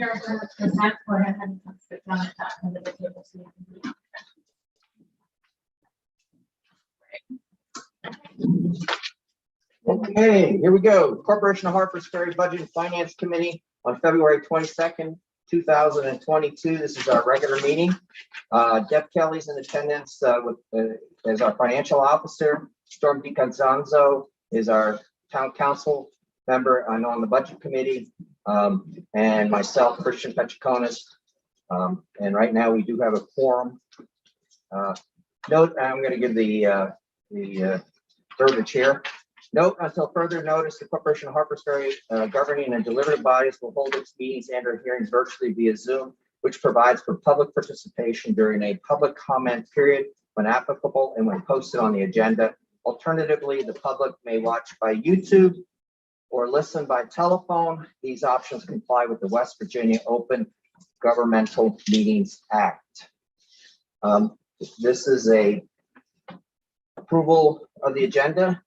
you're going to present, go ahead and sit down at that end of the table so you can do. Okay, here we go. Corporation of Harpers Ferry Budget and Finance Committee on February 22nd, 2022. This is our regular meeting. Deb Kelly's in attendance as our financial officer. Storm DiCanzanzo is our town council member on the budget committee, and myself, Christian Petriconis. And right now we do have a quorum. Note, I'm going to give the chair. Note, until further notice, the Corporation of Harpers Ferry governing and deliberative bodies will hold its meetings and or hearings virtually via Zoom, which provides for public participation during a public comment period when applicable and when posted on the agenda. Alternatively, the public may watch by YouTube or listen by telephone. These options comply with the West Virginia Open Governmental Meetings Act. This is a approval of the agenda.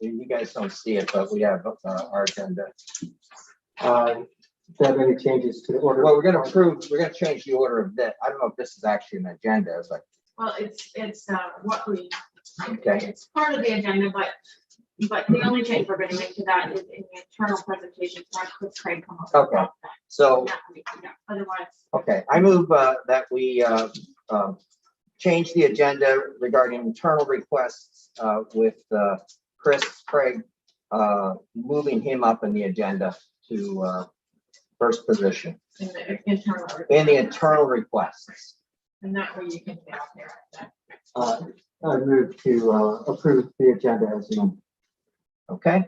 You guys don't see it, but we have our agenda. Do you have any changes to the order? Well, we're going to change the order of that. I don't know if this is actually an agenda. It's like, Well, it's what we, okay. it's part of the agenda, but the only change we're going to make to that is in the internal presentation. So I could try and come up with Okay. that. So, Yeah, otherwise. okay, I move that we change the agenda regarding internal requests with Chris Craig moving him up in the agenda to first position In the internal. in the internal requests. And that way you can get out there. I move to approve the agenda as amended. Okay,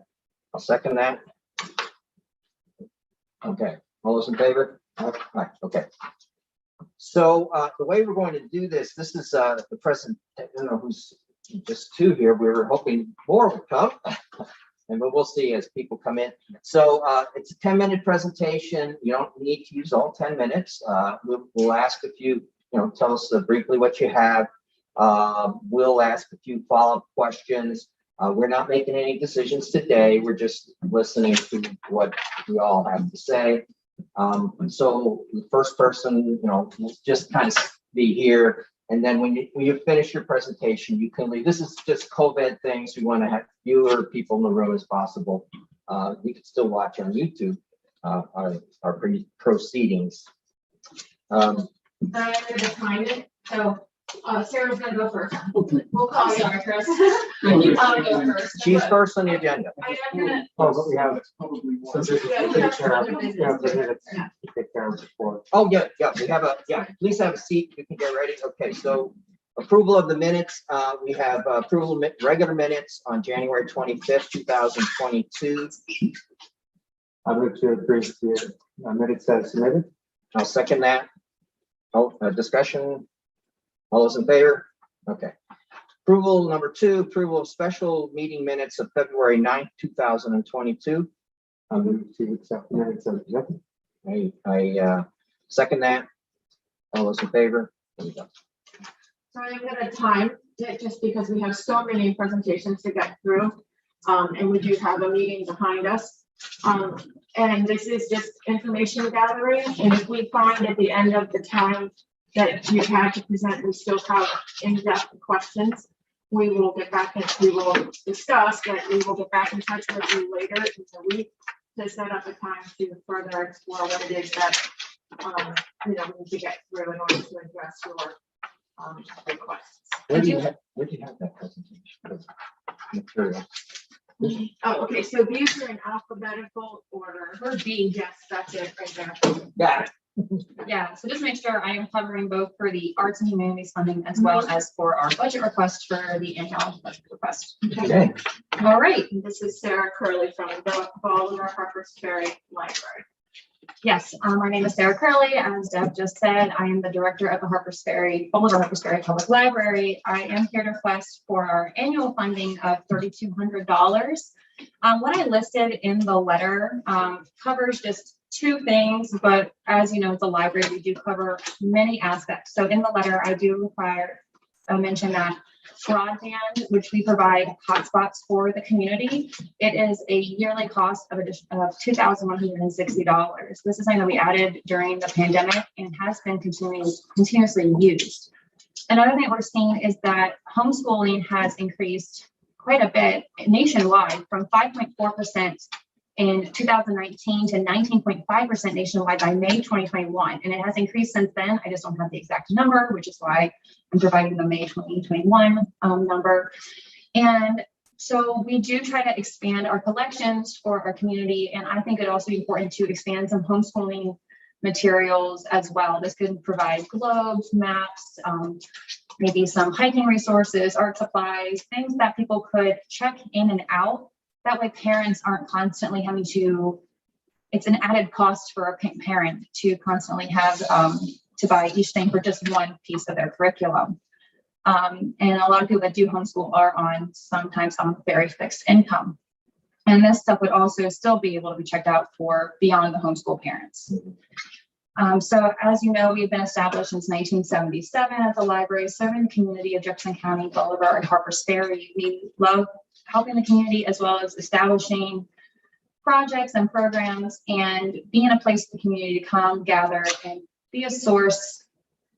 I'll second that. Okay, all those in favor? Right, okay. So the way we're going to do this is the present, I don't know who's just two here. We were hoping more would come. And we'll see as people come in. So it's a 10-minute presentation. You don't need to use all 10 minutes. We'll ask a few, tell us briefly what you have. We'll ask a few follow-up questions. We're not making any decisions today. We're just listening to what you all have to say. So the first person, will just kind of be here. And then when you finish your presentation, you can leave. This is just COVID things. We want to have fewer people in the room as possible. You can still watch on YouTube our proceedings. I'm going to time it. So Sarah's going to go first. We'll call you Chris. I'll go first. She's first on the agenda. Oh, but we have, since it's take care of before. Oh, yeah, we have please have a seat. You can get ready. Okay, so approval of the minutes. We have approval of regular minutes on January 25th, 2022. I move to approve the minutes as submitted. I'll second that. Discussion. All those in favor? Okay. Approval number 2, approval of special meeting minutes of February 9th, 2022. I move to accept the minutes as presented. I second that. All those in favor? There we go. So I'm going to time it just because we have so many presentations to get through. And we do have a meeting behind us. And this is just information gathering. And if we find at the end of the time that you had to present, we still have in-depth questions, we will get back and we will discuss, but we will get back in touch with you later in the week to set up a time to further explore what it is that we need to get through in order to address your requests. Where do you have that presentation? Material. Oh, okay. So these are in alphabetical order. For B. Yes, that's it right there. Got it. Yeah, so just make sure I am covering both for the arts and humanities funding as well as for our budget request for the annual budget request. Okay. All right. This is Sarah Curley from the Baltimore Harpers Ferry Library. Yes, my name is Sarah Curley. As Deb just said, I am the director of the Baltimore Harpers Ferry Public Library. I am here to request for our annual funding of $3,200. What I listed in the letter covers just 2 things, but as you know, it's a library, we do cover many aspects. So in the letter, I do require mention that broadband, which we provide hotspots for the community, it is a yearly cost of $2,160. This is something that we added during the pandemic and has been continuously used. Another thing we're seeing is that homeschooling has increased quite a bit nationwide, from 5.4% in 2019 to 19.5% nationwide by May 2021. And it has increased since then. I just don't have the exact number, which is why I'm providing the May 2021 number. And so we do try to expand our collections for our community. And I think it'd also be important to expand some homeschooling materials as well. This could provide globes, maps, maybe some hiking resources, art supplies, things that people could check in and out. That way parents aren't constantly having to, it's an added cost for a parent to constantly have to buy each thing for just one piece of their curriculum. And a lot of people that do homeschool are sometimes on very fixed income. And this stuff would also still be able to be checked out for beyond the homeschool parents. So as you know, we've been established since 1977 as a library serving the community of Jefferson County, Bolivar, and Harpers Ferry. We love helping the community as well as establishing projects and programs and being a place for the community to come, gather, and be a source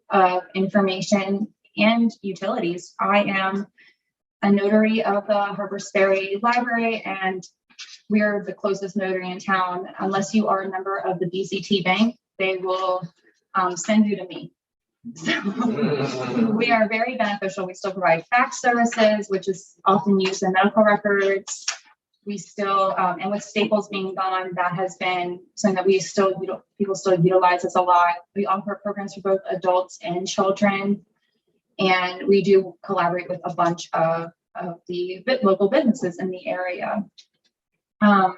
of information and utilities. I am a notary of the Harpers Ferry Library, and we're the closest notary in town. Unless you are a member of the BCT Bank, they will send you to me. So we are very beneficial. We still provide fax services, which is often used in medical records. We still, and with Staples being gone, that has been something that people still utilize us a lot. We offer programs for both adults and children. And we do collaborate with a bunch of the local businesses in the area. Does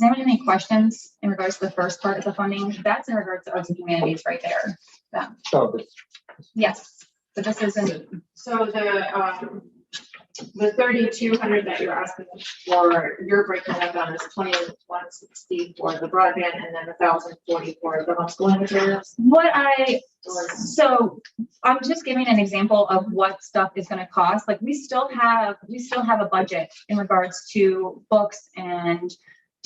anyone have any questions in regards to the first part of the funding? That's in regards to arts and humanities right there. So Yes, but this isn't. So the 3,200 that you're asking for, you're breaking that down as 2,160 for the broadband and then 1,040 for the homeschooling materials. So I'm just giving an example of what stuff is going to cost. Like we still have a budget in regards to books and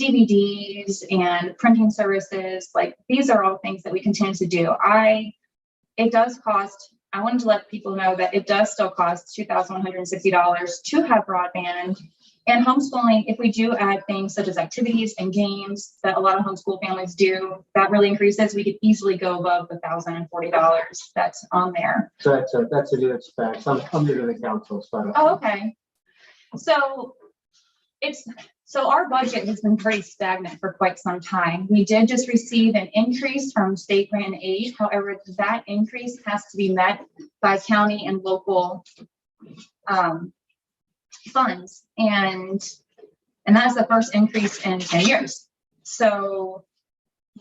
DVDs and printing services. Like these are all things that we continue to do. It does cost. I wanted to let people know that it does still cost $2,160 to have broadband and homeschooling. If we do add things such as activities and games that a lot of homeschool families do, that really increases. We could easily go above the $1,040 that's on there. So that's a new expense. I'm new to the council, so. Oh, okay. So our budget has been pretty stagnant for quite some time. We did just receive an increase from state grant aid. However, that increase has to be met by county and local funds. And that's the first increase in 10 years. So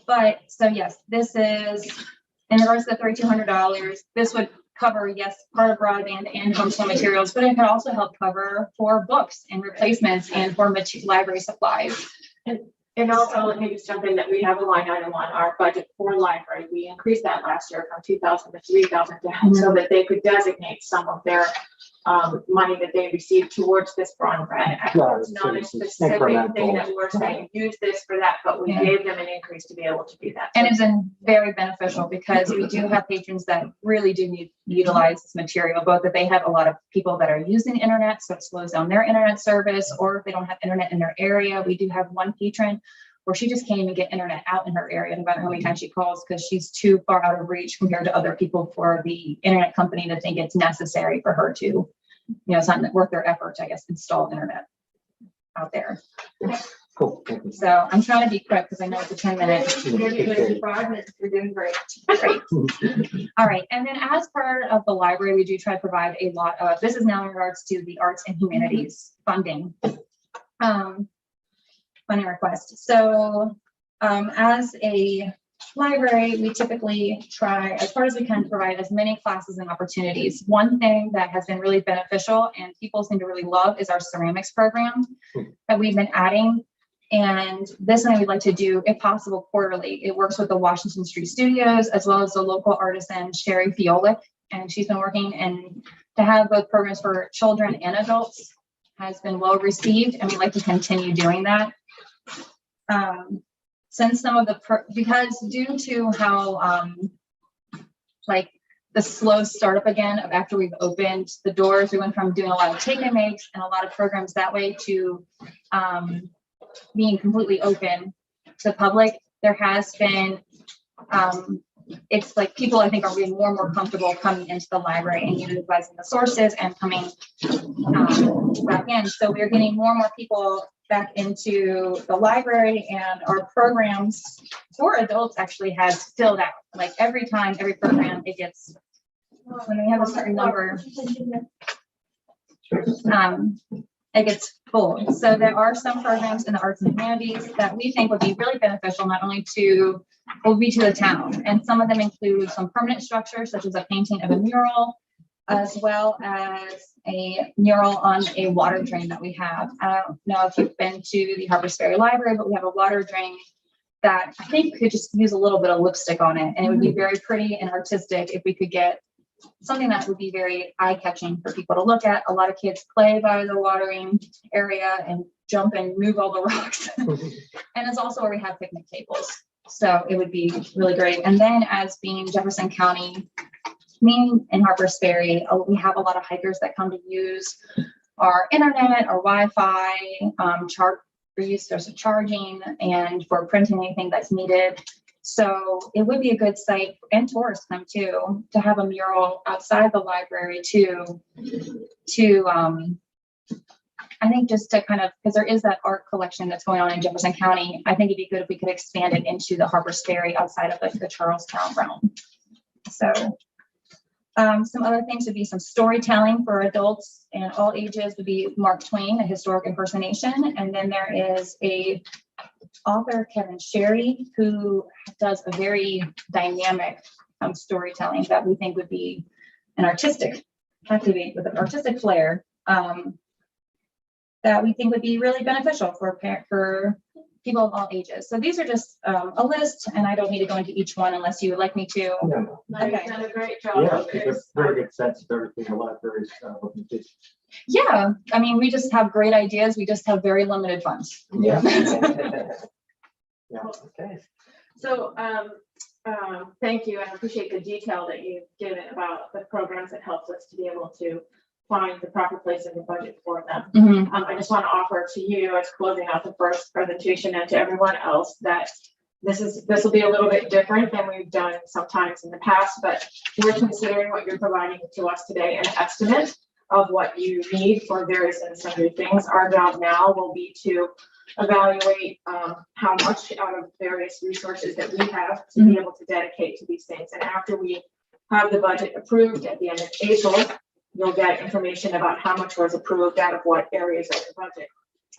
yes, this is in regards to the $3,200. This would cover, yes, part of broadband and homeschool materials, but it could also help cover for books and replacements and for library supplies. And also, let me just jump in that we have a line item on our budget for library. We increased that last year from 2,000 to 3,000 so that they could designate some of their money that they received towards this broadband. It's not a specific thing that we're saying use this for that, but we gave them an increase to be able to do that. And it's been very beneficial because we do have patrons that really do utilize this material, both that they have a lot of people that are using the internet, so it slows down their internet service, or if they don't have internet in their area. We do have one patron where she just can't even get internet out in her area, no matter how many times she calls, because she's too far out of reach compared to other people for the internet company to think it's necessary for her to, it's not worth their effort to, I guess, install internet out there. Cool. So I'm trying to be quick because I know it's a 10-minute. You're doing great. Great. All right. And then as part of the library, we do try to provide a lot of, this is now in regards to the arts and humanities funding. Funding request. So as a library, we typically try as far as we can to provide as many classes and opportunities. One thing that has been really beneficial and people seem to really love is our ceramics program that we've been adding. And this one we'd like to do, if possible, quarterly. It works with the Washington Street Studios as well as the local artisan Sherry Fiolic. and she's been working, and to have both programs for children and adults has been well received, and we'd like to continue doing that. Since some of the, because due to how like the slow startup again of after we've opened the doors, we went from doing a lot of take and makes and a lot of programs that way to being completely open to the public. There has been, it's like people I think are being more and more comfortable coming into the library and utilizing the sources and coming back in. So we're getting more and more people back into the library, and our programs for adults actually has filled out. Like every time, every program, it gets, when they have a certain number, it gets full. So there are some programs in the arts and humanities that we think would be really beneficial, not only to, will be to the town. And some of them include some permanent structures, such as a painting of a mural, as well as a mural on a water drain that we have. I don't know if you've been to the Harpers Ferry Library, but we have a water drain that I think could just use a little bit of lipstick on it. And it would be very pretty and artistic if we could get something that would be very eye-catching for people to look at. A lot of kids play by the watering area and jump and move all the rocks. And it's also where we have picnic tables. So it would be really great. And then as being Jefferson County, me and Harpers Ferry, we have a lot of hikers that come to use our internet or Wi-Fi, for use of charging and for printing anything that's needed. So it would be a good site, and tourists come too, to have a mural outside the library I think just to kind of, because there is that art collection that's going on in Jefferson County, I think it'd be good if we could expand it into the Harpers Ferry outside of like the Charlestown realm. So some other things would be some storytelling for adults and all ages would be Mark Twain, a historic impersonation. And then there is a author, Kevin Sherry, who does a very dynamic storytelling that we think would be an artistic, captivate with an artistic flair that we think would be really beneficial for people of all ages. So these are just a list, and I don't need to go into each one unless you would like me to. No. You've Okay. done a great job. Yeah, of it's this. a very good sense of everything the library's looking to. Yeah, I mean, we just have great ideas. We just have very limited funds. Yeah. Yeah. Okay. So, thank you. I appreciate the detail that you've given about the programs. It helps us to be able to find the proper place in the budget for them. Mhm. I just want to offer to you as closing out the first presentation and to everyone else that this will be a little bit different than we've done sometimes in the past, but we're considering what you're providing to us today an estimate of what you need for various and sundry things. Our job now will be to evaluate how much out of various resources that we have to be able to dedicate to these things. And after we have the budget approved at the end of April, you'll get information about how much was approved out of what areas of the budget.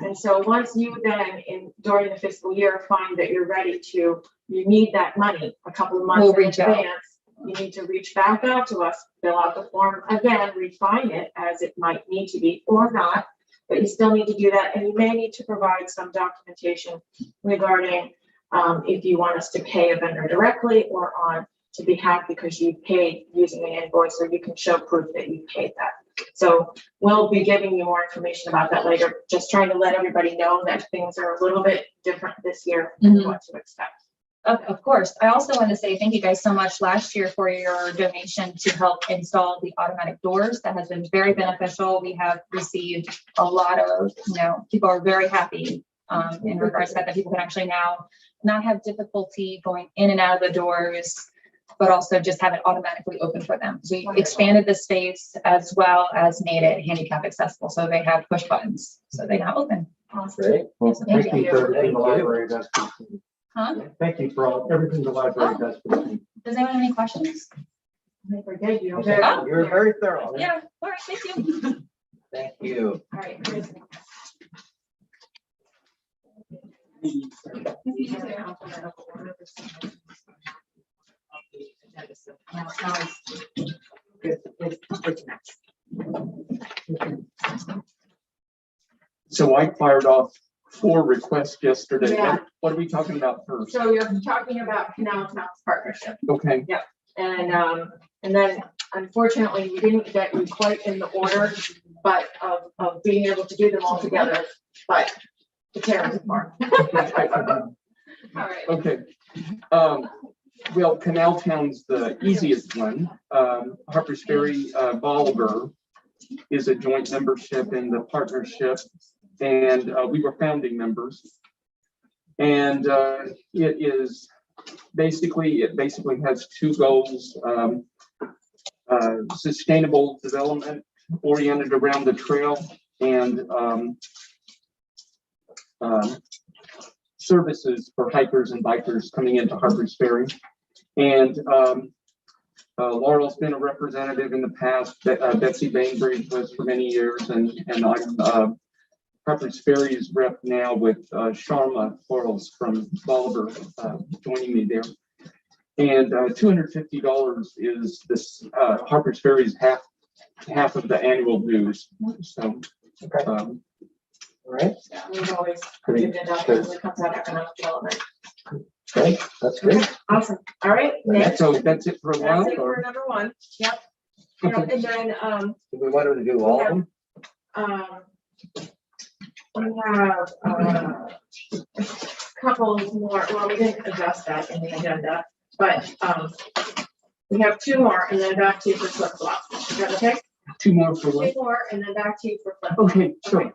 And so once you then during the fiscal year find that you're ready to, you need that money a couple of months We'll in reach out. advance, you need to reach back out to us, fill out the form again, refine it as it might need to be or not, but you still need to do that. And you may need to provide some documentation regarding if you want us to pay a vendor directly or on to behalf because you paid using an invoice, or you can show proof that you paid that. So we'll be giving you more information about that later. Just trying to let everybody know that things are a little bit different this year than what to expect. Of course. I also want to say thank you guys so much last year for your donation to help install the automatic doors. That has been very beneficial. We have received a lot of, people are very happy in regards to that people can actually now not have difficulty going in and out of the doors, but also just have it automatically open for them. So we expanded the space as well as made it handicap accessible. So they have push buttons, so they now open. Great. Well, Thank thank you for everything the Thank you. library does. For the team. Huh? Thank you for everything the library does for the team. Does anyone have any questions? I forget you. Okay, you're very thorough. Yeah. All right. Thank you. Thank you. All right. Chris. So I fired off 4 requests yesterday. Yeah. What are we talking about first? So you're talking about Canal Towns partnership. Okay, And then unfortunately, we didn't get you quite in the order, but of being able to do them all together, but the tear is apart. All right. Okay. Well, Canal Town's the easiest one. Harpers Ferry, Bolivar is a joint membership in the partnership, and we were founding members. And it basically has two goals: sustainable development oriented around the trail, and services for hikers and bikers coming into Harpers Ferry. And Laurel's been a representative in the past. Betsy Bainbridge was for many years, and I'm Harpers Ferry's rep now with Sharma Quarles from Bolivar joining me there. And $250 is this Harpers Ferry's half of the annual dues. So Okay. All right. Yeah, we've always Pretty given it up good. as it comes out of economic development. Okay, that's great. Awesome. All right. Next, so that's it for a while. that's it for Or? number one. Yep. Yep. And then, Do we want to do all of them? we have a couple more, well, we didn't adjust that in the agenda, but we have two more and then back to you for flip flop. Is that okay? Two more for Two what? more and then back to you for flip flop. Okay, sure. All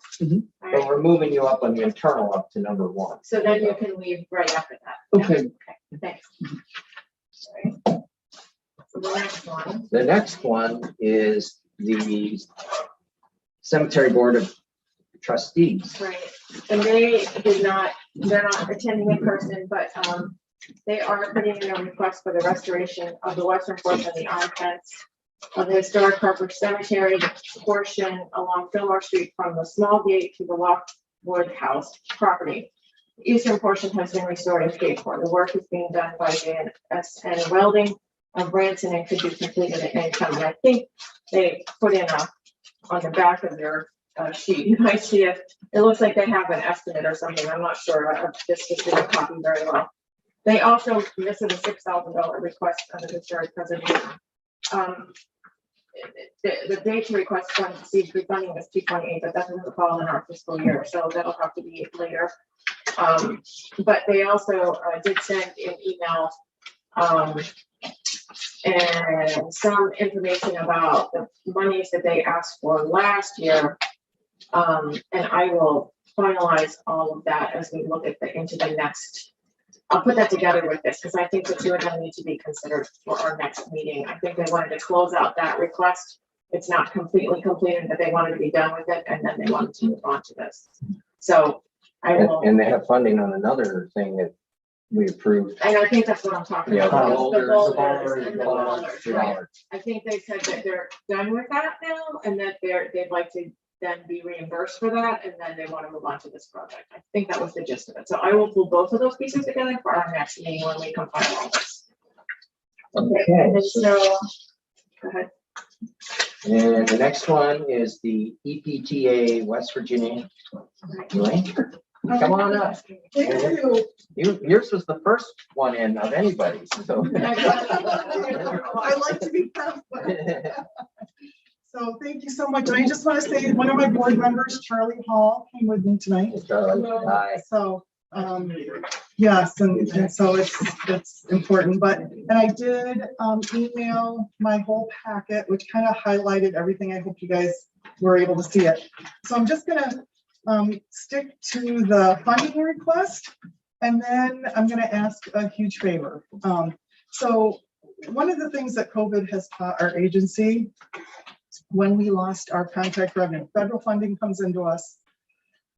Well, right. we're moving you up on the internal up to number one. So then you can leave right after that. Okay. Thanks. All right. So the next one. The next one is the Cemetery Board of Trustees. Right, and they're not attending in person, but they are putting in a request for the restoration of the western portion of the iron fence of the historic Harper Cemetery, the portion along Fillmore Street from the small gate to the Lockwood House property. The eastern portion has been restored and paid for. The work is being done by JSN Welding of Branson and could be completed at any time. And I think they put in on the back of their sheet. You might see it. It looks like they have an estimate or something. I'm not sure. This just didn't copy very well. They also, this is a $6,000 request under the historic preservation. The date to request funds received funding is 2/28, but that doesn't fall in our fiscal year, so that'll have to be later. But they also did send an email and some information about the monies that they asked for last year. And I will finalize all of that as we look at into the next. I'll put that together with this because I think the two of them need to be considered for our next meeting. I think they wanted to close out that request. It's not completely completed, but they wanted to be done with it, and then they wanted to move on to this. So I will. And they have funding on another thing that we approved. And I think that's what I'm talking Yeah, about. the is boulders, and the boulders, right. I think they said that they're done with that now and that they'd like to then be reimbursed for that, and then they want to move on to this project. I think that was the gist of it. So I will pull both of those pieces together for our next meeting when we compile all this. Okay. So, go ahead. And the next one is the EPTA West Virginia. Elaine, come on up. Yours was the first one in of anybody, so. I like to be proud. So thank you so much. And I just want to say one of my board members, Charlie Hall, came with me tonight. Hi. So yes, and so it's important. And I did email my whole packet, which kind of highlighted everything. I hope you guys were able to see it. So I'm just gonna stick to the funding request, and then I'm gonna ask a huge favor. So one of the things that COVID has taught our agency, when we lost our contract revenue, federal funding comes into us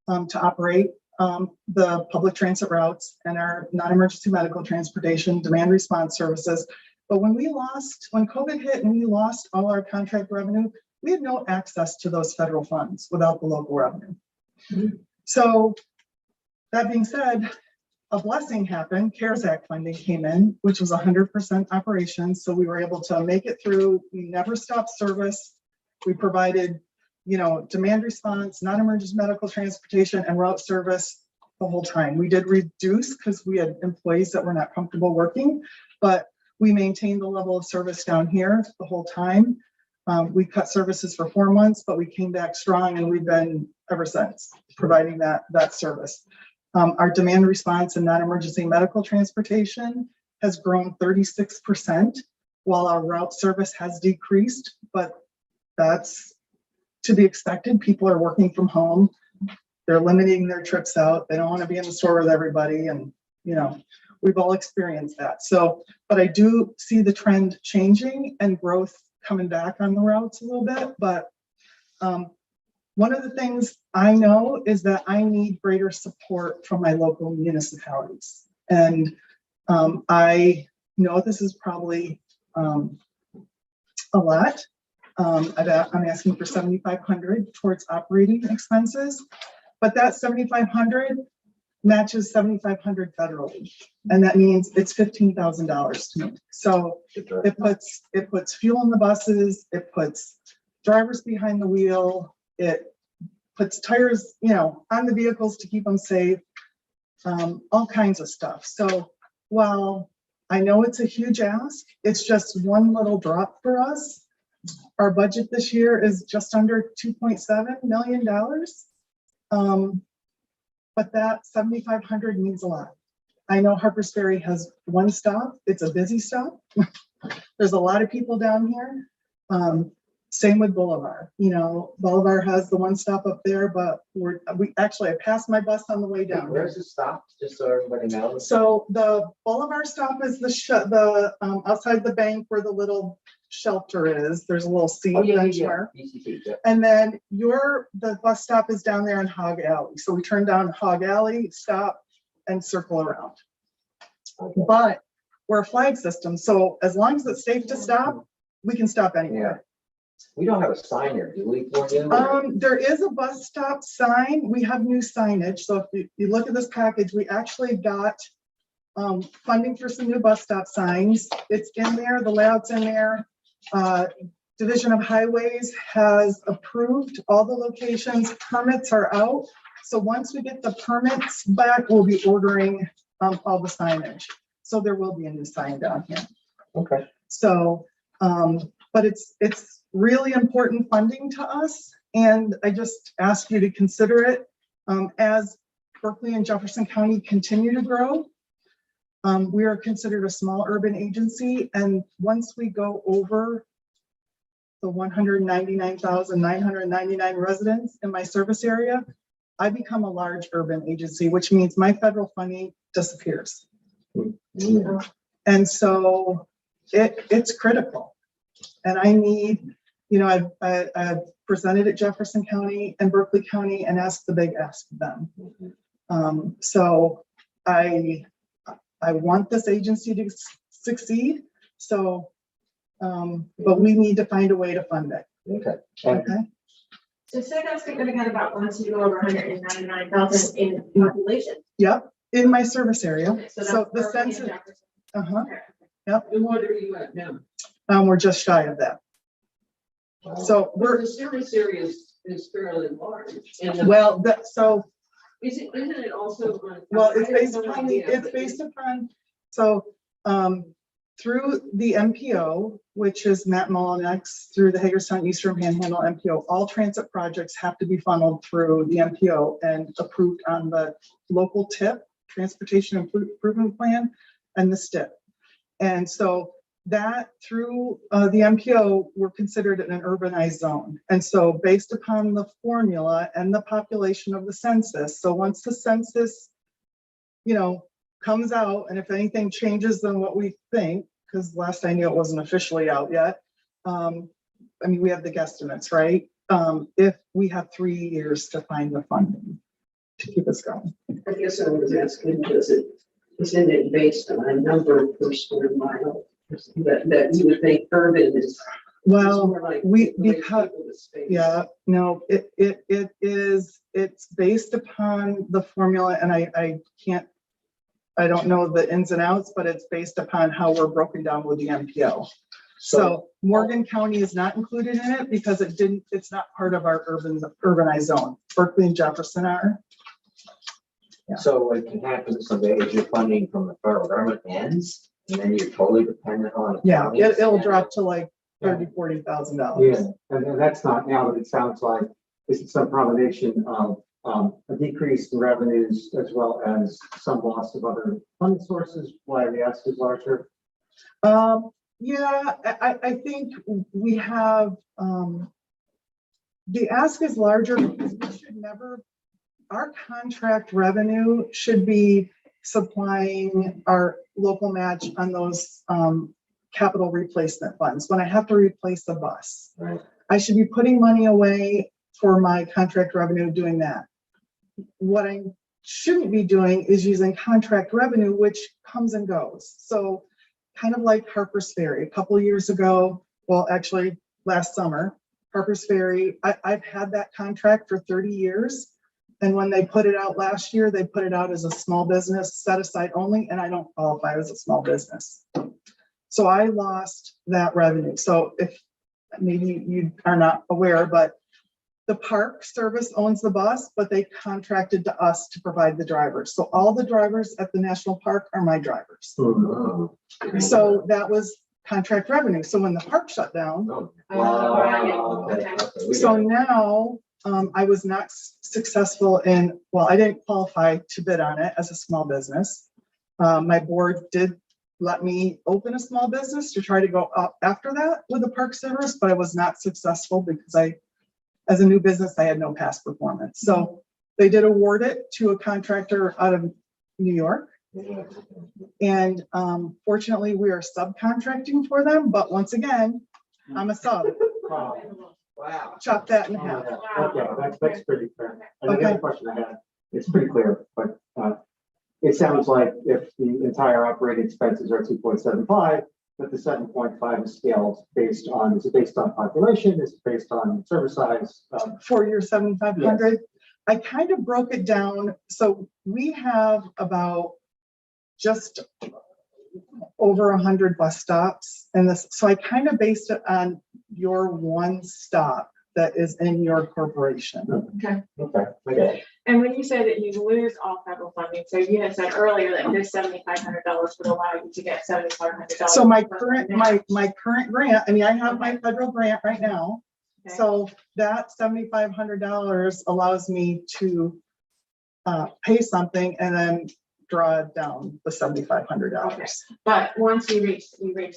to operate the public transit routes and our non-emergency medical transportation demand response services. But when COVID hit and we lost all our contract revenue, we had no access to those federal funds without the local revenue. Mm-hmm. So that being said, a blessing happened. CARES Act funding came in, which was 100% operations. So we were able to make it through. We never stopped service. We provided, demand response, non-emergency medical transportation, and route service the whole time. We did reduce because we had employees that were not comfortable working, but We maintained the level of service down here the whole time. We cut services for 4 months, but we came back strong and we've been ever since providing that service. Our demand response and non-emergency medical transportation has grown 36%, while our route service has decreased, but that's to be expected. People are working from home. They're limiting their trips out. They don't want to be in the store with everybody. And, you know, we've all experienced that. So, but I do see the trend changing and growth coming back on the routes a little bit. But one of the things I know is that I need greater support from my local municipalities. And I know this is probably a lot. I'm asking for $7,500 towards operating expenses, but that $7,500 matches $7,500 federally, and that means it's $15,000 to me. So it puts fuel in the buses, it puts drivers behind the wheel, it puts tires, you know, on the vehicles to keep them safe, all kinds of stuff. So while I know it's a huge ask, it's just one little drop for us. Our budget this year is just under $2.7 million. But that $7,500 means a lot. I know Harpers Ferry has one stop. It's a busy stop. There's a lot of people down here. Same with Boulevard. You know, Boulevard has the one stop up there, but I passed my bus on the way down. Where's the stop? Just so everybody knows. So the Boulevard stop is the outside the bank where the little shelter is. There's a little seat bench there. Yeah. And then the bus stop is down there in Hog Alley. So we turn down Hog Alley, stop, and circle around. Okay. But we're a flag system, so as long as it's safe to stop, we can stop anywhere. We don't have a sign here, do we, for you? There is a bus stop sign. We have new signage. So if you look at this package, we actually got funding for some new bus stop signs. It's in there, the layout's in there. Division of Highways has approved all the locations. Permits are out. So once we get the permits back, we'll be ordering all the signage. So there will be a new sign down here. Okay. So, but it's really important funding to us. And I just ask you to consider it as Berkeley and Jefferson County continue to grow. We are considered a small urban agency. And once we go over the 199,999 residents in my service area, I become a large urban agency, which means my federal funding disappears. Yeah. And so it's critical. And I need, you know, I've presented at Jefferson County and Berkeley County and asked the big ask of them. So I want this agency to succeed. So, but we need to find a way to fund it. Okay. Okay. So say that's gonna get about once you go over 199,000 in population. Yep. In my service area. Okay, So that's the Berkeley and census. Jefferson. Okay. Okay. And what are you at now? We're just shy of that. So The service area is fairly large. And isn't it also? it's based upon, so through the MPO, which is Matt Mullinex, through the Hagerstown Eastern Panhandle MPO, all transit projects have to be funneled through the MPO and approved on the local TIP, Transportation Improvement Plan, and the STIP. And so that through the MPO, we're considered in an urbanized zone. And so based upon the formula and the population of the census, so once the census, you know, comes out, and if anything changes than what we think, because last I knew it wasn't officially out yet. I mean, we have the guesstimates, right? If we have 3 years to find the funding to keep us going. I guess I was asking, isn't it based on a number per square mile? That you would think urban is. Well, more like we, the way because, people with space. yeah, no, it's based upon the formula, and I don't know the ins and outs, but it's based upon how we're broken down with the MPO. So Morgan County is not included in it because it's not part of our urbanized zone. Berkeley and Jefferson are. Yeah. So what can happen someday is your funding from the federal government ends And then you're totally dependent on. Yeah, counties. it'll drop to like $30,000-$40,000. Yeah, and that's not now, but it sounds like this is some combination of a decrease in revenues as well as some loss of other funding sources, why the ask is larger. Yeah, I think we have, the ask is larger because we should never, our contract revenue should be supplying our local match on those capital replacement funds. When I have to replace a bus, Right. I should be putting money away for my contract revenue doing that. What I shouldn't be doing is using contract revenue, which comes and goes. So kind of like Harpers Ferry, a couple of years ago, well, actually last summer, Harpers Ferry, I've had that contract for 30 years. And when they put it out last year, they put it out as a small business set aside only, and I don't qualify as a small business. So I lost that revenue. So if maybe you are not aware, but the park service owns the bus, but they contracted to us to provide the drivers. So all the drivers at the national park are my drivers. Oh, So that was contract revenue. So when the park shut down, wow. Okay. so now I was not successful in, well, I didn't qualify to bid on it as a small business. My board did let me open a small business to try to go up after that with the park service, but I was not successful because as a new business, I had no past performance. So they did award it to a contractor out of New York. And fortunately, we are subcontracting for them. But once again, I'm a sub. Wow. Wow. Chop that in half. Okay, that's pretty fair. And the Okay. other question I had, it's pretty clear, but it sounds like if the entire operating expenses are 2.75, that the 7.5 is scaled based on, is it based on population? Is it based on service size? For your 7,500. I kind of broke it down. So we have about just over 100 bus stops and this. So I kind of based it on your one stop that is in your corporation. Okay. Okay. And when you say that you lose all federal funding, so you had said earlier that this $7,500 would allow you to get $7,500. So my current grant, I mean, I have my federal grant right now. Okay. So that $7,500 allows me to pay something and then draw down the $7,500. But once you reach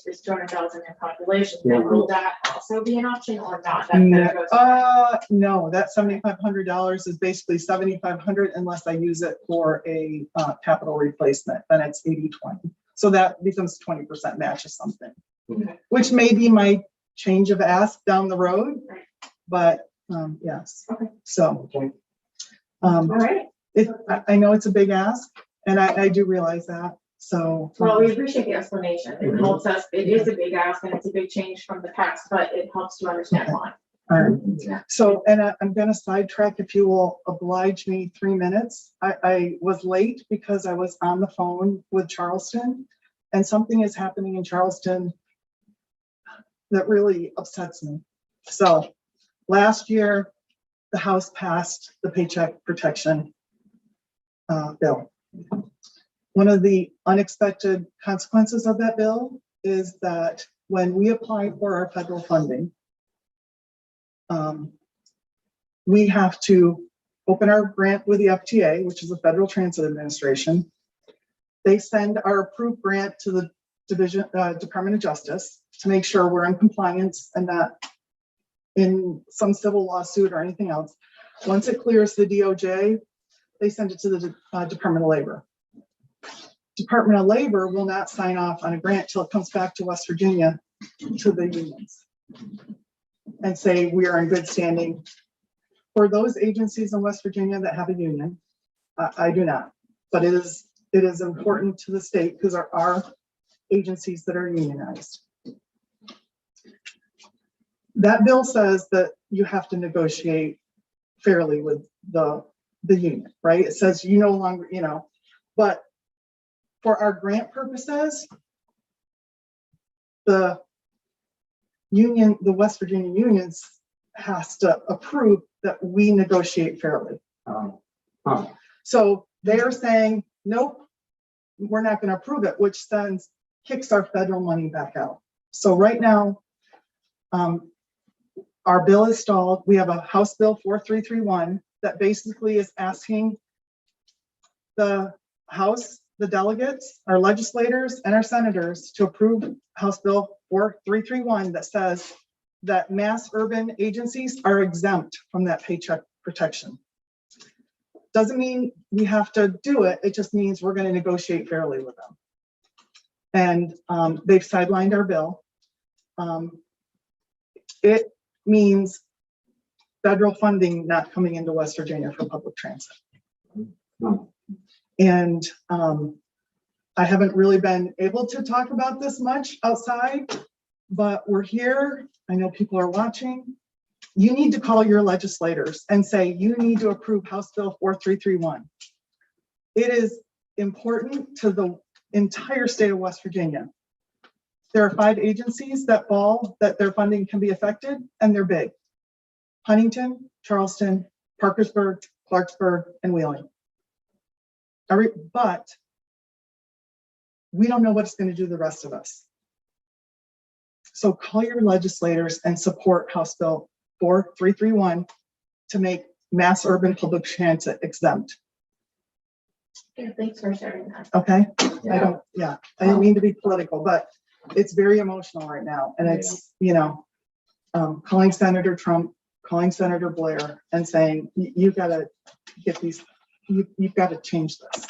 this 200,000 in population, Yeah. then will that also be an option or not? That goes- No, that $7,500 is basically $7,500 unless I use it for a capital replacement, then it's 80-20. So that becomes 20% match or something, Okay. which may be my change of ask down the road, Right. but yes. Okay. So All right. I know it's a big ask and I do realize that. So. Well, we appreciate the explanation. It helps us. It is a big ask and it's a big change from the past, but it helps to understand why. All right. So, and I'm going to sidetrack if you will oblige me 3 minutes. I was late because I was on the phone with Charleston and something is happening in Charleston that really upsets me. So last year, the House passed the Paycheck Protection bill. One of the unexpected consequences of that bill is that when we apply for our federal funding, we have to open our grant with the FTA, which is the Federal Transit Administration. They send our approved grant to the Department of Justice to make sure we're in compliance and not in some civil lawsuit or anything else. Once it clears the DOJ, they send it to the Department of Labor. Department of Labor will not sign off on a grant till it comes back to West Virginia to the unions and say we are in good standing. For those agencies in West Virginia that have a union, I do not, but it is important to the state because there are agencies that are unionized. That bill says that you have to negotiate fairly with the union, right? It says you no longer, but for our grant purposes, the union, the West Virginia unions has to approve that we negotiate fairly. So they're saying, nope, we're not going to approve it, which sends kicks our federal money back out. So right now, our bill is stalled. We have a House Bill 4331 that basically is asking the House, the delegates, our legislators, and our senators to approve House Bill 4331 that says that mass urban agencies are exempt from that paycheck protection. Doesn't mean we have to do it. It just means we're going to negotiate fairly with them. And they've sidelined our bill. It means federal funding not coming into West Virginia for public transit. And I haven't really been able to talk about this much outside, but we're here. I know people are watching. You need to call your legislators and say, you need to approve House Bill 4331. It is important to the entire state of West Virginia. There are 5 agencies that fall, that their funding can be affected, and they're big. Huntington, Charleston, Parkersburg, Clarksburg, and Wheeling. But we don't know what it's going to do to the rest of us. So call your legislators and support House Bill 4331 to make mass urban public transit exempt. Yeah, thanks for sharing that. Okay? Yeah. I didn't mean to be political, but it's very emotional right now. And it's, calling Senator Trump, calling Senator Blair and saying, you've got to get these, you've got to change this.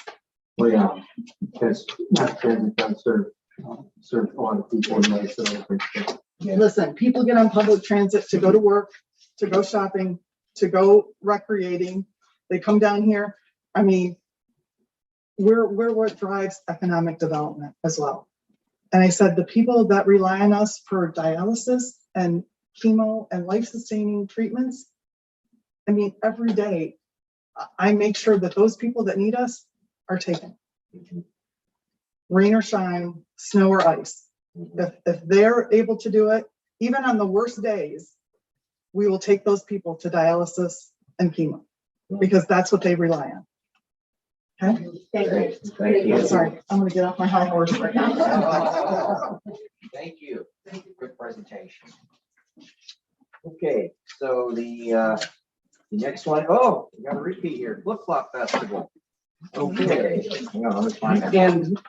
Well, yeah, because mass transit does serve a lot of people in ways that I think. Listen, people get on public transit to go to work, to go shopping, to go recreating. They come down here. I mean, we're what drives economic development as well. And I said, the people that rely on us for dialysis and chemo and life-sustaining treatments, I mean, every day, I make sure that those people that need us are taken. Rain or shine, snow or ice. If they're able to do it, even on the worst days, we will take those people to dialysis and chemo because that's what they rely on. Okay? Thank you. Sorry, I'm gonna get off my high horse right now. Thank you. Good presentation. Okay, so the next one, we got a repeat here, Flip Flop Festival. Okay, hang on, let me find that. And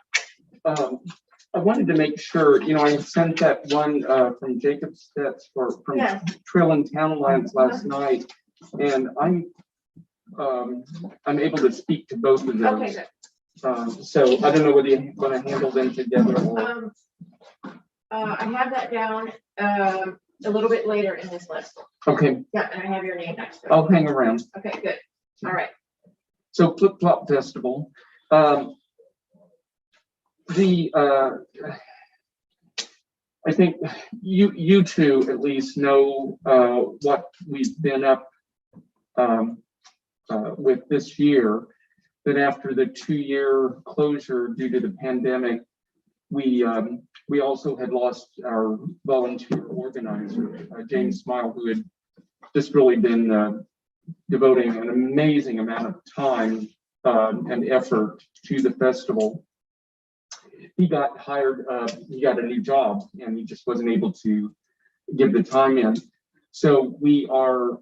I wanted to make sure, I sent that one from Jacob Stets from Yeah. Trail and Townlands last night, and I'm able to speak to both of those. Okay, good. So I don't know whether you want to handle them together or. I have that down a little bit later in this list. Okay, Yeah, and I have your name next to it. I'll hang around. Okay, good. All right. So Flip Flop Festival. I think you two at least know what we've been up with this year. That after the 2-year closure due to the pandemic, we also had lost our volunteer organizer, James Smile, who had just really been devoting an amazing amount of time and effort to the festival. He got hired, he got a new job, and he just wasn't able to give the time in. So we are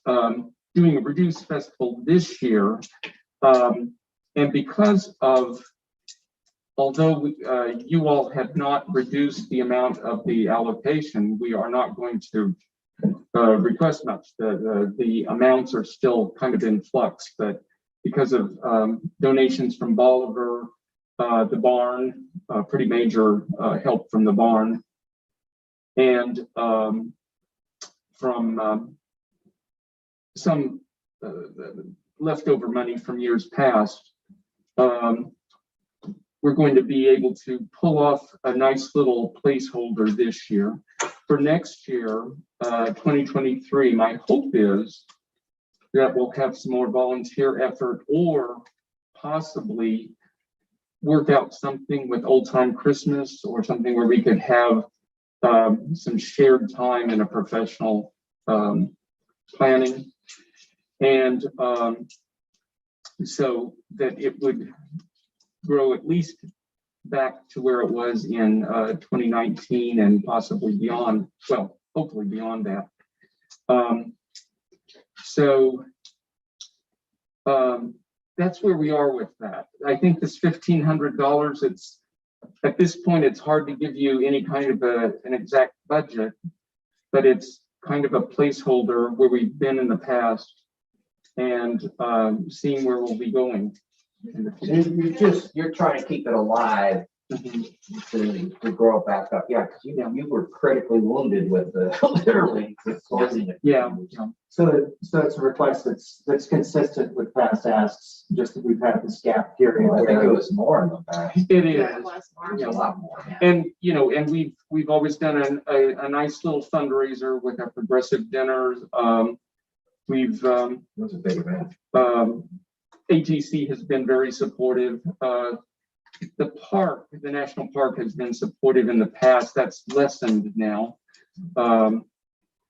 doing a reduced festival this year. And because of, although you all have not reduced the amount of the allocation, we are not going to request much. The amounts are still kind of in flux, but because of donations from Bolivar, the barn, pretty major help from the barn, and from some leftover money from years past, we're going to be able to pull off a nice little placeholder this year. For next year, 2023, my hope is that we'll have some more volunteer effort, or possibly work out something with Old Time Christmas, or something where we could have some shared time in a professional planning. And so that it would grow at least back to where it was in 2019 and possibly beyond. Well, hopefully beyond that. That's where we are with that. I think this $1,500, it's at this point, it's hard to give you any kind of an exact budget, but it's kind of a placeholder where we've been in the past and seeing where we'll be going in the future. You're trying to keep it alive to grow it back up. Yeah, because you were critically wounded with literally with closing it. Yeah. So it's a request that's consistent with past asks, just that we've had this gap period. I think it was more in the past. It is. Yeah, it was March. A lot more. And, and we've always done a nice little fundraiser with our progressive dinners. We've, It was a big event. ATC has been very supportive. The park, the national park has been supportive in the past. That's lessened now.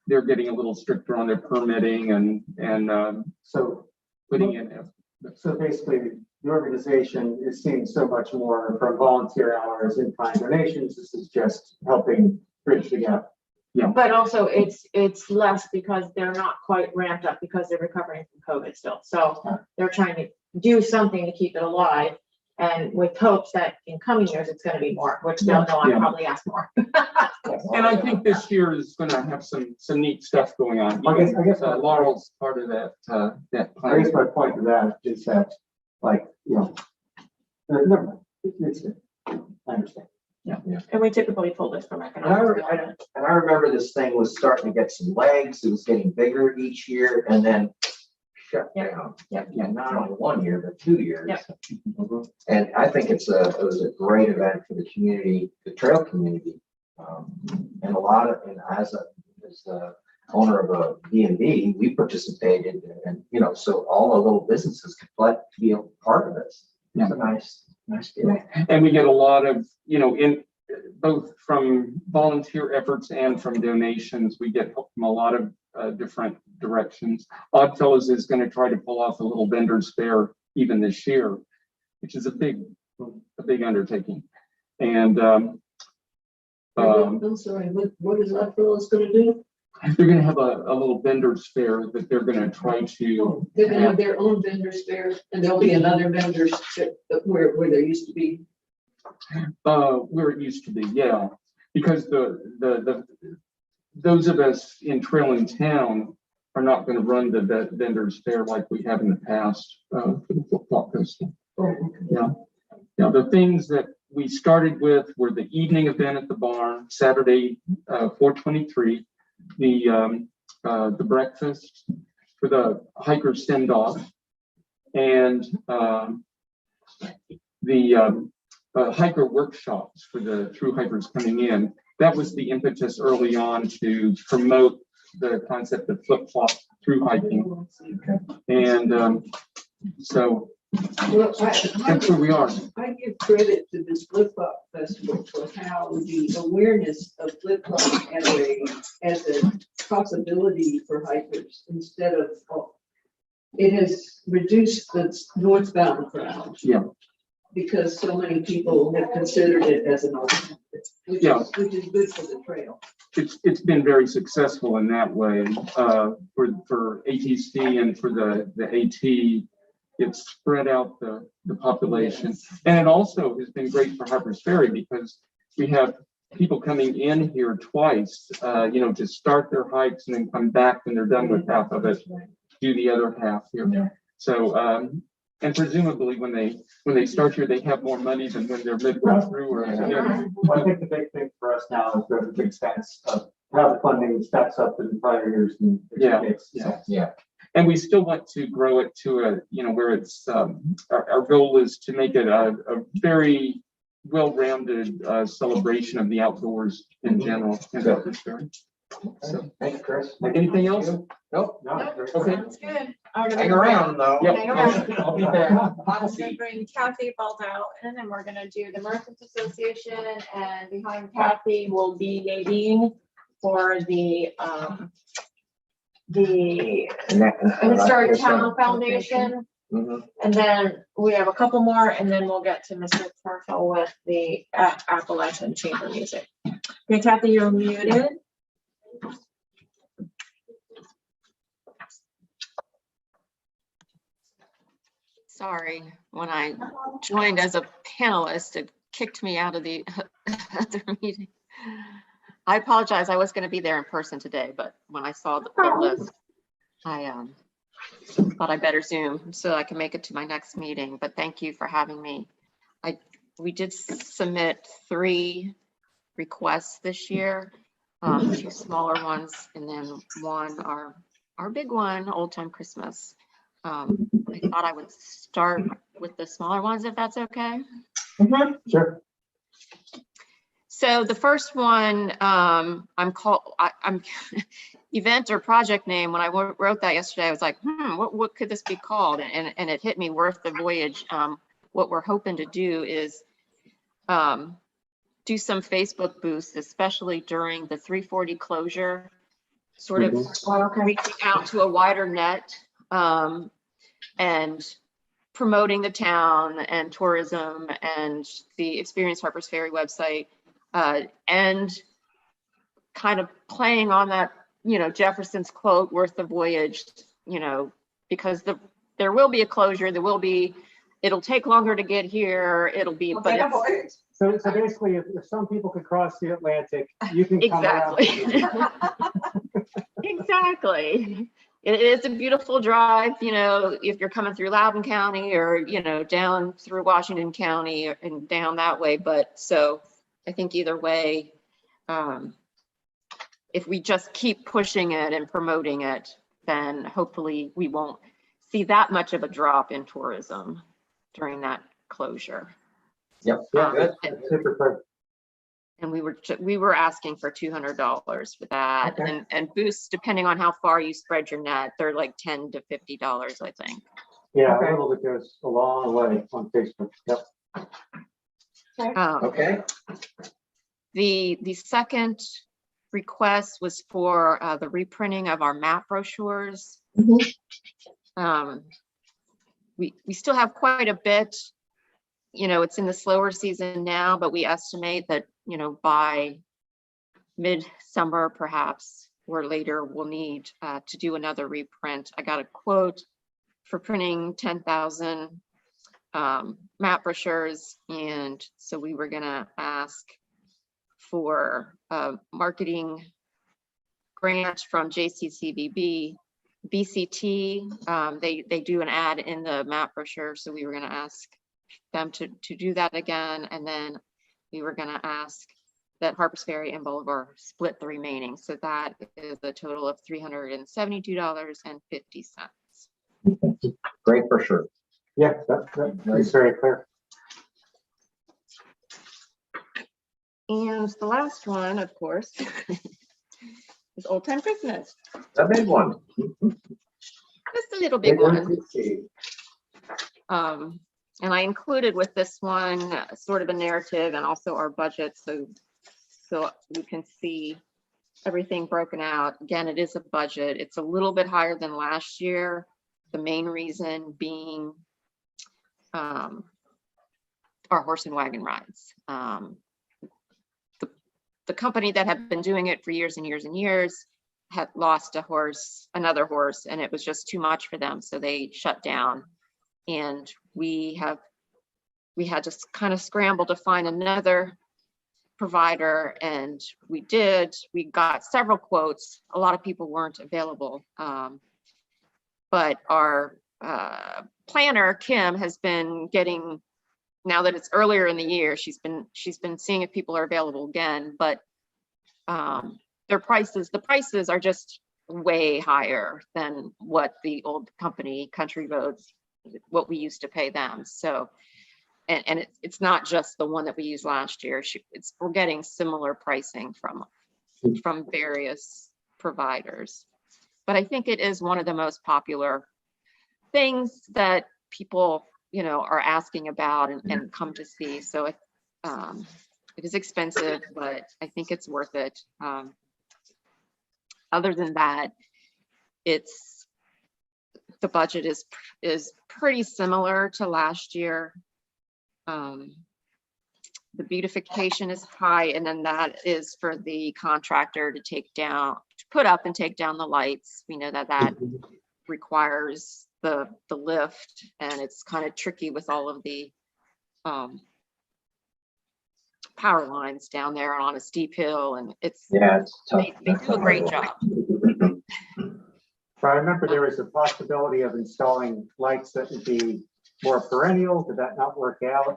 They're getting a little stricter on their permitting and So putting in. So basically, the organization is seeing so much more from volunteer hours and kind donations. This is just helping bridge the gap. But also it's less because they're not quite ramped up because they're recovering from COVID still. So they're trying to do something to keep it alive. And with hopes that in coming years, it's going to be more, which they'll know I'll probably ask more. And I think this year is going to have some neat stuff going on. I guess Laurel's part of that I plan. guess my point to that is that, like, never mind. It's good. I understand. And we typically pull this from And economic. I remember this thing was starting to get some legs. It was getting bigger each year and then shut down. Yep. Yeah, not only 1 year, but 2 years. Yep. And I think it was a great event for the community, the trail community. And as the owner of a B&B, we participated and, so all the little businesses could be a part of this. It's a nice deal. And we get a lot of, in both from volunteer efforts and from donations, we get help from a lot of different directions. Oddfellows is going to try to pull off a little vendor's fair even this year, which is a big undertaking. And I'm sorry, what is that fellow's gonna do? they're going to have a little vendor's fair that they're going to try to. They're gonna have their own vendors fair, and there'll be another vendors where there used to be. Where it used to be, yeah, because those of us in Trail in Town are not going to run the vendors fair like we have in the past for the football festival. Yeah, the things that we started with were the evening event at the barn, Saturday, 4/23, the breakfast for the hikers send off, and the hiker workshops for the through hikers coming in. That was the impetus early on to promote the concept of flip-flop through hiking. And so that's where we are. I give credit to this flip-flop festival for how the awareness of flip-flop as a possibility for hikers instead of, it has reduced the northbound crowd. Yeah. Because so many people have considered it as an alternative, which is good for the trail. It's been very successful in that way for ATC and for the AT. It's spread out the population, and it also has been great for Harpers Ferry because we have people coming in here twice, to start their hikes and then come back when they're done with half of it, do the other half here. So, and presumably when they start here, they have more money than when they're midway through. Or Well, I think the big thing for us now is the big sense of how the funding stacks up in prior years. And Yeah. And we still want to grow it to where it's our goal is to make it a very well-rounded celebration of the outdoors in general. So, Thanks, Chris. anything else? Nope. Okay. Sounds good. Hang around though. Yep. Hang around. I'll be back. I'm gonna bring Kathy Balt out, and then we're gonna do the Merchants Association, and behind Kathy will be Nadine for the Historic Town Foundation. Mhm. And then we have a couple more, and then we'll get to Mr. Parfell with the Appalachian Chamber Music. Okay, Kathy, you're muted. Sorry, when I joined as a panelist, it kicked me out of the other meeting. I apologize. I was going to be there in person today, but when I saw the list, I thought I better Zoom so I can make it to my next meeting. But thank you for having me. We did submit 3 requests this year, 2 smaller ones, and then one our big one, Old Time Christmas. I thought I would start with the smaller ones, if that's okay. Sure. So the first one, I'm event or project name. When I wrote that yesterday, I was like, what could this be called? And it hit me, Worth the Voyage. What we're hoping to do is do some Facebook boosts, especially during the 340 closure, sort of reaching out to a wider net. And promoting the town and tourism and the Experience Harpers Ferry website, and kind of playing on that, Jefferson's quote, worth the voyage, because there will be a closure, it'll take longer to get here, So basically, if some people could cross the Atlantic, you can come exactly. around. Exactly. It is a beautiful drive, if you're coming through Loudoun County or, down through Washington County and down that way. But so I think either way, if we just keep pushing it and promoting it, then hopefully we won't see that much of a drop in tourism during that closure. Yep. Yeah, Good. super clear. And we were asking for $200 for that. Okay. And boosts, depending on how far you spread your net, they're like $10 to $50, I think. Yeah, Okay. a little bit goes a long way on Facebook. Yep. Okay. The second request was for the reprinting of our map brochures. We still have quite a bit. It's in the slower season now, but we estimate that, by mid-summer perhaps or later, we'll need to do another reprint. I got a quote for printing 10,000 map brochures. And so we were gonna ask for a marketing grant from JCCVB. BCT, they do an ad in the map brochure, so we were gonna ask them to do that again, and then we were going to ask that Harpers Ferry and Boulevard split the remaining. So that is a total of $372.50. Great for sure. Yeah, that's very clear. And the last one, of course, is Old Time Christmas. A big one. Just a little big one. And I included with this one sort of a narrative and also our budget, so you can see everything broken out. Again, it is a budget. It's a little bit higher than last year. The main reason being our horse and wagon rides. The company that had been doing it for years and years and years had lost another horse, and it was just too much for them, so they shut down. And we had to kind of scramble to find another provider, and we got several quotes. A lot of people weren't available, but our planner, Kim, has been getting, now that it's earlier in the year, she's been seeing if people are available again, but the prices are just way higher than what the old company, Country Roads, what we used to pay them. So, and it's not just the one that we used last year. We're getting similar pricing from various providers. But I think it is one of the most popular things that people, are asking about and come to see. So it is expensive, but I think it's worth it. Other than that, the budget is pretty similar to last year. The beautification is high, and then that is for the contractor to put up and take down the lights. We know that requires the lift, and it's kind of tricky with all of the power lines down there on a steep hill, and it's tough. they do a great job. I remember there was a possibility of installing lights that would be more perennial. Did that not work out?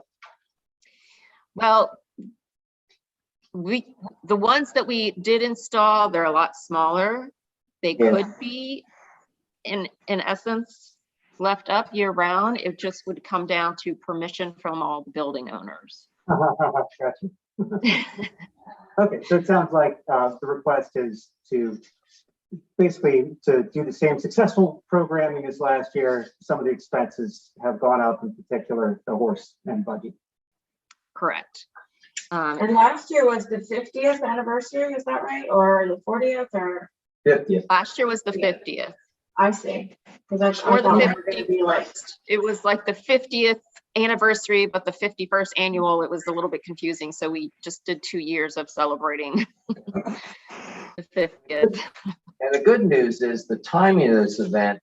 Well, the ones that we did install, they're a lot smaller. They could be in essence left up year round. It just would come down to permission from all the building owners. Gotcha. Okay, so it sounds like the request is to basically to do the same successful programming as last year. Some of the expenses have gone up, in particular the horse and buggy. Correct. And last year was the 50th anniversary, is that right? Or the 40th or? 50th. Last year was the 50th. I see. Because Or the we were gonna 50th. be like, It was like the 50th anniversary, but the 51st annual, it was a little bit confusing. So we just did 2 years of celebrating the 50th. And the good news is the timing of this event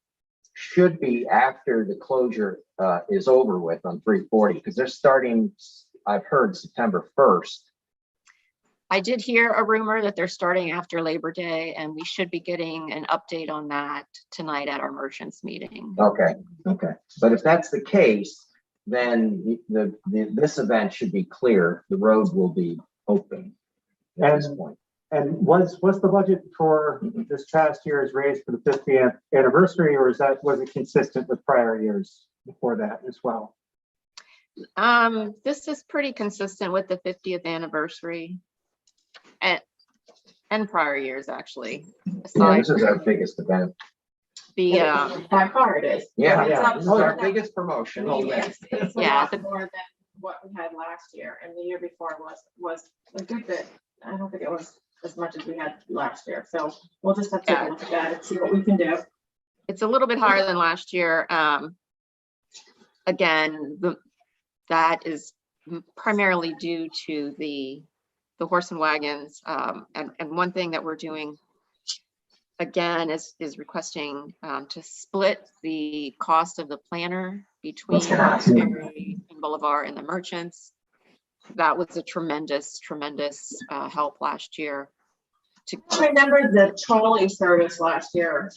should be after the closure is over with on 340, because they're starting, I've heard, September 1st. I did hear a rumor that they're starting after Labor Day, and we should be getting an update on that tonight at our merchants meeting. Okay. But if that's the case, then this event should be clear. The road will be open at this point. And was the budget for this past year's raise for the 50th anniversary, or was it consistent with prior years before that as well? This is pretty consistent with the 50th anniversary and prior years, actually. Yeah, Aside this is our biggest event. by far it is. Yeah, It's yeah, up this is our more biggest promotion. than- It's a Yeah, lot more than what we had last year, and the year before was a good bit. I don't think it was as much as we had last year, so we'll just have to take a look at that and see what we can do. it's a little bit higher than last year. Again, that is primarily due to the horse and wagons. And one thing that we're doing again is requesting to split the cost of the planner between Ferry and Boulevard and the merchants. That was a tremendous help last year. I remember the trolley service last year.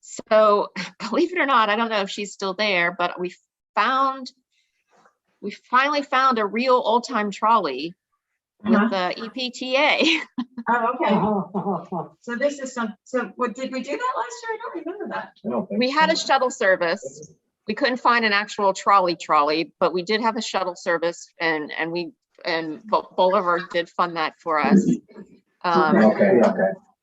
So believe it or not, I don't know if she's still there, but we finally found a real old time trolley with the EPTA. Oh, okay. So this is so what, did we do that last year? I don't remember that. I don't think We had so. a shuttle service. We couldn't find an actual trolley, but we did have a shuttle service, and Boulevard did fund that for us. Okay.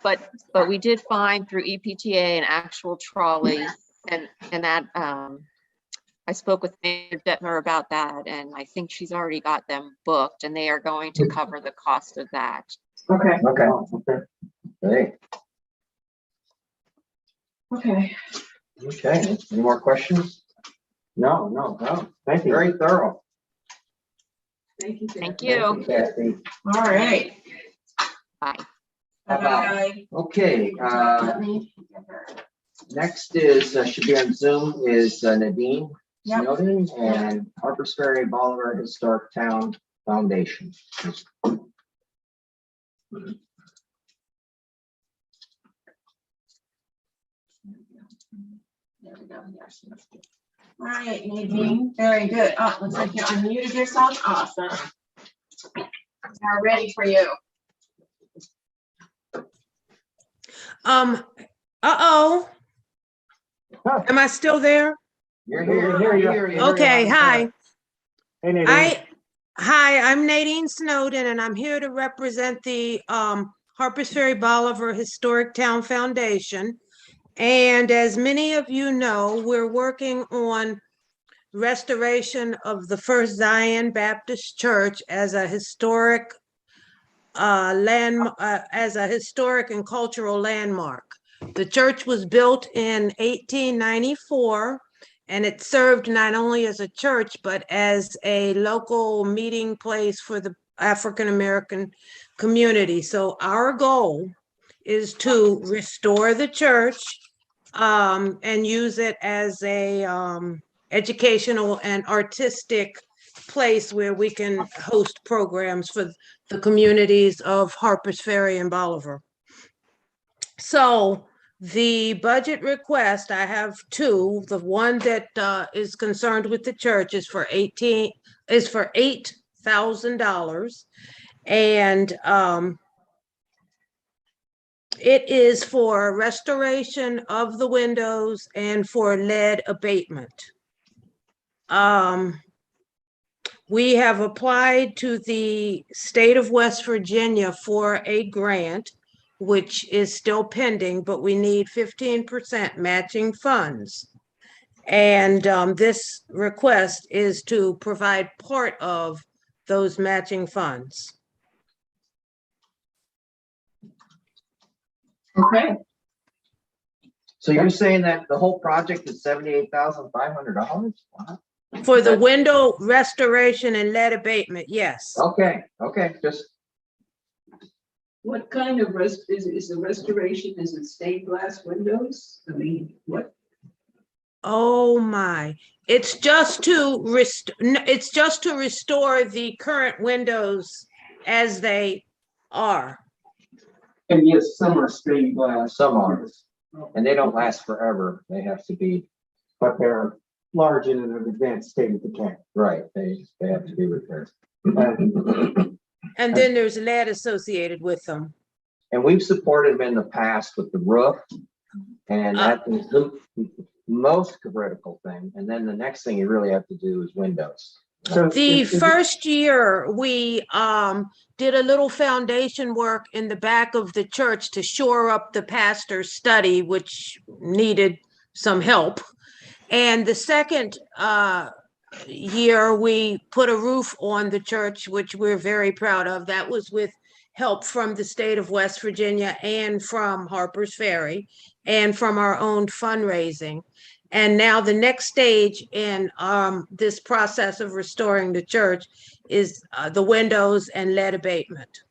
But we did find through EPTA an actual trolley, and that I spoke with Mayor Detmer about that, and I think she's already got them booked, and they are going to cover the cost of that. Okay. Hey, Okay. okay. Any more questions? No. Thank you. Very thorough. Thank you. Thank you. Kathy. All right. Bye. Bye. Okay, Let me get her. next is, should be on Zoom, is Nadine Yep. Snowden and Harpers Ferry Bolivar Historic Town Foundation. There we go. Yeah, she must be. All right, Nadine, very good. Oh, looks like you unmuted yourself. Awesome. Now ready for you. Uh-oh. Am I still there? You're here. Okay, hi. Hey, Nadine. I'm Nadine Snowden, and I'm here to represent the Harpers Ferry Bolivar Historic Town Foundation. And as many of you know, we're working on restoration of the First Zion Baptist Church as a historic as a historic and cultural landmark. The church was built in 1894, and it served not only as a church, but as a local meeting place for the African American community. So our goal is to restore the church and use it as a educational and artistic place where we can host programs for the communities of Harpers Ferry and Bolivar. So the budget request, I have two. The one that is concerned with the church is for $8,000. And it is for restoration of the windows and for lead abatement. We have applied to the state of West Virginia for a grant, which is still pending, but we need 15% matching funds. And this request is to provide part of those matching funds. Okay, So you're saying that the whole project is $78,500? Wow. For the window restoration and lead abatement, yes. Okay, just, What kind of is the restoration, is it stained glass windows? I mean, what? Oh my, it's just to restore the current windows as they are. And yes, some are stained glass. some are, and they don't last forever. They have to be, But they're large and in an advanced state of decay. right, they have to be repaired. And And then there's lead associated with them. And we've supported them in the past with the roof. And that is the most critical thing. And then the next thing you really have to do is windows. so The is it- first year, we did a little foundation work in the back of the church to shore up the pastor's study, which needed some help. And the second year, we put a roof on the church, which we're very proud of. That was with help from the state of West Virginia and from Harpers Ferry and from our own fundraising. And now the next stage in this process of restoring the church is the windows and lead abatement.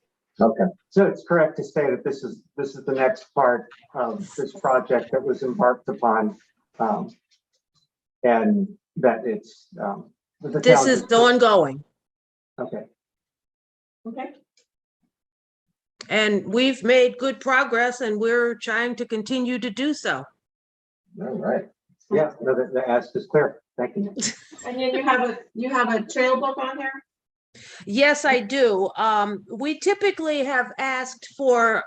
Okay. So it's correct to say that this is the next part of this project that was embarked upon. And that it's. the This town- is ongoing, Okay, okay. and we've made good progress, and we're trying to continue to do so. All right. yeah, no, the ask is clear. Thank you. And then you have a trail book on here? Yes, I do. We typically have asked for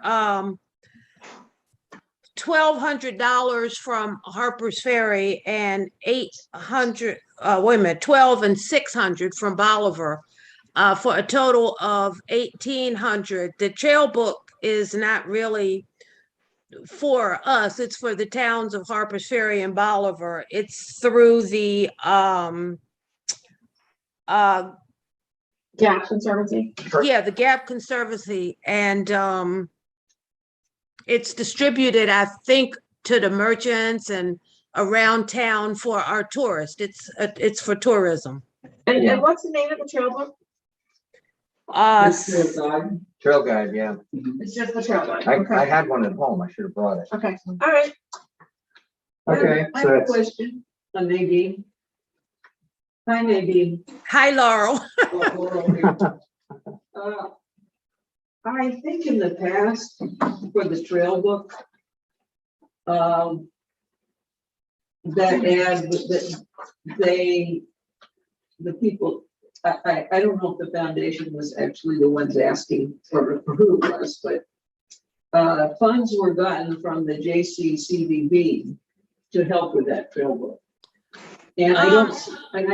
$1,200 from Harpers Ferry and 800, $12 and $600 from Bolivar, for a total of 1,800. The trail book is not really for us, it's for the towns of Harpers Ferry and Bolivar. It's through the Gap Conservancy. the Gap Conservancy, and it's distributed, I think, to the merchants and around town for our tourists. It's for tourism. And what's the name of the trail book? Trail guide, yeah. It's just the trail book. I Okay, had one at home. I should have brought it. okay, all right. Okay, I so have a that's- question, Nadine. Hi, Nadine. Hi, Laurel. I think in the past, for the trail book, that ad, that the people, I don't know if the foundation was actually the ones asking for who it was, but funds were gotten from the JCCVB to help with that trail book. And I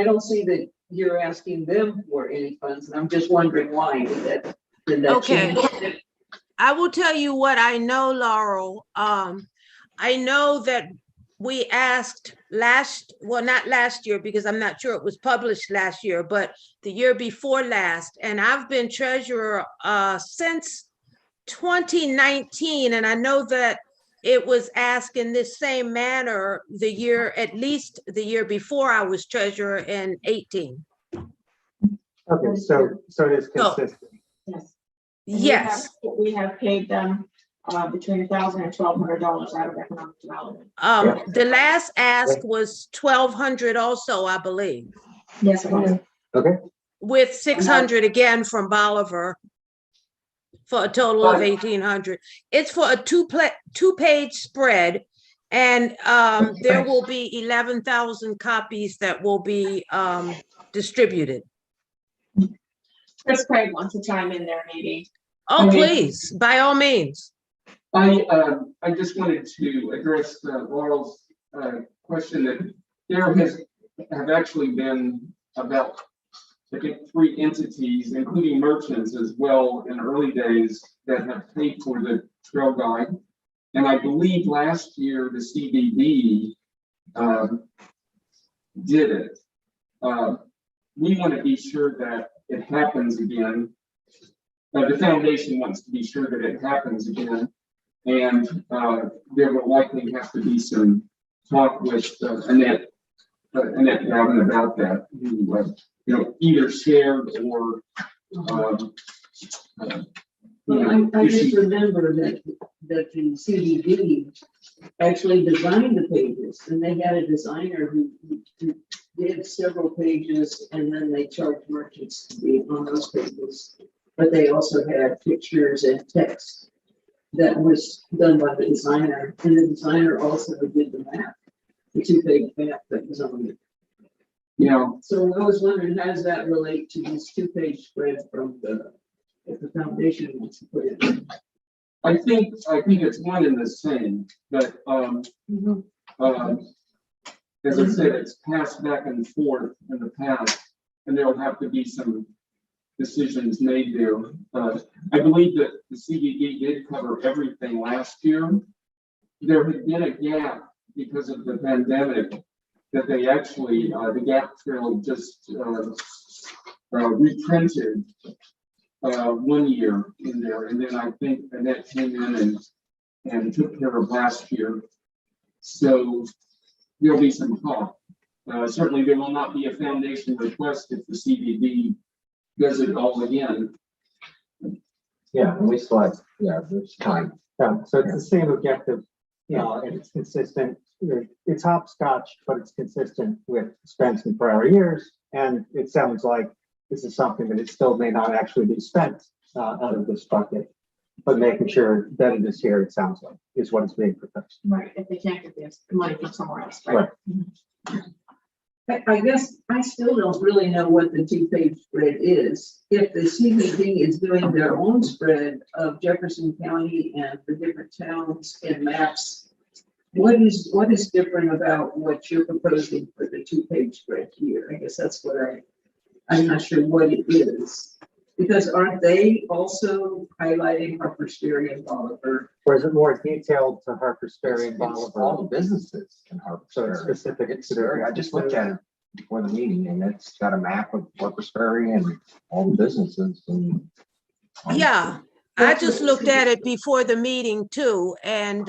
don't see that you're asking them for any funds, and I'm just wondering why did that Okay. change? I will tell you what I know, Laurel. I know that we asked not last year, because I'm not sure it was published last year, but the year before last. And I've been treasurer since 2019. And I know that it was asked in this same manner the year, at least the year before I was treasurer in 18. Okay, so it is So- consistent. Yes. Yes. We have paid them between $1,000 and $1,200 out of economic development. The last ask was 1,200 also, I believe, Yes, it was. Okay, with 600 again from Bolivar for a total of 1,800. It's for a two-page spread, and there will be 11,000 copies that will be distributed. Chris Craig wants to chime in there, maybe. Oh, please, by all means. I just wanted to address Laurel's question that there have actually been about, I think, 3 entities, including merchants as well, in early days that have paid for the trail guide. And I believe last year the CBD did it. We want to be sure that it happens again. The foundation wants to be sure that it happens again. And there will likely have to be some talk with Annette Gavin about that, who either shared or Well, I just issued. remember that the CDD actually designed the pages, and they had a designer who did several pages, and then they charged merchants to be on those pages. But they also had pictures and text that was done by the designer, and the designer also did the map, the 2-page map that was on it. So I was wondering, how does that relate to this 2-page spread from the foundation wants to put it in? I think it's one and the same, but as I said, it's passed back and forth in the past, and there will have to be some decisions made there. I believe that the CDD did cover everything last year. There had been a gap because of the pandemic that they actually, the gap trail just reprinted 1 year in there. And then I think Annette came in and took care of last year. So there'll be some talk. Certainly there will not be a foundation request if the CDD does it all again. Yeah, and we still have, there's time. so it's the same objective, and it's consistent. It's hopscotch, but it's consistent with spent in prior years. And it sounds like this is something that it still may not actually be spent out of this bucket, but making sure that it is here, it sounds like, is what is being proposed. Right, if they can't get the money from somewhere else, right? I guess I still don't really know what the 2-page spread is. If the CBD is doing their own spread of Jefferson County and the different towns and maps, what is different about what you're proposing for the 2-page spread here? I guess that's what I'm not sure what it is. Because aren't they also highlighting Harpers Ferry and Bolivar? Or is it more detailed to Harpers Ferry and All the Bolivar? businesses in Harpers So it's Ferry. specific. It's very, I just looked at it before the meeting, and it's got a map of Harpers Ferry and all the businesses and. Yeah, I just looked at it before the meeting too, and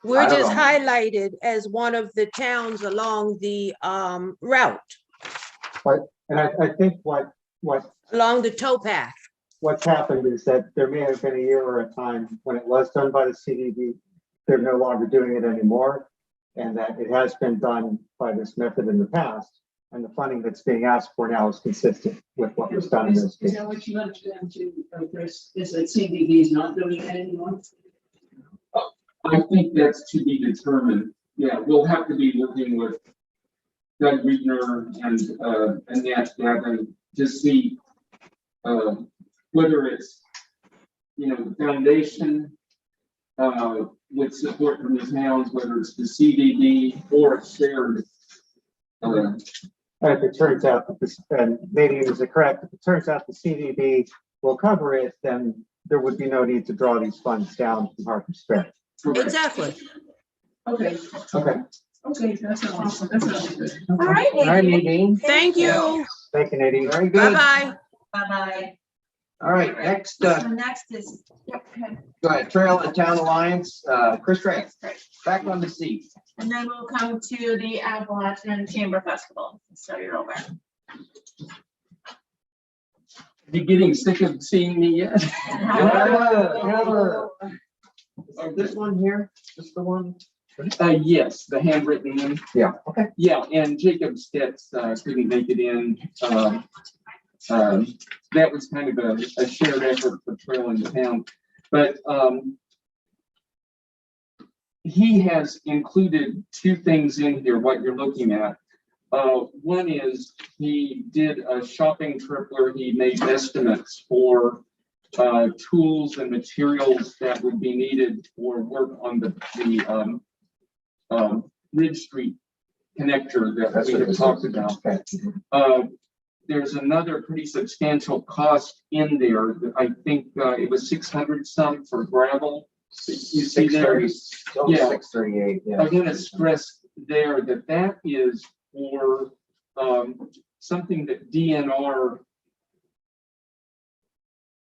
we're I don't just know. highlighted as one of the towns along the route, And I think along the towpath. what's happened is that there may have been a year or a time when it was done by the CDD. They're no longer doing it anymore, and that it has been done by this method in the past. And the funding that's being asked for now is consistent with what was done in this Is case. that what you understand too, Chris? Is that CBD is not doing it anymore? I think that's to be determined. Yeah, we'll have to be working with Doug Reedner and Annette Gavin to see whether it's, the foundation with support from the towns, whether it's the CDD or it's shared. And if it turns out that this, and maybe is it correct, if it turns out the CDD will cover it, then there would be no need to draw these funds down from Harpers Ferry. Exactly. Okay, Okay, that's awesome. That's really good. All right. All right, Nadine. Thank you. thank you, Nadine. Very good. Bye-bye. Bye-bye. All right, next, So next is, Yep, okay. go ahead, Trail and Town Alliance, Chris Ray, back on the seat. And then we'll come to the Appalachian Chamber Festival. So you're over. Are you getting sick of seeing me yet? Never. This one here, this the one? Yes, the handwritten one. Yeah, okay. Yeah, and Jacob Stitz couldn't make it in. That was kind of a shared effort for Trail in Town. But he has included two things in here, what you're looking at. One is he did a shopping trip where he made estimates for tools and materials that would be needed for work on the Ridge Street connector that we have talked about. Okay. There's another pretty substantial cost in there. I think it was 600 some for gravel. You see there? 630, Yeah. 638, yeah. I want to stress there that that is for something that DNR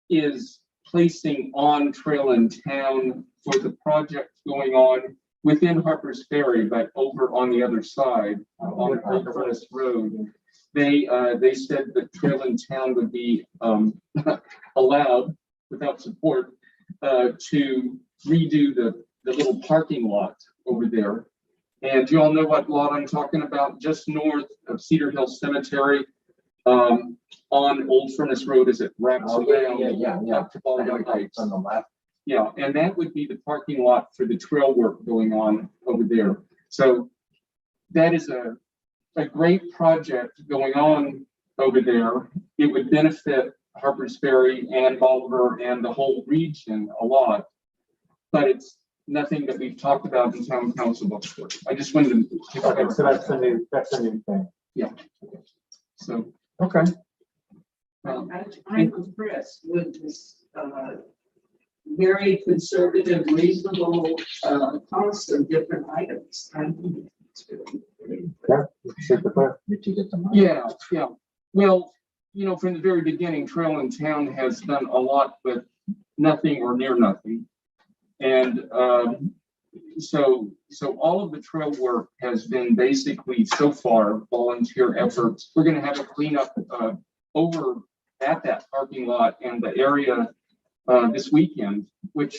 is placing on Trail in Town for the project going on within Harpers Ferry, but over on the other side, on Old Furnace Road. They said that Trail in Town would be allowed, without support, to redo the little parking lot over there. And you all know what lot I'm talking about, just north of Cedar Hill Cemetery, on Old Furnace Road as it wraps Oh, around. yeah. Up to Ballard Heights. On the left. Yeah, and that would be the parking lot for the trail work going on over there. So that is a great project going on over there. It would benefit Harpers Ferry and Bolivar and the whole region a lot, but it's nothing that we've talked about in town council before. I just wanted to. Okay, so that's a new thing. Yeah. So, Okay. um, I'm impressed with this, very conservative, reasonable, cost of different items. I think it's really- Did you get the money? yeah. Well, from the very beginning, Trail in Town has done a lot with nothing or near nothing. And so all of the trail work has been basically so far volunteer efforts. We're going to have a cleanup over at that parking lot and the area this weekend, which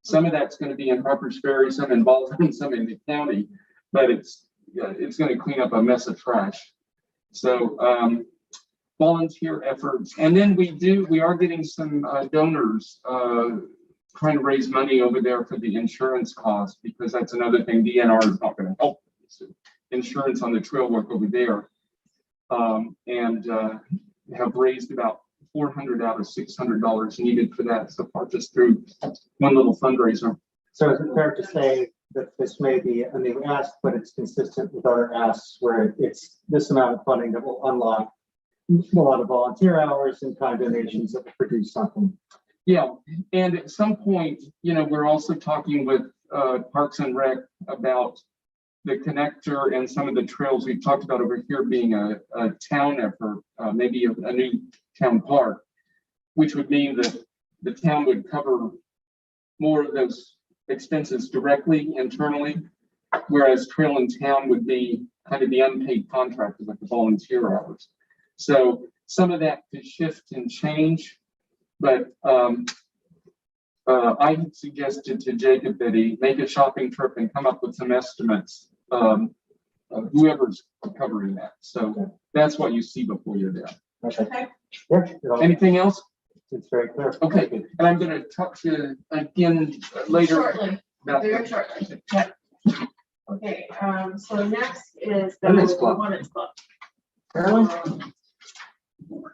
some of that's going to be in Harpers Ferry, some in Bolivar, and some in the county, but it's going to clean up a mess of trash. So volunteer efforts, and then we are getting some donors trying to raise money over there for the insurance cost, because that's another thing DNR is not going to help. Insurance on the trail work over there, and have raised about $400 out of $600 needed for that so far, just through one little fundraiser. So is it fair to say that this may be a new ask, but it's consistent with other asks where it's this amount of funding that will unlock a lot of volunteer hours and kind donations that will produce something? Yeah, and at some point, we're also talking with Parks and Rec about the connector and some of the trails we've talked about over here being a town effort, maybe a new town park, which would mean that the town would cover more of those expenses directly internally, whereas Trail in Town would be kind of the unpaid contractor with the volunteer hours. So some of that could shift and change, but I had suggested to Jacob that he make a shopping trip and come up with some estimates, whoever's covering that. So that's what you see before you're there. Okay. Yeah, Anything else? it's very clear. Okay, and I'm going to talk to you again later. Shortly, about very the- shortly. Yep. Okay, so next is the Women's Club. Women's Club. Carolyn?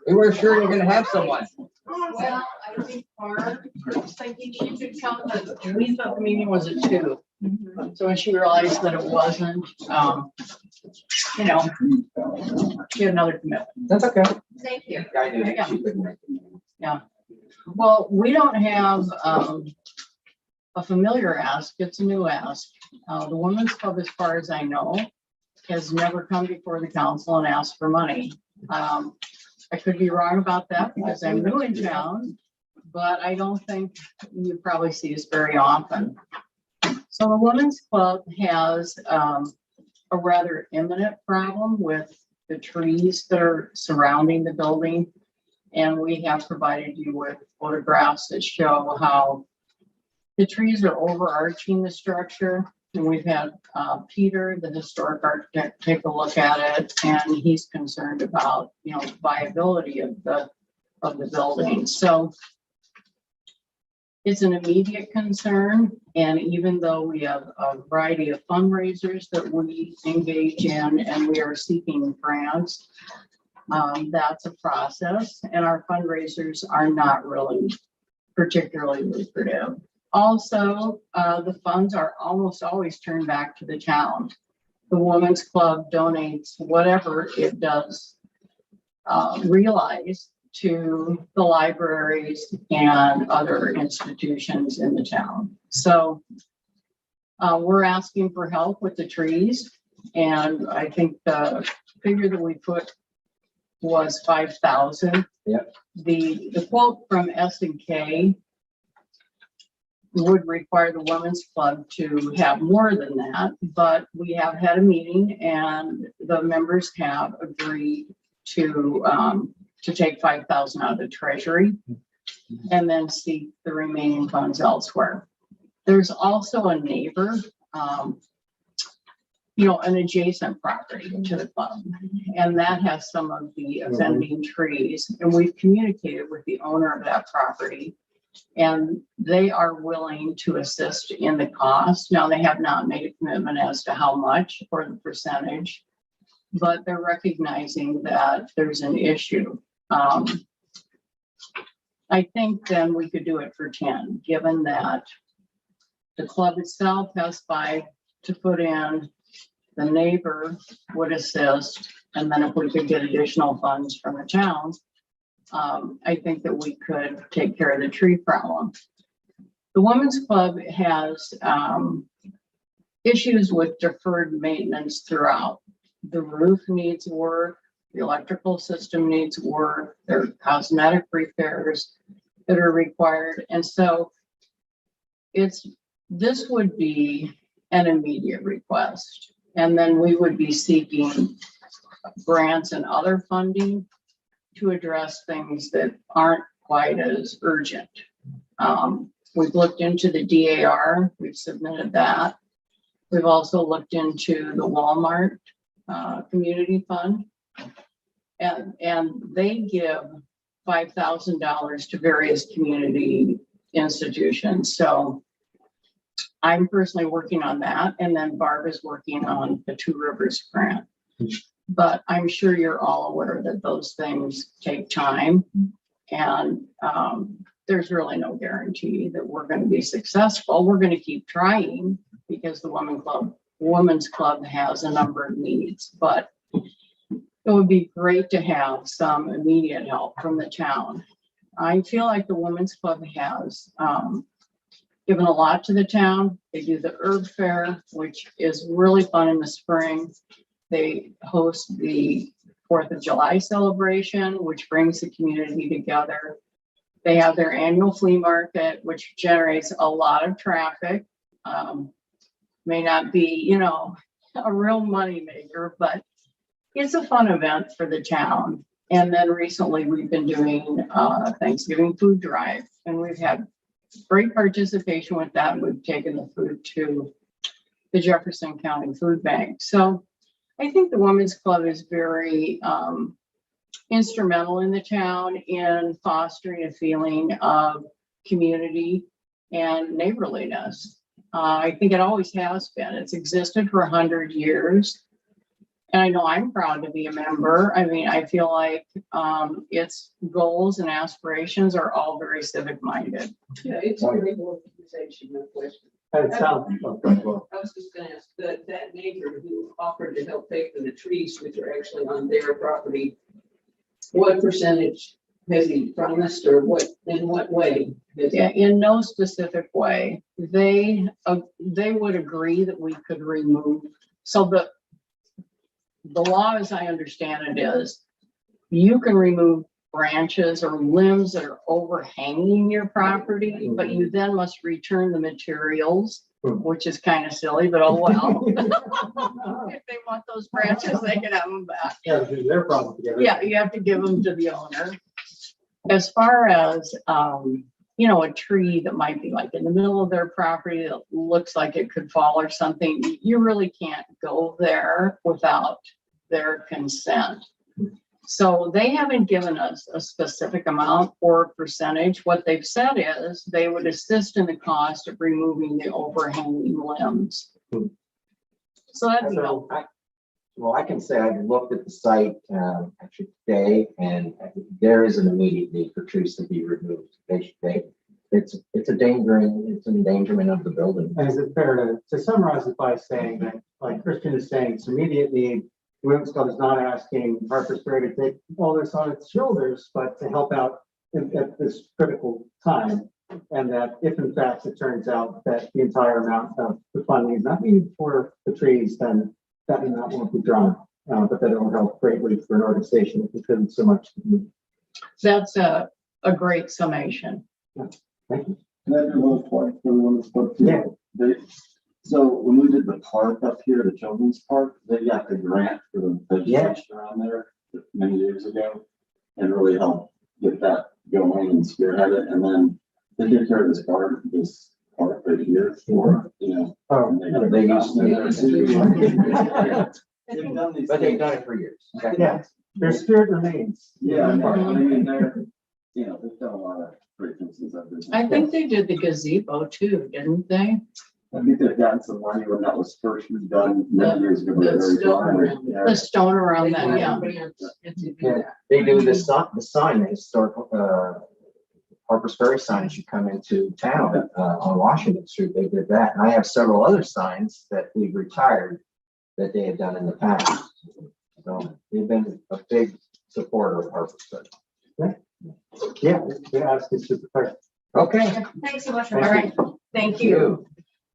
We were sure you were gonna have someone. Well, I think Barb was thinking she could come, but we thought the meeting was at 2. So when she realized that it wasn't, she had another commitment. That's okay. Thank you. I knew that she couldn't make it. Well, we don't have a familiar ask, it's a new ask. The Women's Club, as far as I know, has never come before the council and asked for money. I could be wrong about that because I'm new in town, but I don't think you probably see us very often. So the Women's Club has a rather imminent problem with the trees that are surrounding the building. And we have provided you with photographs that show how the trees are overarching the structure. And we've had Peter, the historic architect, take a look at it, and he's concerned about, you know, viability of the building. So it's an immediate concern. And even though we have a variety of fundraisers that we engage in and we are seeking grants, that's a process, and our fundraisers are not really particularly lucrative. Also, the funds are almost always turned back to the town. The Women's Club donates whatever it does realize to the libraries and other institutions in the town. So we're asking for help with the trees, and I think the figure that we put was 5,000. Yep. The quote from S&K would require the Women's Club to have more than that, but we have had a meeting and the members have agreed to take 5,000 out of the treasury and then seek the remaining funds elsewhere. There's also a neighbor, you know, an adjacent property to the club, and that has some of the offending trees. And we've communicated with the owner of that property, and they are willing to assist in the cost. Now, they have not made a commitment as to how much or the percentage, but they're recognizing that there's an issue. I think then we could do it for 10, given that the club itself has 5 to put in, the neighbor would assist, and then if we could get additional funds from the town, I think that we could take care of the tree problem. The Women's Club has issues with deferred maintenance throughout. The roof needs work, the electrical system needs work, there are cosmetic repairs that are required. And so this would be an immediate request. And then we would be seeking grants and other funding to address things that aren't quite as urgent. We've looked into the DAR, we've submitted that. We've also looked into the Walmart Community Fund, and they give $5,000 to various community institutions. So I'm personally working on that, and then Barb is working on the Two Rivers grant. But I'm sure you're all aware that those things take time, and there's really no guarantee that we're going to be successful. We're going to keep trying because the Women's Club has a number of needs, but it would be great to have some immediate help from the town. I feel like the Women's Club has given a lot to the town. They do the herb fair, which is really fun in the spring. They host the 4th of July celebration, which brings the community together. They have their annual flea market, which generates a lot of traffic. May not be, you know, a real money maker, but it's a fun event for the town. And then recently we've been doing Thanksgiving food drive, and we've had great participation with that. We've taken the food to the Jefferson County Food Bank. So I think the Women's Club is very instrumental in the town in fostering a feeling of community and neighborliness. I think it always has been. It's existed for 100 years. And I know I'm proud to be a member. I mean, I feel like its goals and aspirations are all very civic minded. Yeah, it's a great organization, no question. And it sounds, I was just gonna ask, that neighbor who offered to help pay for the trees, which are actually on their property, what percentage has he promised, or in what way? Yeah, in no specific way. They would agree that we could remove. So the law, as I understand it, is you can remove branches or limbs that are overhanging your property, but you then must return the materials, which is kind of silly, but oh well. If they want those branches, they can have them back. Yeah, this is their problem together. Yeah, you have to give them to the owner. As far as, you know, a tree that might be like in the middle of their property that looks like it could fall or something, you really can't go there without their consent. So they haven't given us a specific amount or percentage. What they've said is they would assist in the cost of removing the overhanging limbs. So that's, So well, I can say I've looked at the site actually today, and there is an immediate need for trees to be removed. It's an endangerment of the building. And is it fair to summarize it by saying that, like Christian is saying, it's immediate need. Women's Club is not asking Harpers Ferry to take all this on its shoulders, but to help out at this critical time. And that if in fact it turns out that the entire amount of the funding is not needed for the trees, then that amount won't be drawn. But that it will help greatly for an organization that contributes so much. that's a great summation. Thank you. Can I do a little point for everyone that's spoke to? Yeah. So when we did the park up here, the children's park, they got the grant for the vegetation around there many years ago and really helped get that going and spearhead it. And then they took care of this park right here for, you know. Oh, and They used to. But they've done it for years. yeah, their spirit remains. Yeah, I mean, they're, you know, they've done a lot of great things since I've been. I think they did the gazebo too, didn't they? I think they've gotten some money when that was first redone many years ago. Very far. The stone around that, yeah. Yeah, they do the sign, the historical, Harpers Ferry sign as you come into town, on Washington Street, they did that. And I have several other signs that we've retired that they had done in the past. So they've been a big supporter of Harpers Ferry. Yeah, they asked us to protect. Okay. Thanks so much All right, thank you.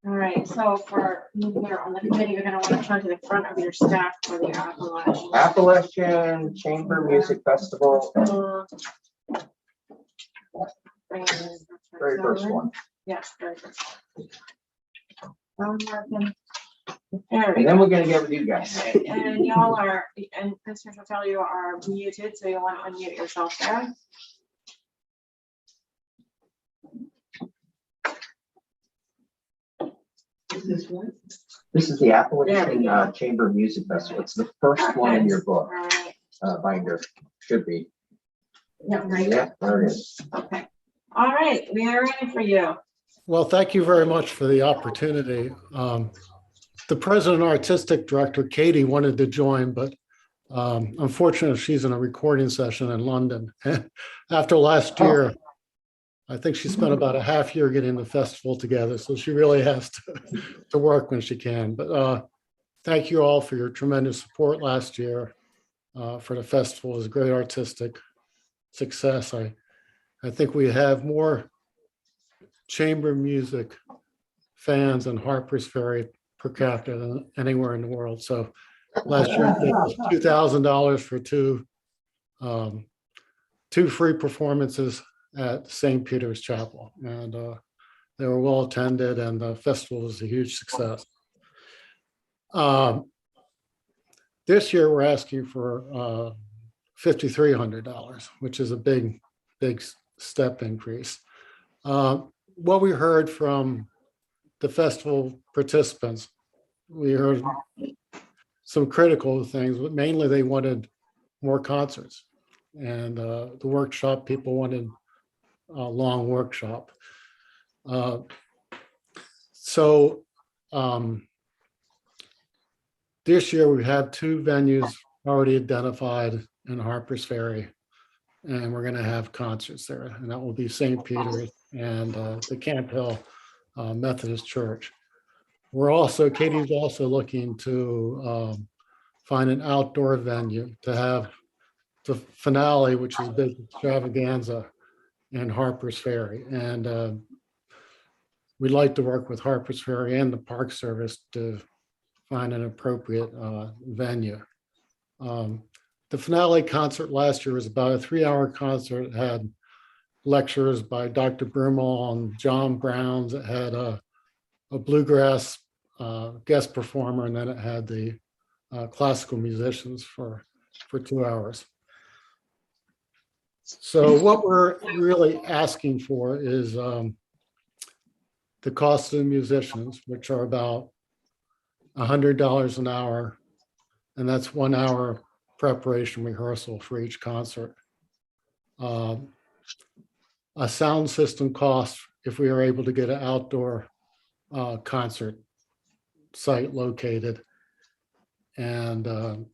All right, so for you here on the committee, you're gonna want to turn to the front of your stack for the Appalachian. Appalachian Chamber Music Festival, very first one. Yes, very first. American. And then we're gonna get with you guys. And y'all are, and Mr. Chatel, you are muted, so you'll want to unmute yourself there. This is the Appalachian Chamber Music Festival. It's the first one in your book, All right. binder, should be. Yeah, right. Yeah, there it is. Okay. All right, we are ready for you. Well, thank you very much for the opportunity. The president and artistic director, Katie, wanted to join, but unfortunately, she's in a recording session in London. After last year, I think she spent about a half year getting the festival together, so she really has to work when she can. But thank you all for your tremendous support last year for the festival. It was a great artistic success. I think we have more chamber music fans in Harpers Ferry per capita than anywhere in the world. So last year it was $2,000 for two free performances at St. Peter's Chapel, and they were well attended, and the festival was a huge success. This year we're asking for $5,300, which is a big step increase. What we heard from the festival participants, we heard some critical things, but mainly they wanted more concerts, and the workshop, people wanted a long workshop. This year we have two venues already identified in Harpers Ferry, and we're going to have concerts there, and that will be St. Peter's and the Camp Hill Methodist Church. Katie's also looking to find an outdoor venue to have the finale, which is a big extravaganza in Harpers Ferry. And we'd like to work with Harpers Ferry and the Park Service to find an appropriate venue. The finale concert last year was about a 3-hour concert. It had lectures by Dr. Brumel on John Brown's. It had a bluegrass guest performer, and then it had the classical musicians for 2 hours. So what we're really asking for is the cost of the musicians, which are about $100 an hour, and that's 1 hour preparation rehearsal for each concert. A sound system cost if we are able to get an outdoor concert site located, and a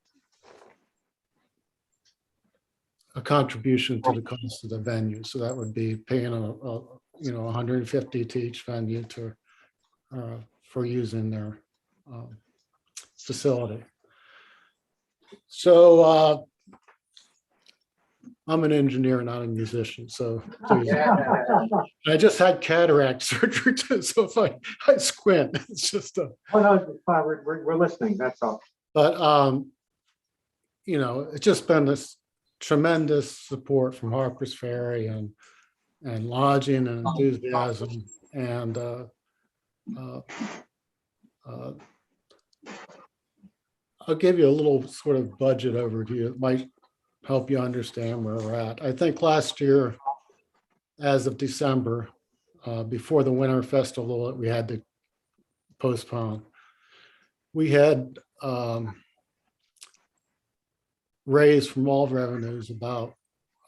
contribution to the cost of the venue. So that would be paying $150 to each venue for using their facility. So I'm an engineer, not a musician. So please, I just had cataract surgery too. So if I squint, it's just a. Oh, no, it's fine. We're listening, that's all. But it's just been this tremendous support from Harpers Ferry and lodging and enthusiasm, and I'll give you a little sort of budget overview. It might help you understand where we're at. I think last year, as of December, before the Winter Festival that we had to postpone, we had raised from all revenues about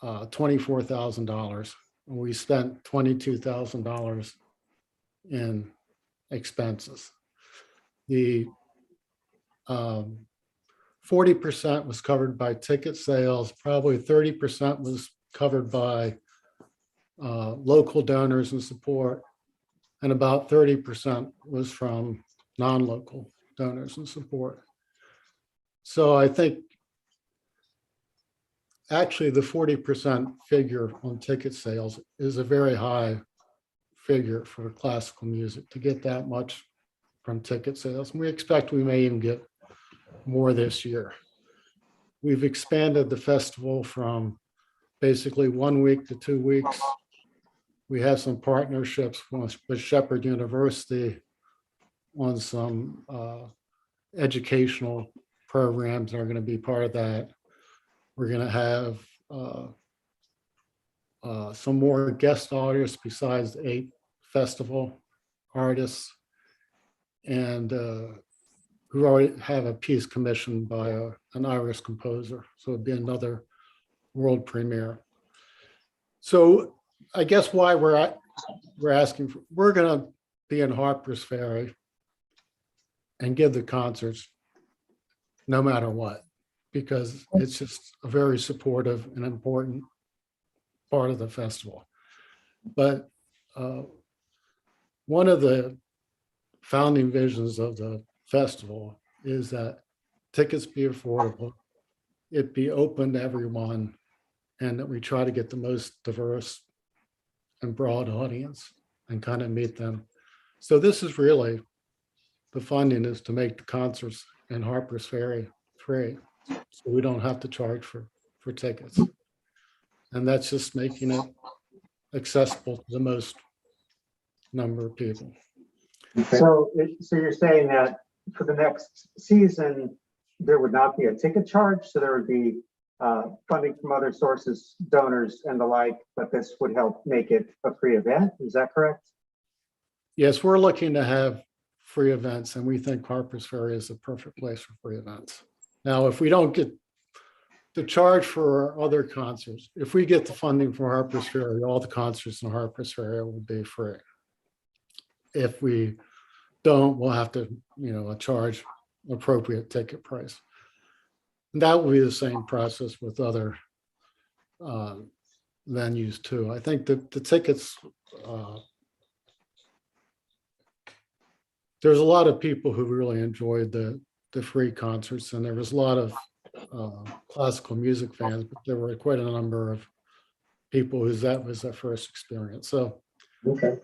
$24,000. We spent $22,000 in expenses. The 40% was covered by ticket sales, probably 30% was covered by local donors and support, and about 30% was from non-local donors and support. So I think actually the 40% figure on ticket sales is a very high figure for classical music to get that much from ticket sales. And we expect we may even get more this year. We've expanded the festival from basically 1 week to 2 weeks. We have some partnerships with Shepherd University on some educational programs that are going to be part of that. We're going to have some more guest artists besides the 8 festival artists, and who already have a piece commissioned by an Irish composer. So it'd be another world premiere. So I guess why we're asking for, we're going to be in Harpers Ferry and give the concerts no matter what, because it's just a very supportive and important part of the festival. But one of the founding visions of the festival is that tickets be affordable, it be open to everyone, and that we try to get the most diverse and broad audience and kind of meet them. So this is really, the funding is to make the concerts in Harpers Ferry free, so we don't have to charge for tickets. And that's just making it accessible to the most number of people. So you're saying that for the next season, there would not be a ticket charge, so there would be funding from other sources, donors and the like, but this would help make it a free event, is that correct? Yes, we're looking to have free events, and we think Harpers Ferry is the perfect place for free events. Now, if we don't get the charge for our other concerts, if we get the funding for Harpers Ferry, all the concerts in Harpers Ferry will be free. If we don't, we'll have to, charge appropriate ticket price. And that will be the same process with other venues too. I think that the tickets, there's a lot of people who really enjoyed the free concerts, and there was a lot of classical music fans, but there were quite a number of people whose that was their first experience. So, okay.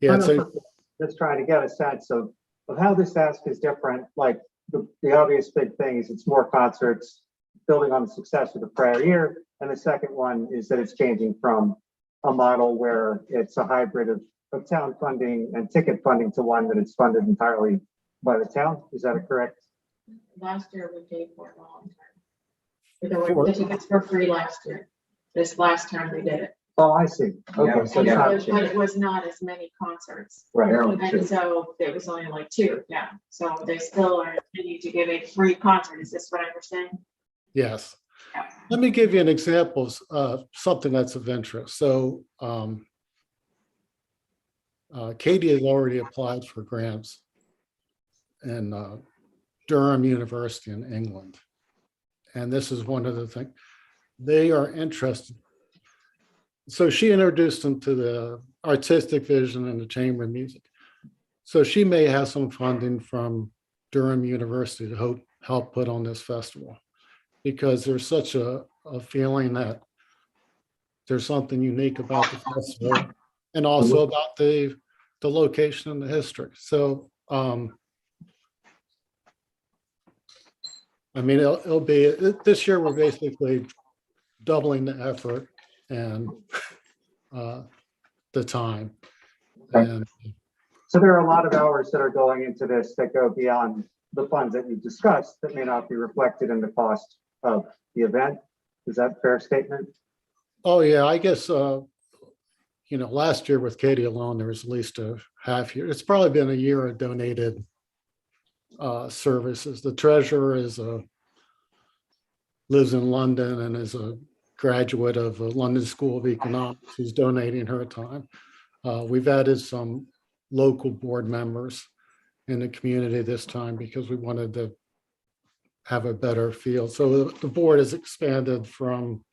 Yeah, so just trying to get a sense of how this ask is different. Like the obvious big thing is it's more concerts, building on the success of the prior year. And the second one is that it's changing from a model where it's a hybrid of town funding and ticket funding to one that it's funded entirely by the town. Is that correct? Last year we paid for it all. The tickets were free last year. This last time we did it. Oh, I see. Okay, Yeah, so And it's it not was, but changed. it was not as many concerts. Right. And so there was only like 2, yeah. So they still are continuing to give a free concert. Is this what I understand? Yes. Yeah. Let me give you an example of something that's of interest. So Katie has already applied for grants in Durham University in England. And this is one of the things they are interested. So she introduced them to the artistic vision and the chamber of music. So she may have some funding from Durham University to help put on this festival, because there's such a feeling that there's something unique about the festival and also about the location and the history. So, I mean, it'll be, this year we're basically doubling the effort and the time. Okay. And So there are a lot of hours that are going into this that go beyond the funds that you discussed that may not be reflected in the cost of the event. Is that a fair statement? oh yeah, I guess, last year with Katie alone, there was at least a half year. It's probably been a year of donated services. The treasurer lives in London and is a graduate of the London School of Economics, who's donating her time. We've added some local board members in the community this time because we wanted to have a better feel. So the board has expanded from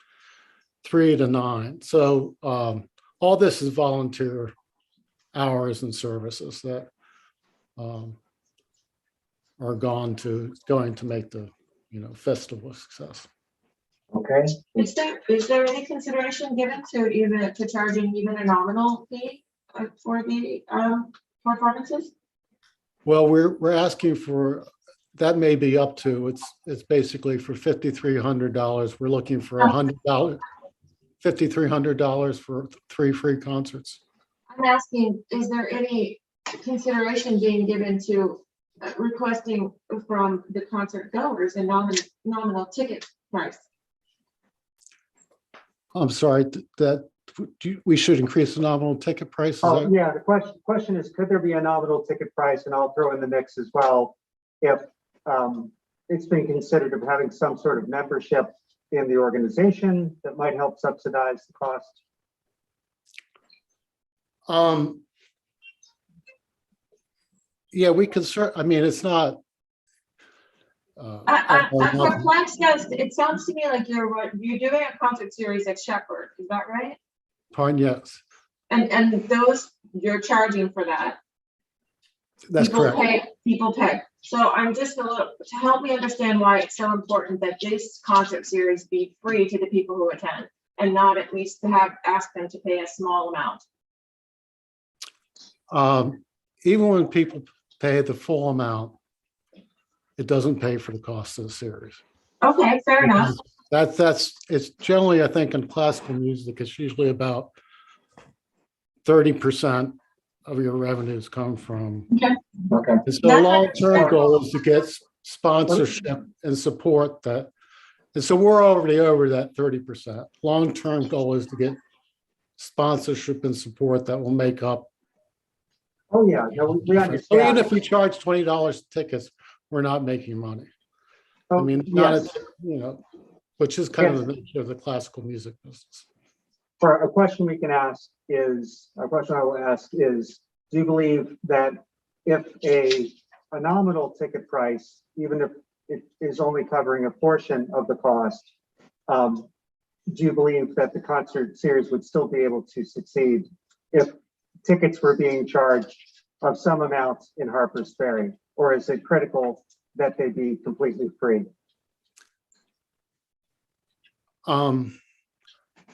3 to 9. So all this is volunteer hours and services that are going to make the festival a success. Okay. Is there any consideration given to charging even a nominal fee for the performances? Well, we're asking for, that may be up to, it's basically for $5,300. We're looking for $100, $5,300 for 3 free concerts. I'm asking, is there any consideration being given to requesting from the concert goers a nominal ticket price? I'm sorry, we should increase the nominal ticket price. Oh, yeah, the question is, could there be a nominal ticket price? And I'll throw in the mix as well. If it's been considered of having some sort of membership in the organization that might help subsidize the cost. Yeah, we could I mean, it's not. I'm perplexed, yes. It sounds to me like you're doing a concert series at Shepherd, is that right? Pardon, yes. And those, you're charging for that. That's correct. People pay. So I'm just a little, to help me understand why it's so important that this concert series be free to the people who attend and not at least to ask them to pay a small amount. Even when people pay the full amount, it doesn't pay for the cost of the series. Okay, fair enough. It's generally, I think in classical music, it's usually about 30% of your revenues come from. Okay. And so the long-term goal is to get sponsorship and support that. And so we're already over that 30%. Long-term goal is to get sponsorship and support that will make up. Oh, yeah, no, we So understand. even if we charge $20 tickets, we're not making money. I Oh, mean, yes. which is kind of Yes. the nature of the classical music business. For a question we can ask is, a question I will ask is, do you believe that if a nominal ticket price, even if it is only covering a portion of the cost, do you believe that the concert series would still be able to succeed if tickets were being charged of some amount in Harpers Ferry? Or is it critical that they be completely free?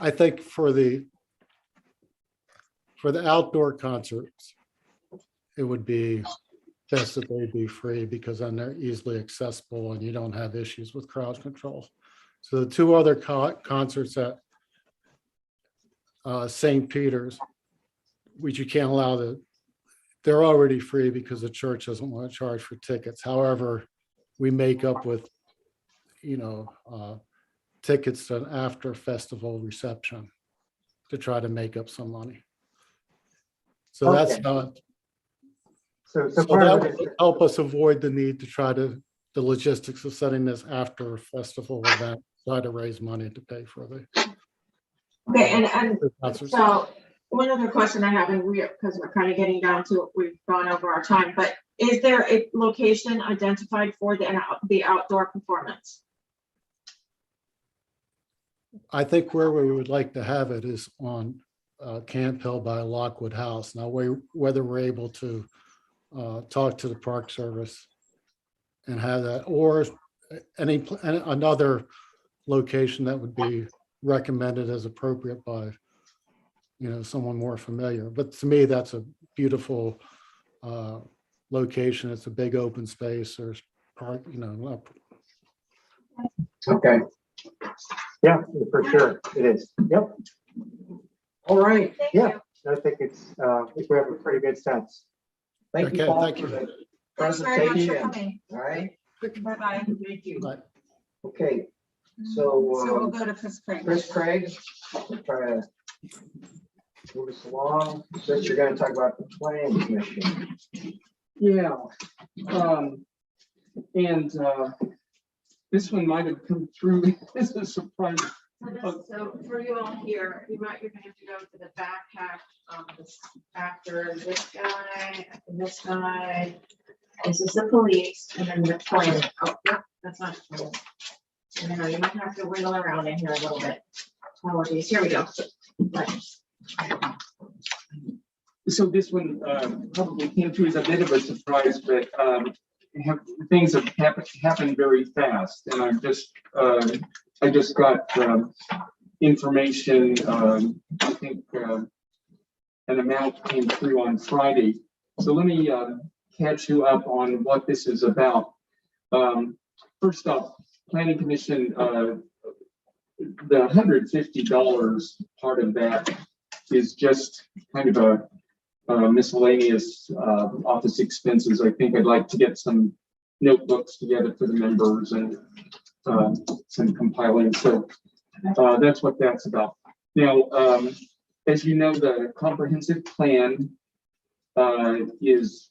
I think for the outdoor concerts, it would be best that they be free because then they're easily accessible and you don't have issues with crowd control. So the two other concerts at St. Peter's, which you can't allow they're already free because the church doesn't want to charge for tickets. However, we make up with, tickets to an after festival reception to try to make up some money. So that's Okay. not, So so part that of it would is, help us avoid the need to try the logistics of setting this after a festival event, try to raise money to pay for the Okay, and concerts. so one other question I have, and because we're kind of getting down to, we've gone over our time, but is there a location identified for the outdoor performance? I think where we would like to have it is on Camp Hill by Lockwood House. Now, whether we're able to talk to the Park Service and have that, or another location that would be recommended as appropriate by, someone more familiar. But to me, that's a beautiful location. It's a big open space. There's park, okay. Yeah, for sure, it is. Yep. All right, Thank yeah, you. I think I think we have a pretty good sense. Thank you, Okay, Paul, thank for you. the Thanks very much for presentation. coming. All right, Bye-bye. thank you. Right. Okay, So we'll so go to Chris Craig. Chris Craig, we'll try to move us along. Chris, you're gonna talk about the planning commission. Yeah. And this one might have come through as a surprise. So for you all here, you're gonna have to go to the back half after this guy, this guy. This is the police, and then the plan. Oh, yep, that's not true. You might have to wiggle around in here a little bit. Apologies, here we go. Right. So this one probably came through as a bit of a surprise, but things have happened very fast, and I just got information. I think an amount came through on Friday. So let me catch you up on what this is about. First off, Planning Commission, the $150 part of that is just kind of a miscellaneous office expenses. I think I'd like to get some notebooks together for the members and some compiling. So that's what that's about. Now, as you know, the comprehensive plan is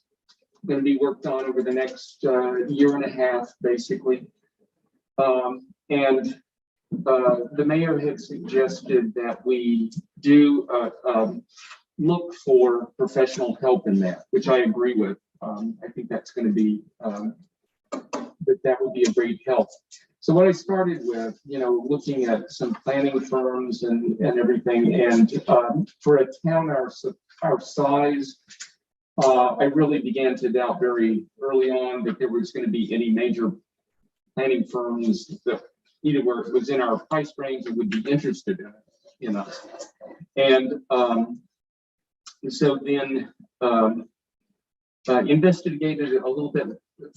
going to be worked on over the next year and a half, basically. And the mayor had suggested that we do look for professional help in that, which I agree with. I think that's going to be, that would be a great help. So what I started with, looking at some planning firms and everything, and for a town our size, I really began to doubt very early on that there was going to be any major planning firms that either were within our price range and would be interested in us. And so then investigated it a little bit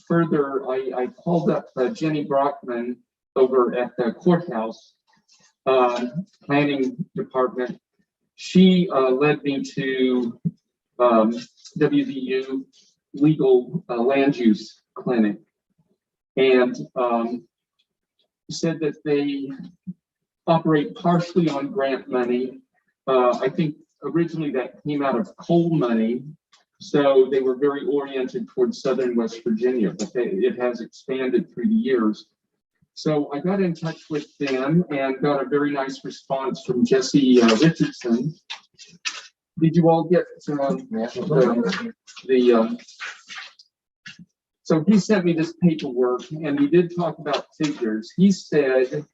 further. I called up Jenny Brockman over at the courthouse planning department. She led me to WVU legal land use clinic, and said that they operate partially on grant money. I think originally that came out of coal money, so they were very oriented towards Southern West Virginia, but it has expanded through the years. So I got in touch with them and got a very nice response from Jesse Richardson. Did you all get so he sent me this paperwork, and we did talk about figures. He said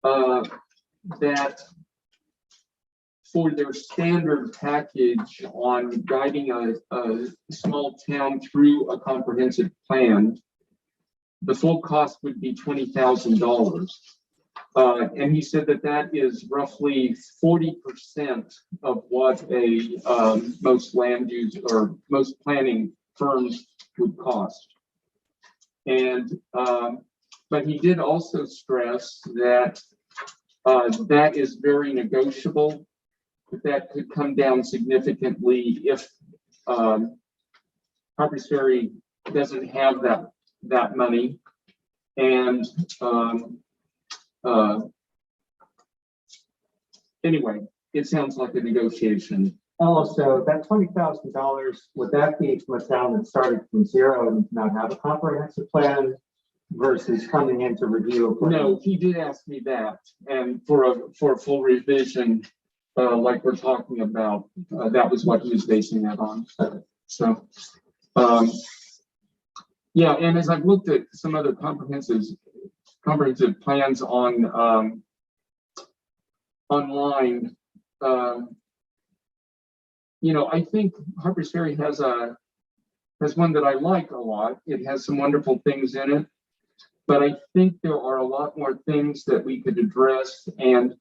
that for their standard package on guiding a small town through a comprehensive plan, the full cost would be $20,000. And he said that is roughly 40% of what most land use or most planning firms would cost. And, but he did also stress that that is very negotiable, that could come down significantly if Harpers Ferry doesn't have that money. And anyway, it sounds like a negotiation. Also, that $20,000, would that be from a town that started from zero and not have a comprehensive plan versus coming in to review? a plan? No, he did ask me that, and for a full revision, like we're talking about, that was what he was basing that on. So, yeah, and as I've looked at some other comprehensive plans on online, you know, I think Harpers Ferry has one that I like a lot. It has some wonderful things in it, but I think there are a lot more things that we could address. And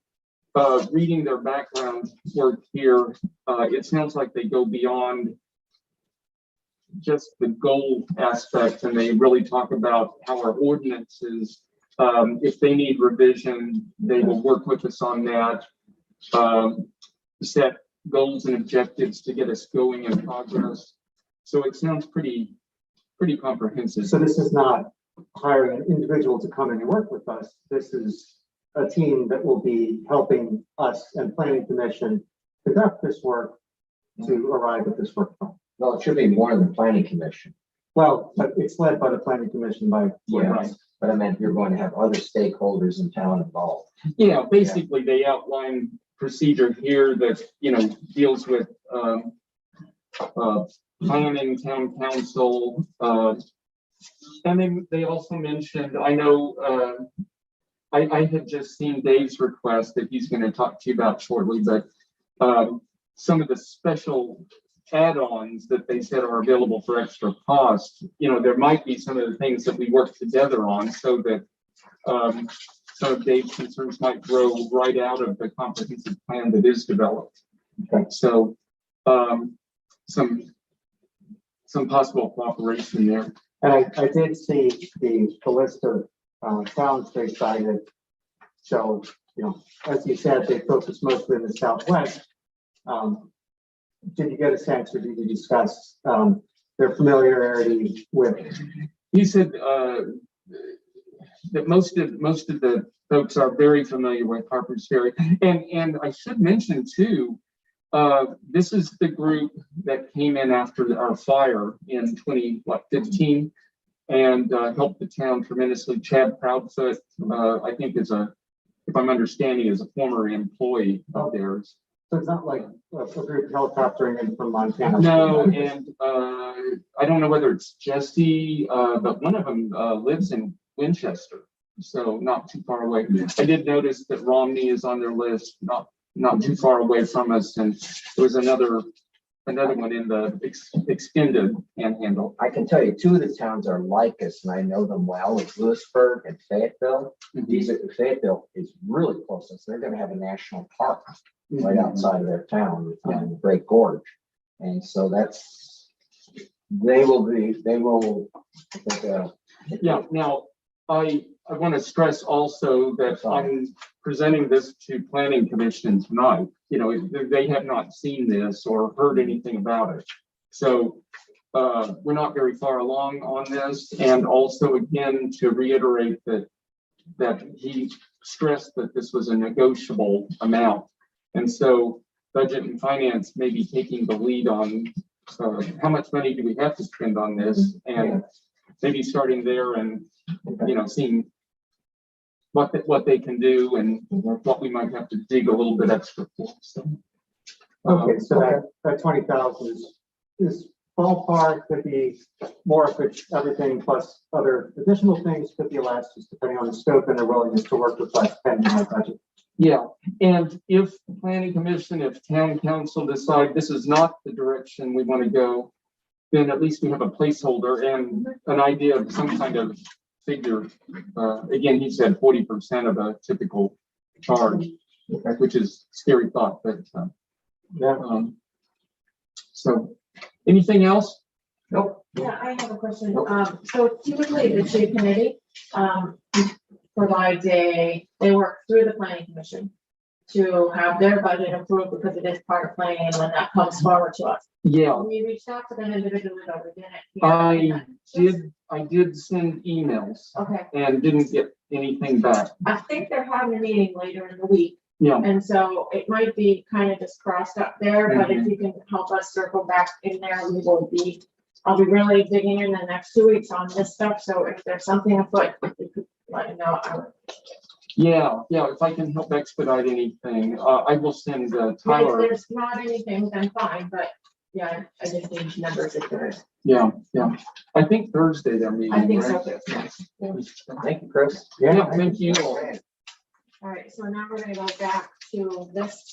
reading their background work here, it sounds like they go beyond just the goal aspect, and they really talk about how our ordinances, if they need revision, they will work with us on that. Set goals and objectives to get us going in progress. So it sounds pretty comprehensive. So this is not hiring an individual to come in and work with us. This is a team that will be helping us and Planning Commission conduct this work to arrive at this work. Well, it should be more than the planning commission. Well, but it's led by the Planning Commission by. Yeah, but I meant you're going to have other stakeholders in town involved. Yeah, basically they outline procedure here that, you know, deals with planning, town council, and then they also mentioned, I know I had just seen Dave's request that he's going to talk to you about shortly, but some of the special add-ons that they said are available for extra cost, you know, there might be some of the things that we work together on so that some of Dave's concerns might grow right out of the comprehensive plan that is developed. Okay. So some possible cooperation there. And I did see the list of towns they cited. So, you know, as you said, they focus mostly in the Southwest. Did you get a sense, or did you discuss their familiarity with? He said that most of the folks are very familiar with Harpers Ferry, and I should mention too, this is the group that came in after our fire in 2015 and helped the town tremendously. Chad Proudfoot, I think if I'm understanding, is a former employee of theirs. So it's not like a group helicoptering in from Montana. No, and I don't know whether it's Jesse, but one of them lives in Winchester, so not too far away. I did notice that Romney is on their list, not too far away from us, and there was another one in the extended panhandle. I can tell you two of the towns are like us, and I know them well. It's Lewisburg and Fayetteville. Fayetteville is really close, so they're going to have a national park right outside of their town, the Great Gorge, and so they will. I think, yeah. Now, I want to stress also that I'm presenting this to Planning Commission tonight. You know, they have not seen this or heard anything about it, so we're not very far along on this. And also, again, to reiterate that he stressed that this was a negotiable amount. And so Budget and Finance may be taking the lead on how much money do we have to spend on this, and maybe starting there and, you know, seeing what they can do and what we might have to dig a little bit extra for. So, okay, so that 20,000 is ballpark, could be more if it's everything plus other additional things, could be less, just depending on the scope and their willingness to work with us depending on budget. Yeah, and if Planning Commission, if Town Council decide this is not the direction we want to go, then at least we have a placeholder and an idea of some kind of figure. Again, he said 40% of a typical charge, which is a scary thought, but so anything else? Nope. Yeah, I have a question. So typically the tree committee, provides they work through the planning commission to have their budget approved because it is part of planning and then that comes forward to us. Yeah, We reached out to them individually, but we didn't. I did send emails Okay, and didn't get anything back. I think they're having a meeting later in the week. Yeah, And so it might be kind of just crossed up there, but if you can help us circle back in there, I'll be really digging in the next 2 weeks on this stuff. So if there's something afoot, if you could let me know. yeah, if I can help expedite anything, I will send If Tyler. there's not anything, then fine, but yeah, I just need numbers if there is. Yeah. I think Thursday they're meeting. I think so right? too. Thank you, Chris. Yeah, thank you. All right, so now we're gonna go back to this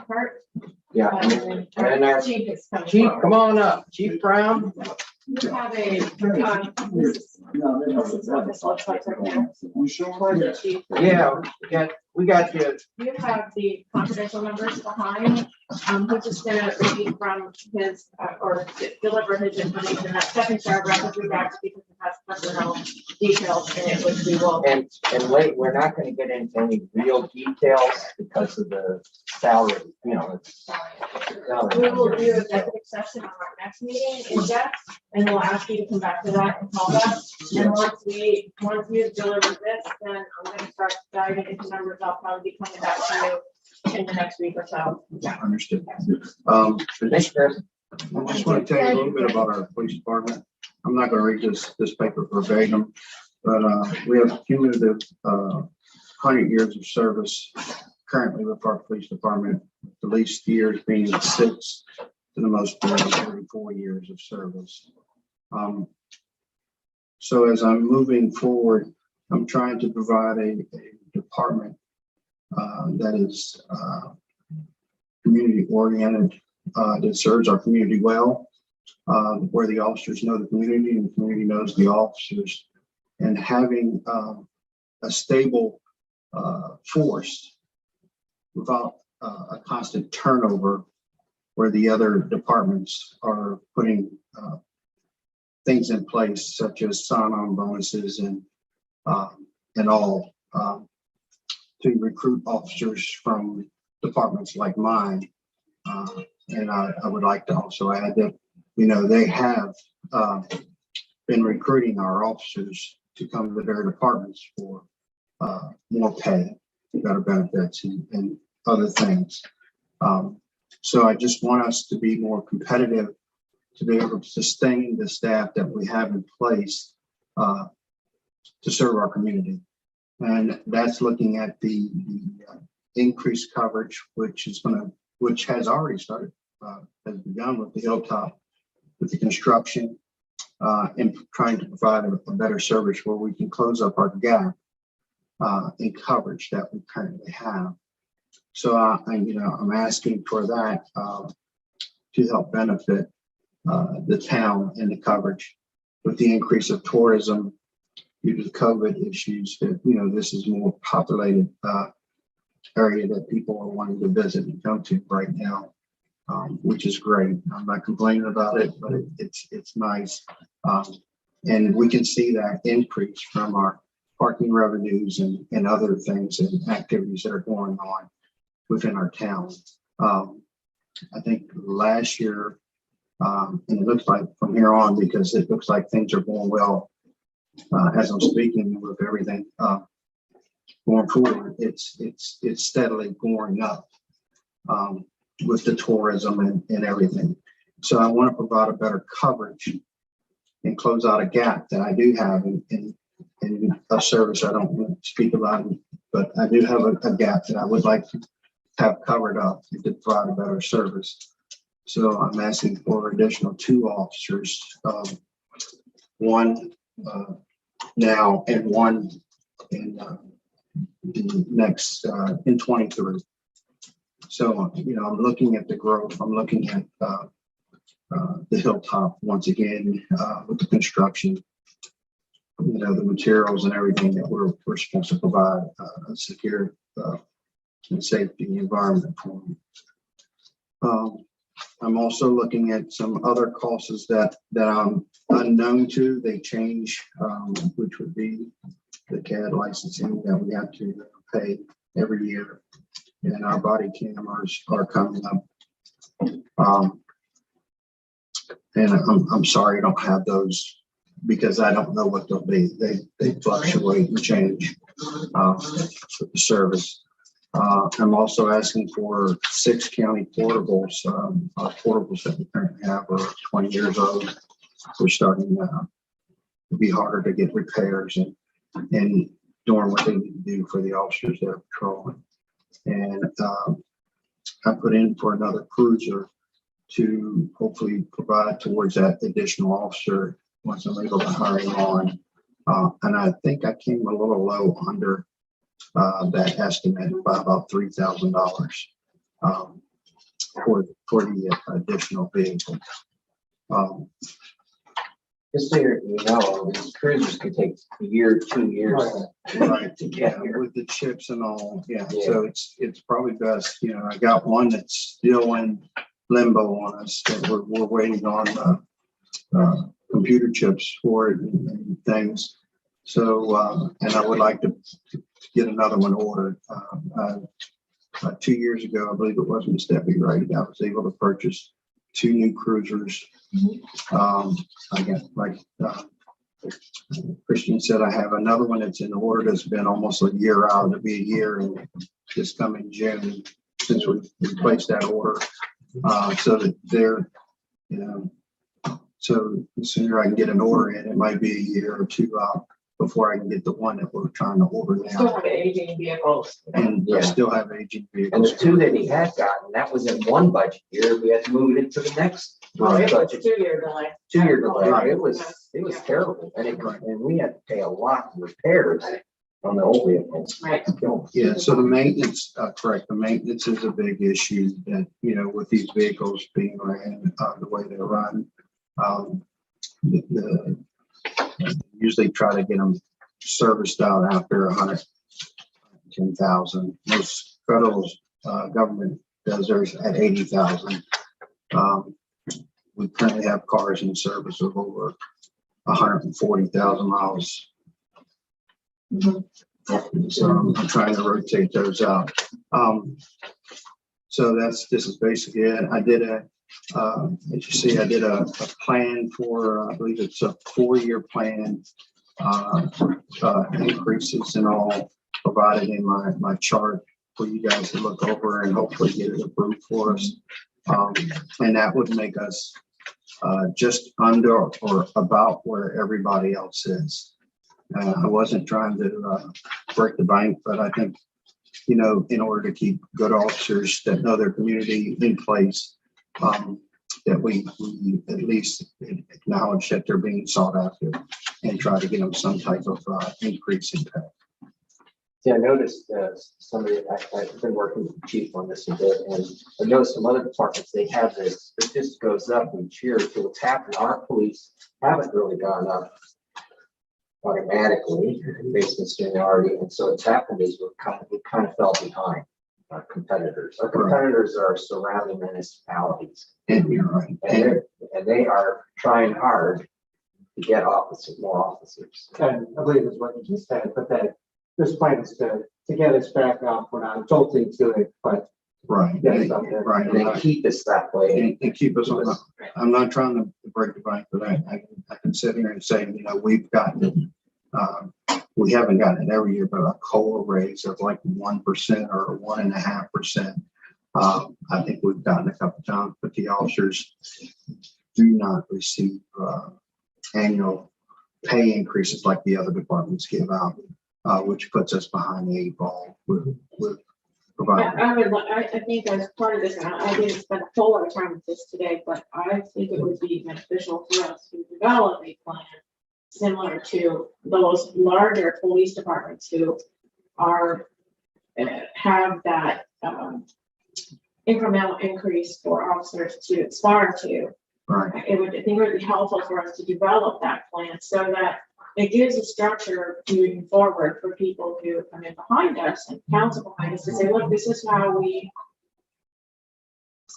part. Yeah. And our Chief is coming Chief, forward. come on up. Chief Brown. You have a, this is what this looks like right now. For the chief. Yeah, we got you. You have the confidential numbers behind, which is gonna read from his, or deliver his information. That second paragraph is redacted because it has personnel details in it, which we will. And wait, we're not gonna get into any real details because of the salary, it's We will do executive session on our next meeting in depth, and we'll ask you to come back to that and call us. And once you've delivered this, then I'm gonna start diving into numbers. I'll probably be coming back to you in the next week or so. Yeah, understood. Thanks, Chris. I just want to tell you a little bit about our police department. I'm not going to read this paper verbatim, but we have cumulative 100 years of service currently with our police department, the least years being 6 to the most 34 years of service. So as I'm moving forward, I'm trying to provide a department that is community oriented, that serves our community well, where the officers know the community and the community knows the officers, and having a stable force without a constant turnover where the other departments are putting things in place such as sign-on bonuses and all to recruit officers from departments like mine. And I would like to also add that, they have been recruiting our officers to come to their departments for more pay, better benefits, and other things. So I just want us to be more competitive, to be able to sustain the staff that we have in place to serve our community. And that's looking at the increased coverage, which has already started, has begun with the hilltop, with the construction, and trying to provide a better service where we can close up our gap in coverage that we currently have. So I'm asking for that to help benefit the town and the coverage with the increase of tourism due to the COVID issues. That this is more populated area that people are wanting to visit and come to right now, which is great. I'm not complaining about it, but it's nice, and we can see that increase from our parking revenues and other things and activities that are going on within our town. I think last year, and it looks like from here on, because it looks like things are going well as I'm speaking with everything going forward, it's steadily going up with the tourism and everything. So I want to provide a better coverage and close out a gap that I do have in a service. I don't want to speak about it, but I do have a gap that I would like to have covered up and to provide a better service. So I'm asking for additional 2 officers, one now and one in the next in 23. So I'm looking at the growth. I'm looking at the hilltop once again with the construction, the materials and everything that we're supposed to provide a secure and safety environment for them. I'm also looking at some other costs that I'm unknown to. They change, which would be the CAD licensing that we have to pay every year. And our body cameras are coming up. And I'm sorry I don't have those because I don't know what they'll be. They fluctuate and change with the service. I'm also asking for 6 county portables. Our portables that we currently have are 20 years old. We're starting to be harder to get repairs and doing what they need to do for the officers that are patrolling. And I put in for another cruiser to hopefully provide towards that additional officer once I'm able to hire him on. And I think I came a little low under that estimate by about $3,000 for the additional vehicle. Just so you know, these cruisers can take a year, 2 years Right. to get here. With the chips and all, yeah. Yeah. So it's probably best, you know, I got one that's still in limbo on us that we're waiting on computer chips for it and things. So, and I would like to get another one ordered. 2 years ago, I believe it was Ms. Debbie, right? I was able to purchase 2 new cruisers. I got like Christian said, I have another one that's in order that's been almost a year out. It'll be a year in this coming June since we placed that order. So that they're, you know, so the sooner I can get an order in, it might be a year or 2 out before I can get the one that we're trying to order Still now. have aging vehicles. And I Yeah. still have aging And vehicles. the 2 that he had gotten, that was in one budget year. We had to move it into the next Right, budget. 2-year delay. 2-year delay. Right. It was terrible. And we had to pay a lot in repairs on the old vehicles. Right. Yeah, so the maintenance, correct, the maintenance is a big issue that, you know, with these vehicles being ran the way they're run. Usually try to get them serviced out after 110,000. Most federal government does theirs at 80,000. We currently have cars in service of over 140,000 miles. So I'm trying to rotate those out. So this is basically it. I did as you see, I did a plan for, I believe it's a 4-year plan, increases and all provided in my chart for you guys to look over and hopefully get it approved for us. And that would make us just under or about where everybody else is. I wasn't trying to break the bank, but I think, you know, in order to keep good officers that know their community in place, that we at least acknowledge that they're being sought after and try to get them some type of increase in pay. Yeah, I noticed I've been working with the chief on this a bit, and I noticed some other departments, they have this, it just goes up each year. So what's happened, our police haven't really gone up automatically based on seniority. And so what's happened is we kind of fell behind our competitors. Our competitors are surrounding municipalities. And you're right. And they are trying hard to get more officers. And I believe is what you just said, but that this plan is to get us back up. We're not jolting to it, but Right. get something. Right. And they keep us that way. And keep us on. I'm not trying to break the bank for that. I can sit here and say, you know, we've gotten it. We haven't gotten it every year, but a COLA raise of like 1% or 1.5%. I think we've gotten a couple times, but the officers do not receive annual pay increases like the other departments give out, which puts us behind the 8 ball with providing. I think as part of this, and I didn't spend a whole lot of time with this today, but I think it would be beneficial for us to develop a plan similar to those larger police departments who are have that incremental increase for officers to aspire to. Right. I think it would be helpful for us to develop that plan so that it gives a structure moving forward for people who come in behind us and counsel behind us to say, look, this is how we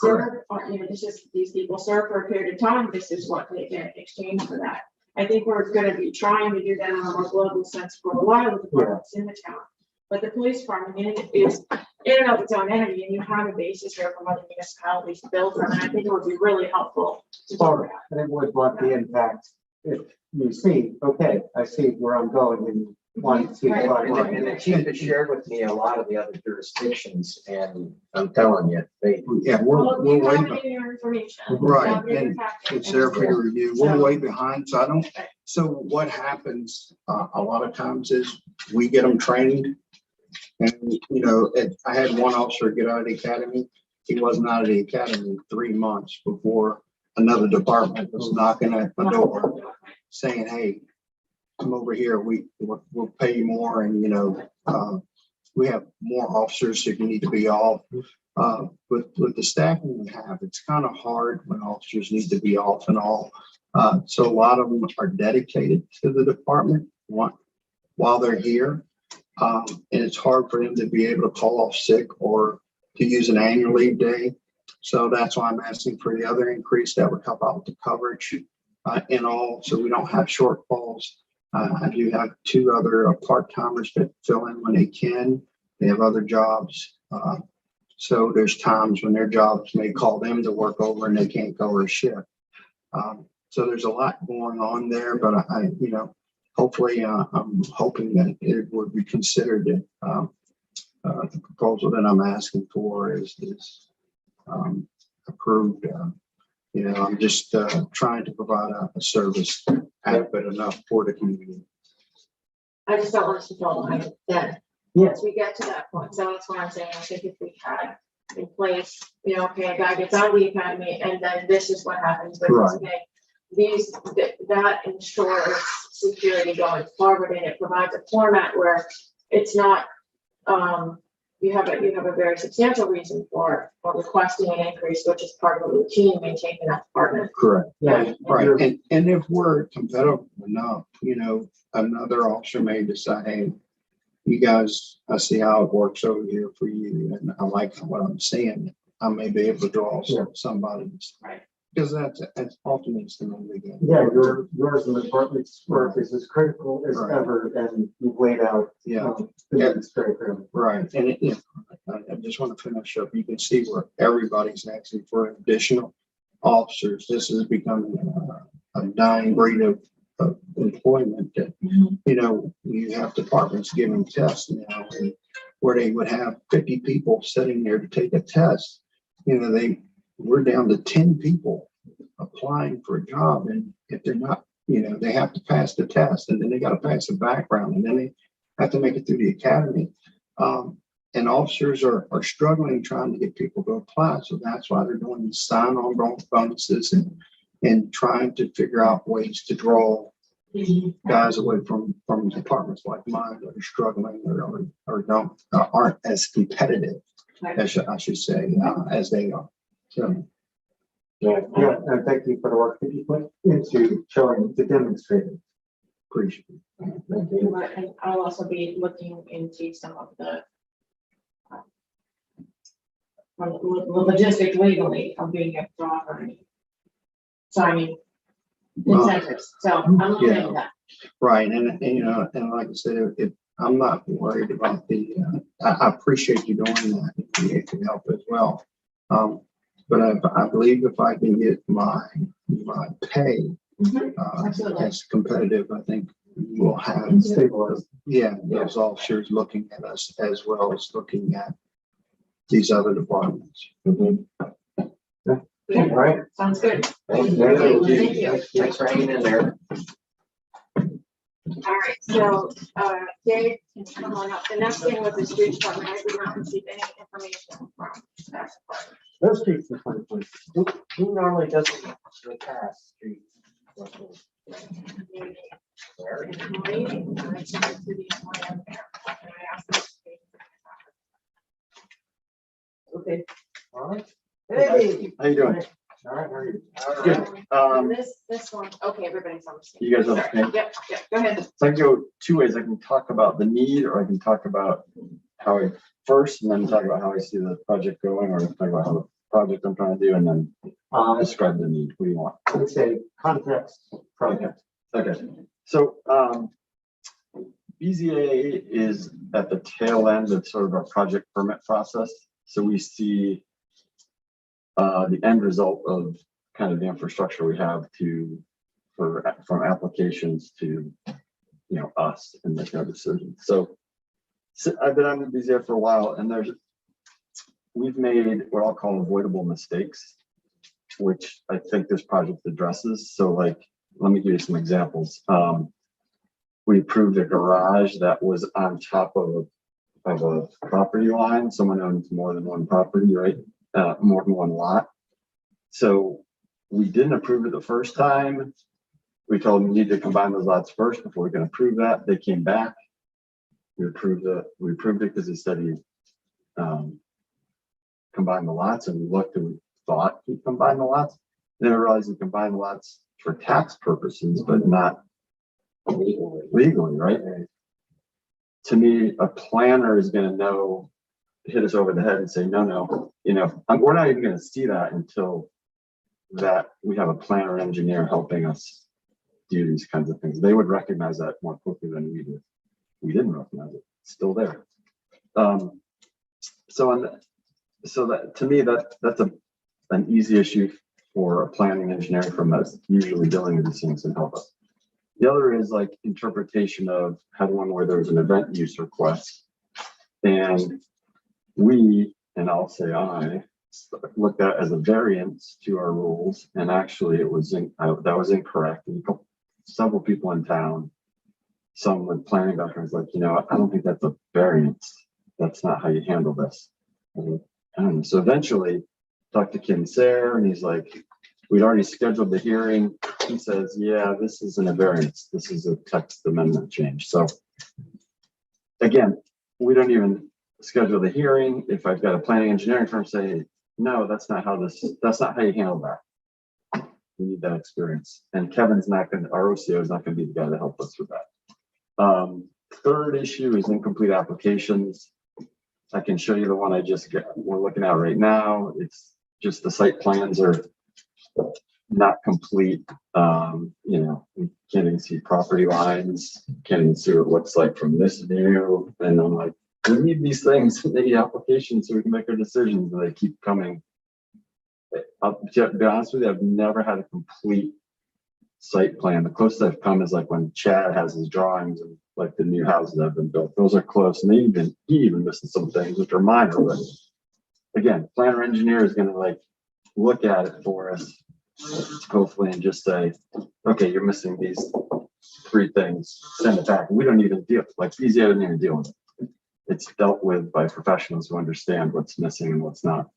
serve, or, you know, it's just these people serve for a period of time, this is what they get in exchange for that. I think we're gonna be trying to do that in a more global sense for a lot of the departments in the town. But the police department is in and of its own entity, and you have a basis here from other municipalities to build from, and I think it would be really helpful to do Well, that. and it would want the impact if you see, okay, I see where I'm going in 1, 2, Right. 5. And the chief has shared with me a lot of the other jurisdictions, and I'm telling you, they, Yeah, Well, we're you way, have it in your information. Right, You have it in your and packet, it's there for your review. We're way behind, so I don't, Right. so what happens, a lot of times is we get them trained. And, you know, I had one officer get out of the academy. He wasn't out of the academy 3 months before another department was knocking at the door saying, hey, come over here, we'll pay you more, and, you know, we have more officers if you need to be off. With the staffing we have, it's kind of hard when officers need to be off and all. So a lot of them are dedicated to the department while they're here. And it's hard for them to be able to call off sick or to use an annual leave day. So that's why I'm asking for the other increase that would help out with the coverage in all, so we don't have shortfalls. I do have 2 other part-timers that fill in when they can. They have other jobs. So there's times when their jobs may call them to work over and they can't go or shift. So there's a lot going on there, but I you know, hopefully, I'm hoping that it would be considered that the proposal that I'm asking for is approved. You know, I'm just trying to provide a service adequate enough for the community. I just don't want us to fall behind that. Yes, we get to that point. So that's why I'm saying, I think if we had in place, you know, okay, a guy gets out of the academy and then this is what happens with Right. this pay. That ensures security going forward, and it provides a format where it's not, you have a very substantial reason for requesting an increase, which is part of the routine maintaining that department. Correct. Yeah. Right. And if we're competitive enough, you know, another officer may decide, hey, you guys, I see how it works over here for you, and I like what I'm seeing. I may be able to draw somebody's. Right. Because that's ultimately the name of the game. Yeah, yours and the department's work is as critical as Right. ever, and you've laid out. Yeah. It's very clear. Right, and you know, I just want to finish up. You can see where everybody's asking for additional officers. This is becoming a dying breed of employment that, you know, you have departments giving tests now where they would have 50 people sitting there to take a test. You know, we're down to 10 people applying for a job, and if they're not, you know, they have to pass the test, and then they got to pass the background, and then they have to make it through the academy. And officers are struggling trying to get people to apply. So that's why they're doing these sign-on bonuses and trying to figure out ways to draw guys away from departments like mine that are struggling or aren't as competitive, as I should say, as they are. So, Yeah, and thank you for the work that you put into showing the demonstrating. appreciate it. And I'll also be looking into some of the logistics legally of being a fraud or any signing incentives. So I'm looking into that. Right, and you know, and like I said, I'm not worried about I appreciate you doing that. It can help as well. But I believe if I can get my pay Absolutely. as competitive, I think we'll have Stabilized. those officers looking at us as well as looking at these other departments. All right. Sounds good. Thank you. Thanks for hanging in there. All right, so, Dave, can you come on up? The next thing with the street department, I did not receive any information from that department. Those streets are funny places. Who normally does the past street? Okay. All right. Hey. How you doing? All right, how are you? Good. This one, okay, everybody's on the same. You guys Sorry. okay? Yep, go ahead. So I can go 2 ways. I can talk about the need, or I can talk about how I first, and then talk about how I see the project going, or talk about how project I'm trying to do and then describe the need. What do you want? I would say context project. Okay, so BZA is at the tail end of sort of our project permit process. So we see the end result of kind of the infrastructure we have from applications to, us and making our decisions. So I've been on BZA for a while, and we've made what I'll call avoidable mistakes, which I think this project addresses. So like, let me give you some examples. We approved a garage that was on top of a property line. Someone owns more than one property, right? More than one lot. So we didn't approve it the first time. We told them we need to combine those lots first before we can approve that. They came back. We approved it because he said he combined the lots, and we looked and we thought he combined the lots. Then I realized he combined the lots for tax purposes, but not legally, right? To me, a planner is going to hit us over the head and say, no, we're not even going to see that until that we have a planner engineer helping us do these kinds of things. They would recognize that more quickly than we did. We didn't recognize it. It's still there. So that to me, that's an easy issue for a planning engineering firm that's usually dealing with these things and help us. The other is like interpretation of had one where there was an event use request, and I'll say I looked at as a variance to our rules, and actually it was that was incorrect. And several people in town, some with planning backgrounds, like, I don't think that's a variance. That's not how you handle this. And so eventually talked to Kim Sayre, and he's like, we'd already scheduled the hearing. He says, yeah, this isn't a variance. This is a text amendment change. So again, we don't even schedule the hearing. If I've got a planning engineering firm say, no, that's not how you handle that. We need that experience. And Kevin's not going to, our OCO is not going to be the guy to help us with that. Third issue is incomplete applications. I can show you the one we're looking at right now. It's just the site plans are not complete. We can't even see property lines, can't even see what it looks like from this view. And I'm like, we need these things in the application so we can make our decisions, and they keep coming. To be honest with you, I've never had a complete site plan. The closest I've come is like when Chad has his drawings of like the new houses that have been built. Those are close, and he even misses some things which are minor. But again, planner engineer is going to like look at it for us, hopefully, and just say, okay, you're missing these 3 things. Send it back. We don't even deal like BZA doesn't even deal with it. It's dealt with by professionals who understand what's missing and what's not.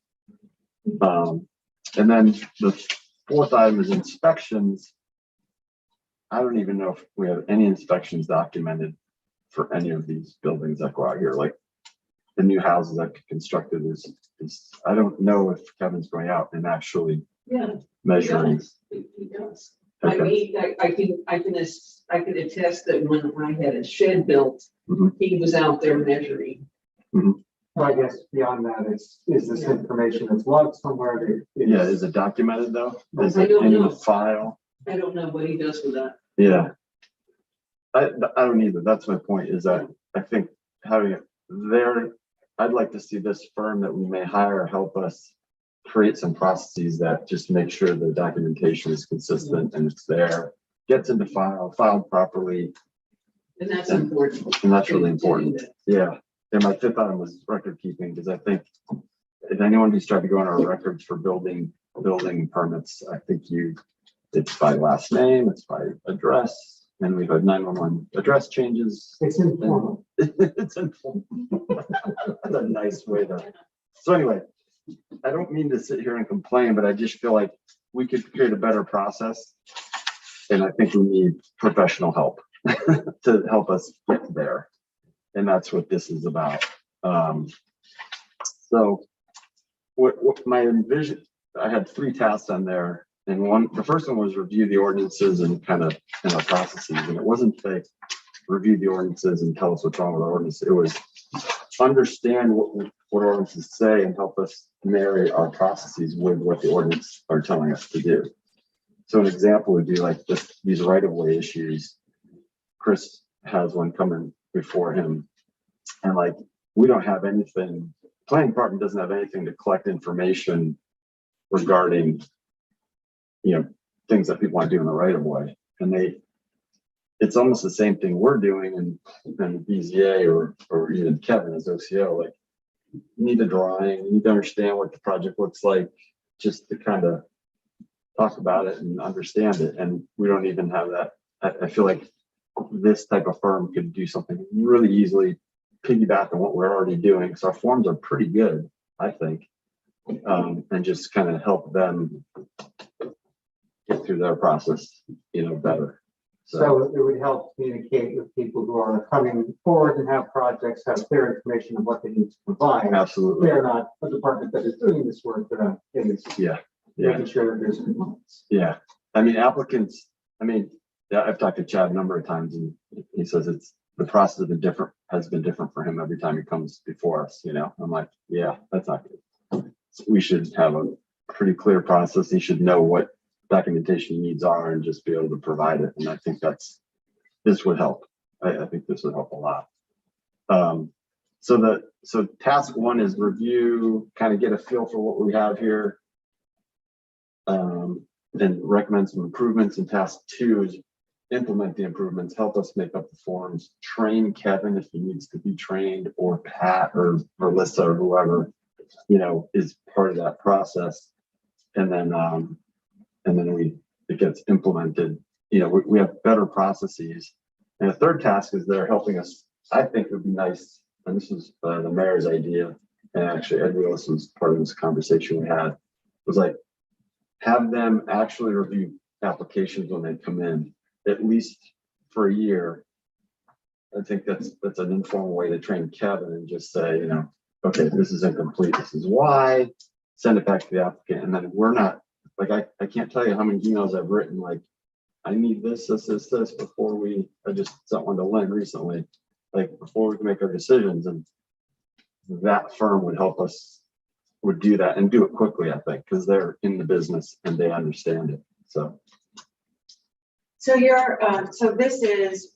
And then the 4th item is inspections. I don't even know if we have any inspections documented for any of these buildings that go out here. Like the new houses that get constructed is I don't know if Kevin's going out and actually measuring. He does. Okay. I mean, I can attest that when I had a shed built, he was out there measuring. Well, I guess beyond that, is this information that's logged somewhere? Is it documented though? Is I it don't in know. the file? I don't know what he does with that. Yeah. I don't either. That's my point, is that I think having it there, I'd like to see this firm that we may hire help us create some processes that just make sure the documentation is consistent and it's there, gets into filed properly. And that's important. And that's really important. Yeah. And my 5th item was record keeping, because I think if anyone who's tried to go on our records for building permits, I think it's by last name, it's by address, and we've had 911 address changes. It's informal. It's informal. That's a nice way to. So anyway, I don't mean to sit here and complain, but I just feel like we could create a better process, and I think we need professional help to help us get there. And that's what this is about. So what my envision, I had 3 tasks on there, and the first one was review the ordinances and kind of in our processes. And it wasn't like review the ordinances and tell us what's wrong with the ordinance. It was understand what ordinances say and help us marry our processes with what the ordinance are telling us to do. So an example would be like this, these right-of-way issues. Chris has one coming before him, and like, we don't have anything, planning department doesn't have anything to collect information regarding, you know, things that people want to do in the right-of-way. And it's almost the same thing we're doing in BZA or even Kevin as OCO. Like, you need a drawing, you need to understand what the project looks like, just to kind of talk about it and understand it. And we don't even have that. I feel like this type of firm could do something really easily, piggyback on what we're already doing. So our forms are pretty good, I think, and just kind of help them get through their process, you know, better. So it would help communicate with people who are coming forward and have projects, have clear information of what they need to provide. Absolutely. They're not a department that is doing this work, but it is Yeah. making sure that there's compliance. Yeah. I mean, applicants, yeah, I've talked to Chad a number of times, and he says the process has been different for him every time he comes before us, you know. I'm like, yeah, that's not good. We should have a pretty clear process. He should know what documentation needs are and just be able to provide it. And I think this would help. I think this would help a lot. So task one is review, kind of get a feel for what we have here, and recommend some improvements. And task two is implement the improvements, help us make up the forms, train Kevin if he needs to be trained, or Pat or Melissa or whoever, you know, is part of that process. And then it gets implemented. You know, we have better processes. And the third task is they're helping us. I think it would be nice, and this was the mayor's idea, and actually Ed Willis was part of this conversation we had, was like, have them actually review applications when they come in, at least for a year. I think that's an informal way to train Kevin and just say, you know, okay, this is incomplete, this is why, send it back to the applicant. And then we're not, like, I can't tell you how many emails I've written, like, I need this before I just sent one to Lynn recently, like, before we can make our decisions. And that firm would do that and do it quickly, I think, because they're in the business and they understand it. So this is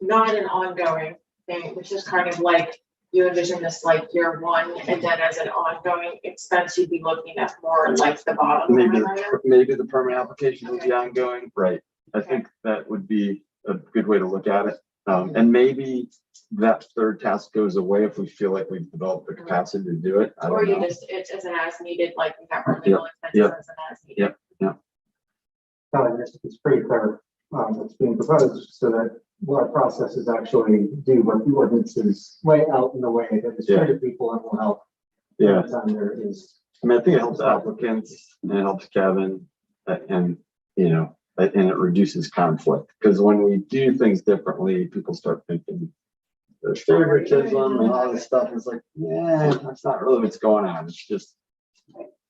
not an ongoing thing, which is kind of like you envision this like year one, and then as an ongoing expense, you'd be looking at more like the bottom line. maybe the permanent application will be ongoing, right? I think that would be a good way to look at it. And maybe that third task goes away if we feel like we've developed the capacity to do it. Or you just, it's as an as needed, like we have our legal expenses as an as needed. It's pretty clear, what's being proposed, so that our processes actually do what the ordinances lay out in a way that is fair to people and will help. Yeah. There is. I mean, I think it helps applicants and it helps Kevin, and you know, and it reduces conflict, because when we do things differently, people start thinking there's favoritism and all this stuff. It's like, yeah, that's not really what's going on. It's just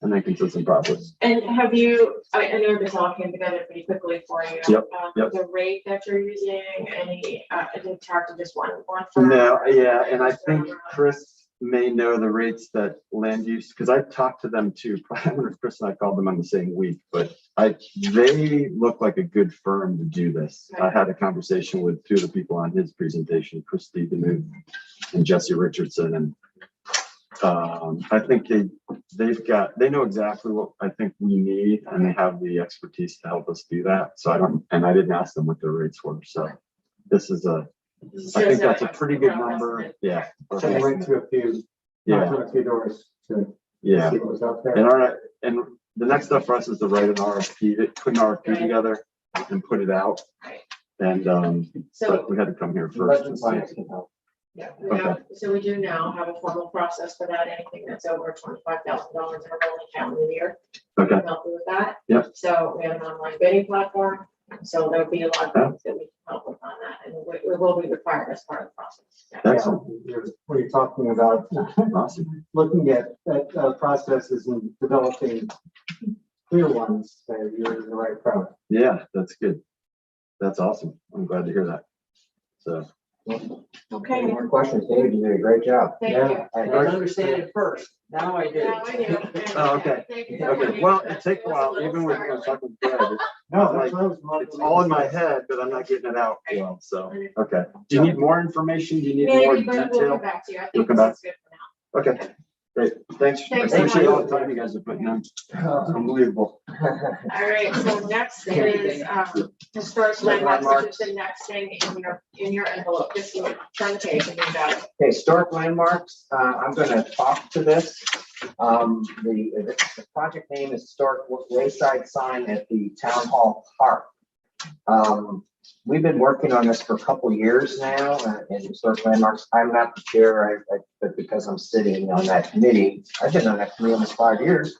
an inconsistent process. And have you, I know this all came together pretty quickly for you. Yep. The rate that you're using, any, I didn't talk to just one firm. No, yeah, and I think Chris may know the rates that land use, because I talked to them too. I wonder if Chris and I called them on the same week, but they look like a good firm to do this. I had a conversation with two of the people on his presentation, Christy DeMuth and Jesse Richardson, and I think they know exactly what I think we need, and they have the expertise to help us do that. So I didn't ask them what their rates were. So this is I think that's a pretty good number. Yeah. So we went to a few, a few doors to see what was out there. And the next step for us is to write an RFP, put an RFP together and put it out. And but we had to come here first. Yeah, so we do now have a formal process for that. Anything that's over $25,000 in a rolling calendar year. Okay. We can help you with that. Yep. So we have an online bidding platform. So there'll be a lot of things that we can help with on that, and we will be required as part of the process. Excellent. What you're talking about, Awesome. looking at processes and developing clear ones, that you're in the right crowd. Yeah, that's good. That's awesome. I'm glad to hear that. So Okay, Any more questions? David, you did a great job. thank you. I didn't understand it first. Now I do. Now I do. Oh, okay. Thank you for Okay, coming. well, it takes a was while, little even with startling. talking Brad, No, that's what I was. it's all in my head, but I'm not getting it out well, so, okay. Do you need more information? Do you need more Maybe, but we'll detail? get back to you. I We'll think come this back. is good for now. Okay, great, thanks. I Thanks so appreciate much. all the time you guys are putting in. Unbelievable. All right, so next is, historic landmarks, which is the next thing in your envelope. Just turn the page and you got it. Okay, historic landmarks, I'm gonna talk to this. The project name is Historic Wayside Sign at the Town Hall Park. We've been working on this for a couple years now, in historic landmarks. I'm not the chair, but because I'm sitting on that committee, I've been on that committee almost 5 years,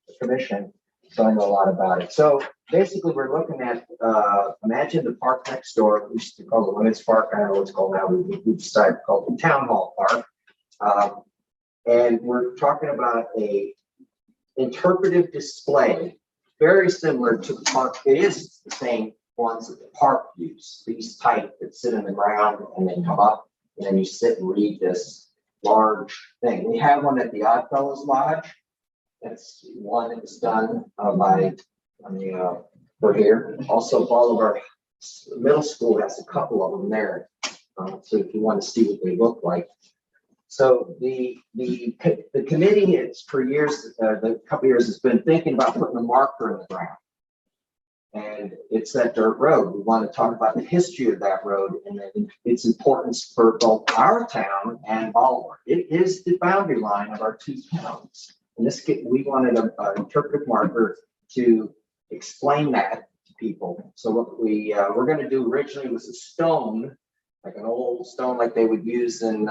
the commission, so I know a lot about it. So basically, we're looking at, imagine the park next door. We used to call it Women's Park. I don't know what it's called now. We decided to call it the Town Hall Park. And we're talking about a interpretive display, very similar to the park. It is the same ones that the park use, these type that sit in the ground and they come up, and then you sit and read this large thing. We have one at the Oddfellows Lodge. That's one that was done for here. Also, Bolivar Middle School has a couple of them there. So if you want to see what they look like. So the committee, it's for years, the couple years, has been thinking about putting a marker in the ground. And it's that dirt road. We want to talk about the history of that road and its importance for both our town and Bolivar. It is the boundary line of our two towns. And we wanted an interpretive marker to explain that to people. So what we're going to do originally was a stone, like an old stone like they would use in,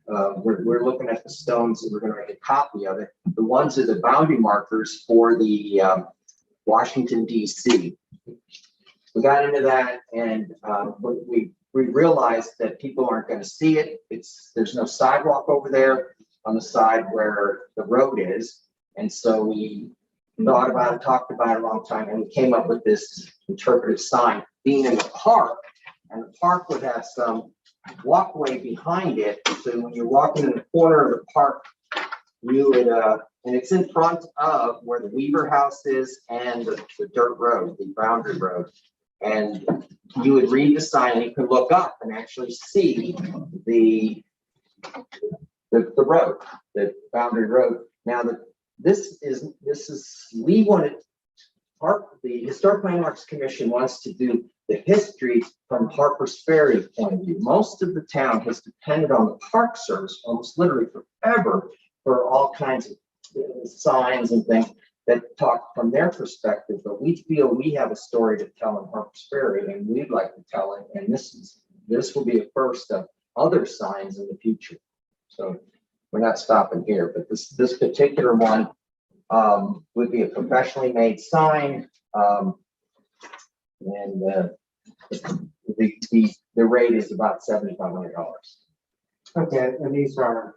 we're looking at the stones and we're going to make a copy of it. The ones are the boundary markers for the Washington, D.C. We got into that and we realized that people aren't going to see it. There's no sidewalk over there on the side where the road is. And so we thought about it, talked about it a long time, and we came up with this interpretive sign being in the park. And the park would have some walkway behind it. So when you're walking in the corner of the park, you would, and it's in front of where the Weaver House is and the dirt road, the boundary road. And you would read the sign and you could look up and actually see the road, the boundary road. Now we wanted, the Historic Landmarks Commission wants to do the history from Harpers Ferry point of view. Most of the town has depended on the Park Service almost literally forever for all kinds of signs and things that talk from their perspective, but we feel we have a story to tell in Harpers Ferry and we'd like to tell it. And this will be a first of other signs in the future. So we're not stopping here, but this particular one would be a professionally made sign. And the rate is about $7,500. Okay, and these are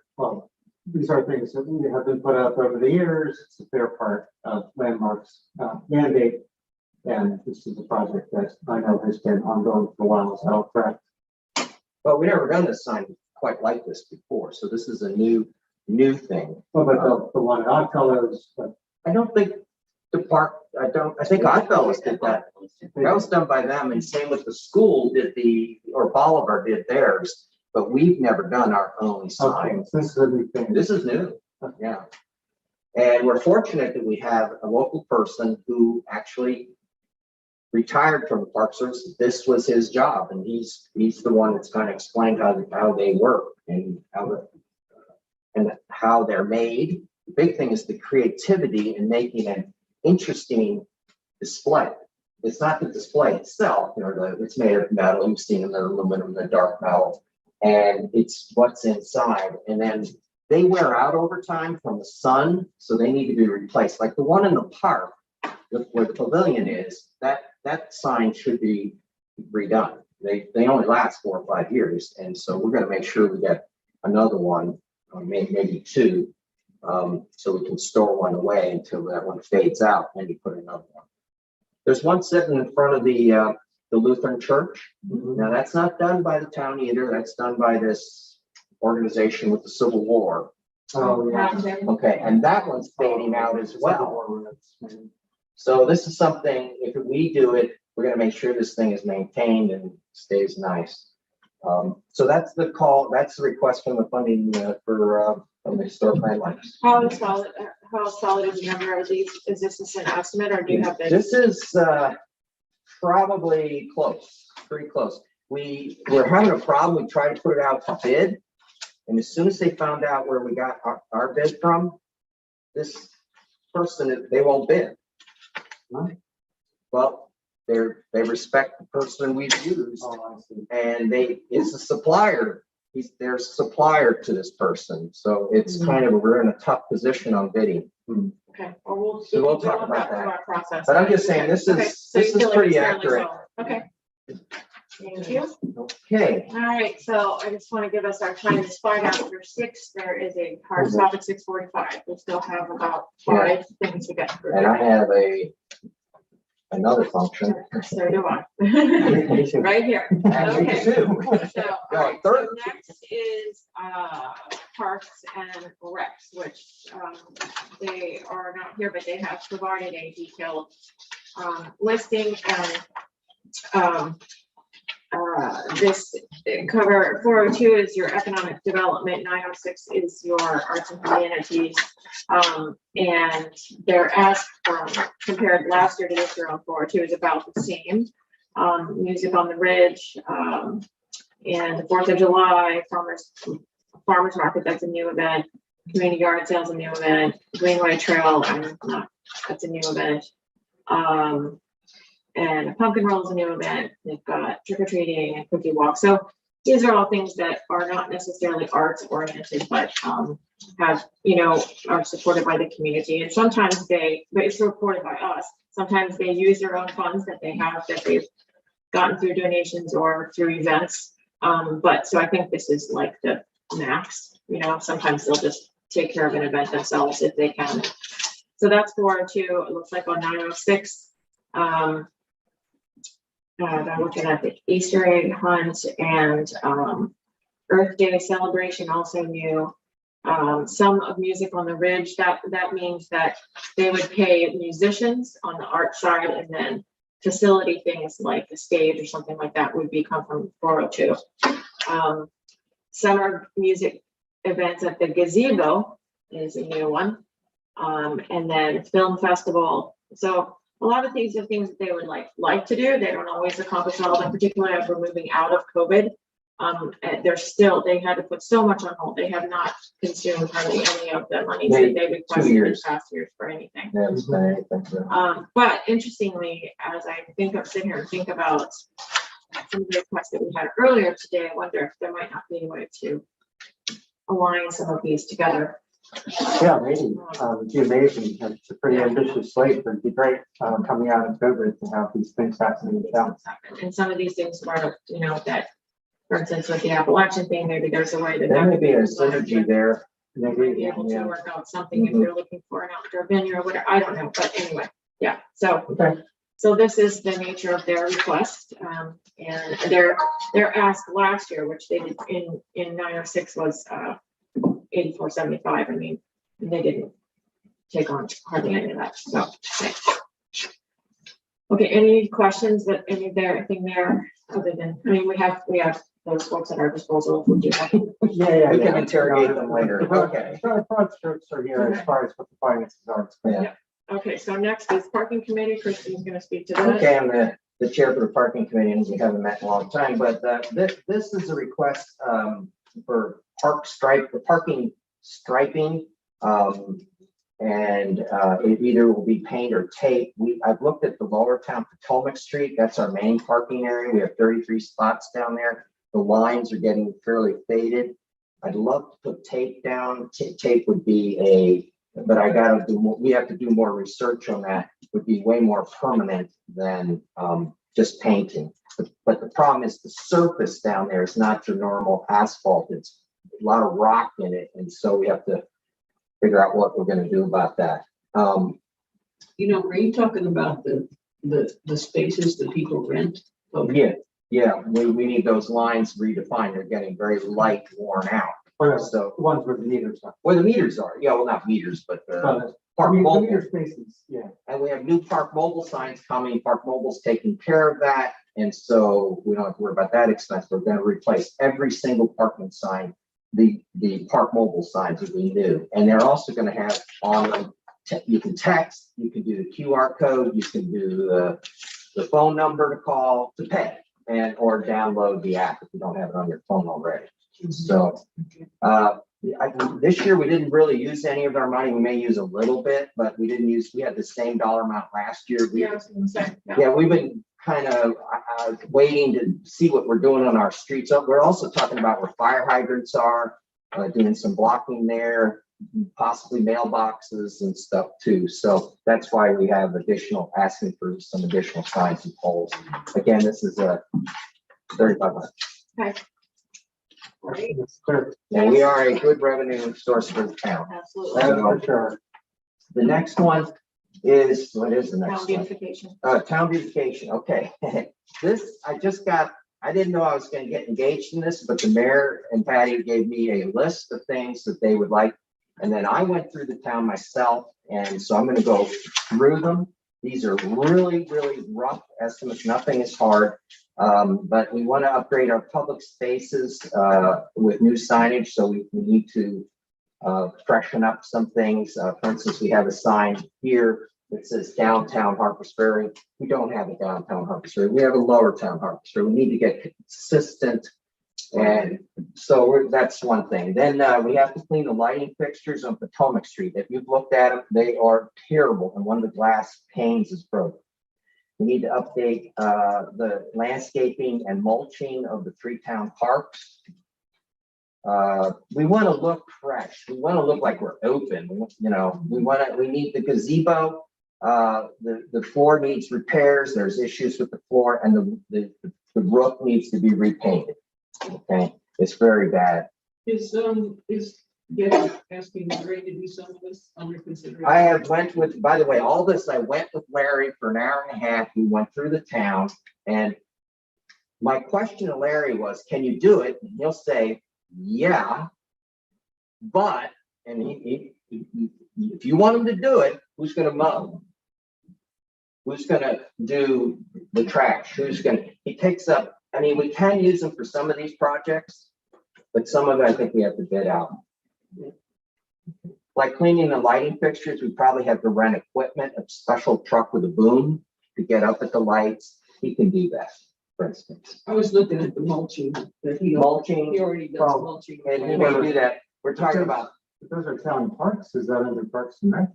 things that we have been put up over the years. It's a fair part of landmarks mandate. And this is a project that I know has been ongoing for a while. Is that all correct? But we never done this sign quite like this before. So this is a new thing. Well, but the one at Oddfellows, but I don't think the park, I think Oddfellows did that. That was done by them, and same with the school or Bolivar did theirs, but we've never done our own sign. okay, so this is a new thing. This is new, yeah. And we're fortunate that we have a local person who actually retired from the Park Service. This was his job, and he's the one that's kind of explained how they work and how they're made. The big thing is the creativity in making an interesting display. It's not the display itself, it's made of metal. You've seen them, they're aluminum, they're dark metal, and it's what's inside. And then they wear out over time from the sun, so they need to be replaced. Like the one in the park, where the pavilion is, that sign should be redone. They only last 4 or 5 years, and so we're going to make sure we get another one, or maybe two, so we can store one away until that one fades out, and you put another one. There's one sitting in front of the the Lutheran Church. Now, that's not done by the town either. That's done by this organization with the Civil War. Oh, yeah. Okay, and that one's fading out as well. So this is something, if we do it, we're gonna make sure this thing is maintained and stays nice. So that's the call, that's the request from the funding for from the historic landmarks. How solid is the number of these? Is this just an estimate or do you have this? This is probably close, pretty close. We're having a problem. We tried to put it out to bid. And as soon as they found out where we got our bid from, this person, they won't bid. Well, they respect the person we've used, and it's a supplier. They're a supplier to this person, so it's kind of, we're in a tough position on bidding. Okay, well, So we'll we'll talk about through that. our process. But I'm just saying, this Okay, is so you feel like pretty it's fairly accurate. solid. Okay. Thank you. Okay, All right, so I just want to give us our time. It's 6:05. There is a hard stop at 6:45. We still have about 5 things to get through. and I have another function. So do I. Right here. And me Okay. too. So, all right, so next is Parks and Recs, which they are not here, but they have provided a detailed listing and this cover 402 is your economic development, 906 is your arts and humanities. And they're asked compared last year to this year on 402 is about the same. Music on the Ridge, and the 4th of July, farmers market, that's a new event. Community yard sales, a new event. Greenway Trail, that's a new event. And a pumpkin roll is a new event. They've got trick or treating and cookie walk. So these are all things that are not necessarily arts oriented, but have, are supported by the community. And sometimes but it's supported by us. Sometimes they use their own funds that they have that they've gotten through donations or through events. But so I think this is like the max, sometimes they'll just take care of an event themselves if they can. So that's 402. It looks like on 906. I'm looking at the Easter egg hunt and Earth Day celebration, also new. Some of Music on the Ridge, that means that they would pay musicians on the art side, and then facility things like the stage or something like that would come from 402. Summer music events at the Gazebo is a new one. And then film festival. So a lot of things are things that they would like to do. They don't always accomplish all of them, particularly as we're moving out of COVID. They had to put so much on hold. They have not consumed hardly any of the money that they requested in past years for anything. But interestingly, as I sit here and think about some of the requests that we had earlier today, I wonder if there might not be a way to align some of these together. Yeah, maybe. It'd be amazing. It's a pretty ambitious slate, but it'd be great coming out of COVID to have these things happening in town. And some of these things were, that, for instance, with the Appalachian thing, maybe there's a way that. There may be a synergy there. Maybe be able to work out something if you're looking for an outdoor venue or whatever. I don't know, but anyway, yeah. So, so this is the nature of their request, and their ask last year, which they did in 906 was 8475. I mean, and they didn't take on hardly any of that. So, okay. Any questions that anything there other than, we have those folks at our disposal if we do have. Yeah. We can interrogate them later. Okay. Broad strokes are here as far as what the finances are. Yeah. Okay, so next is parking committee. Christine's going to speak to that. Okay, I'm the chair for the parking committee, and we haven't met in a long time, but this is a request for parking striping, and it either will be paint or tape. I've looked at the Lower Town Potomac Street. That's our main parking area. We have 33 spots down there. The lines are getting fairly faded. I'd love to put tape down. Tape would be but I gotta do more. We have to do more research on that. Would be way more permanent than just painting. But the problem is the surface down there is not your normal asphalt. It's a lot of rock in it, and so we have to figure out what we're going to do about that. Were you talking about the spaces that people rent? Yeah, we need those lines redefined. They're getting very light, worn out. So, The ones where the meters are. where the meters are, yeah, well, not meters, but the I Park mean, the Mobile. meter spaces, yeah. And we have new Park Mobile signs coming. Park Mobile's taking care of that. And so we don't have to worry about that expense. We're gonna replace every single parking sign. The Park Mobile signs will be new. And they're also gonna have on them, you can text, you can do the QR code, you can do the phone number to call to pay and or download the app if you don't have it on your phone already. So this year we didn't really use any of our money. We may use a little bit, but we had the same dollar amount last year. Yeah, we've been kind of waiting to see what we're doing on our streets. We're also talking about where fire hydrants are, doing some blocking there, possibly mailboxes and stuff too. So that's why we have asking for some additional signs and poles. Again, this is a $3,500. Okay. It's clear. And we are a good revenue source for the town. Absolutely. That's for sure. The next one is, what is the Town next one? beautification. Town beautification, okay. This, I didn't know I was gonna get engaged in this, but the mayor and Patty gave me a list of things that they would like. And then I went through the town myself, and so I'm gonna go through them. These are really, really rough estimates, nothing is hard. But we wanna upgrade our public spaces with new signage, so we need to freshen up some things. For instance, we have a sign here that says downtown Harpers Ferry. We don't have a downtown Harpers Ferry. We have a lower town Harpers Ferry. We need to get consistent. And so that's one thing. Then we have to clean the lighting fixtures on Potomac Street. If you've looked at them, they are terrible. And one of the glass panes is broken. We need to update the landscaping and mulching of the 3 town parks. We want to look fresh. We want to look like we're open. We need the gazebo. The floor needs repairs. There's issues with the floor, and the roof needs to be repainted. Okay, it's very bad. Is getting asking Larry to do some of this under consideration? I have by the way, all this, I went with Larry for an hour and a half. We went through the town, and my question to Larry was, can you do it? And he'll say, yeah, but, and if you want him to do it, who's gonna mow? Who's gonna do the trash? He takes up, I mean, we can use them for some of these projects, but some of it I think we have to bid out. Like cleaning the lighting fixtures, we probably have to rent equipment, a special truck with a boom to get up at the lights. He can do that, for instance. I was looking at the mulching that he Mulching, already does mulching. and he may do that. We're talking about, If those are town parks, is that under Parks and Rec?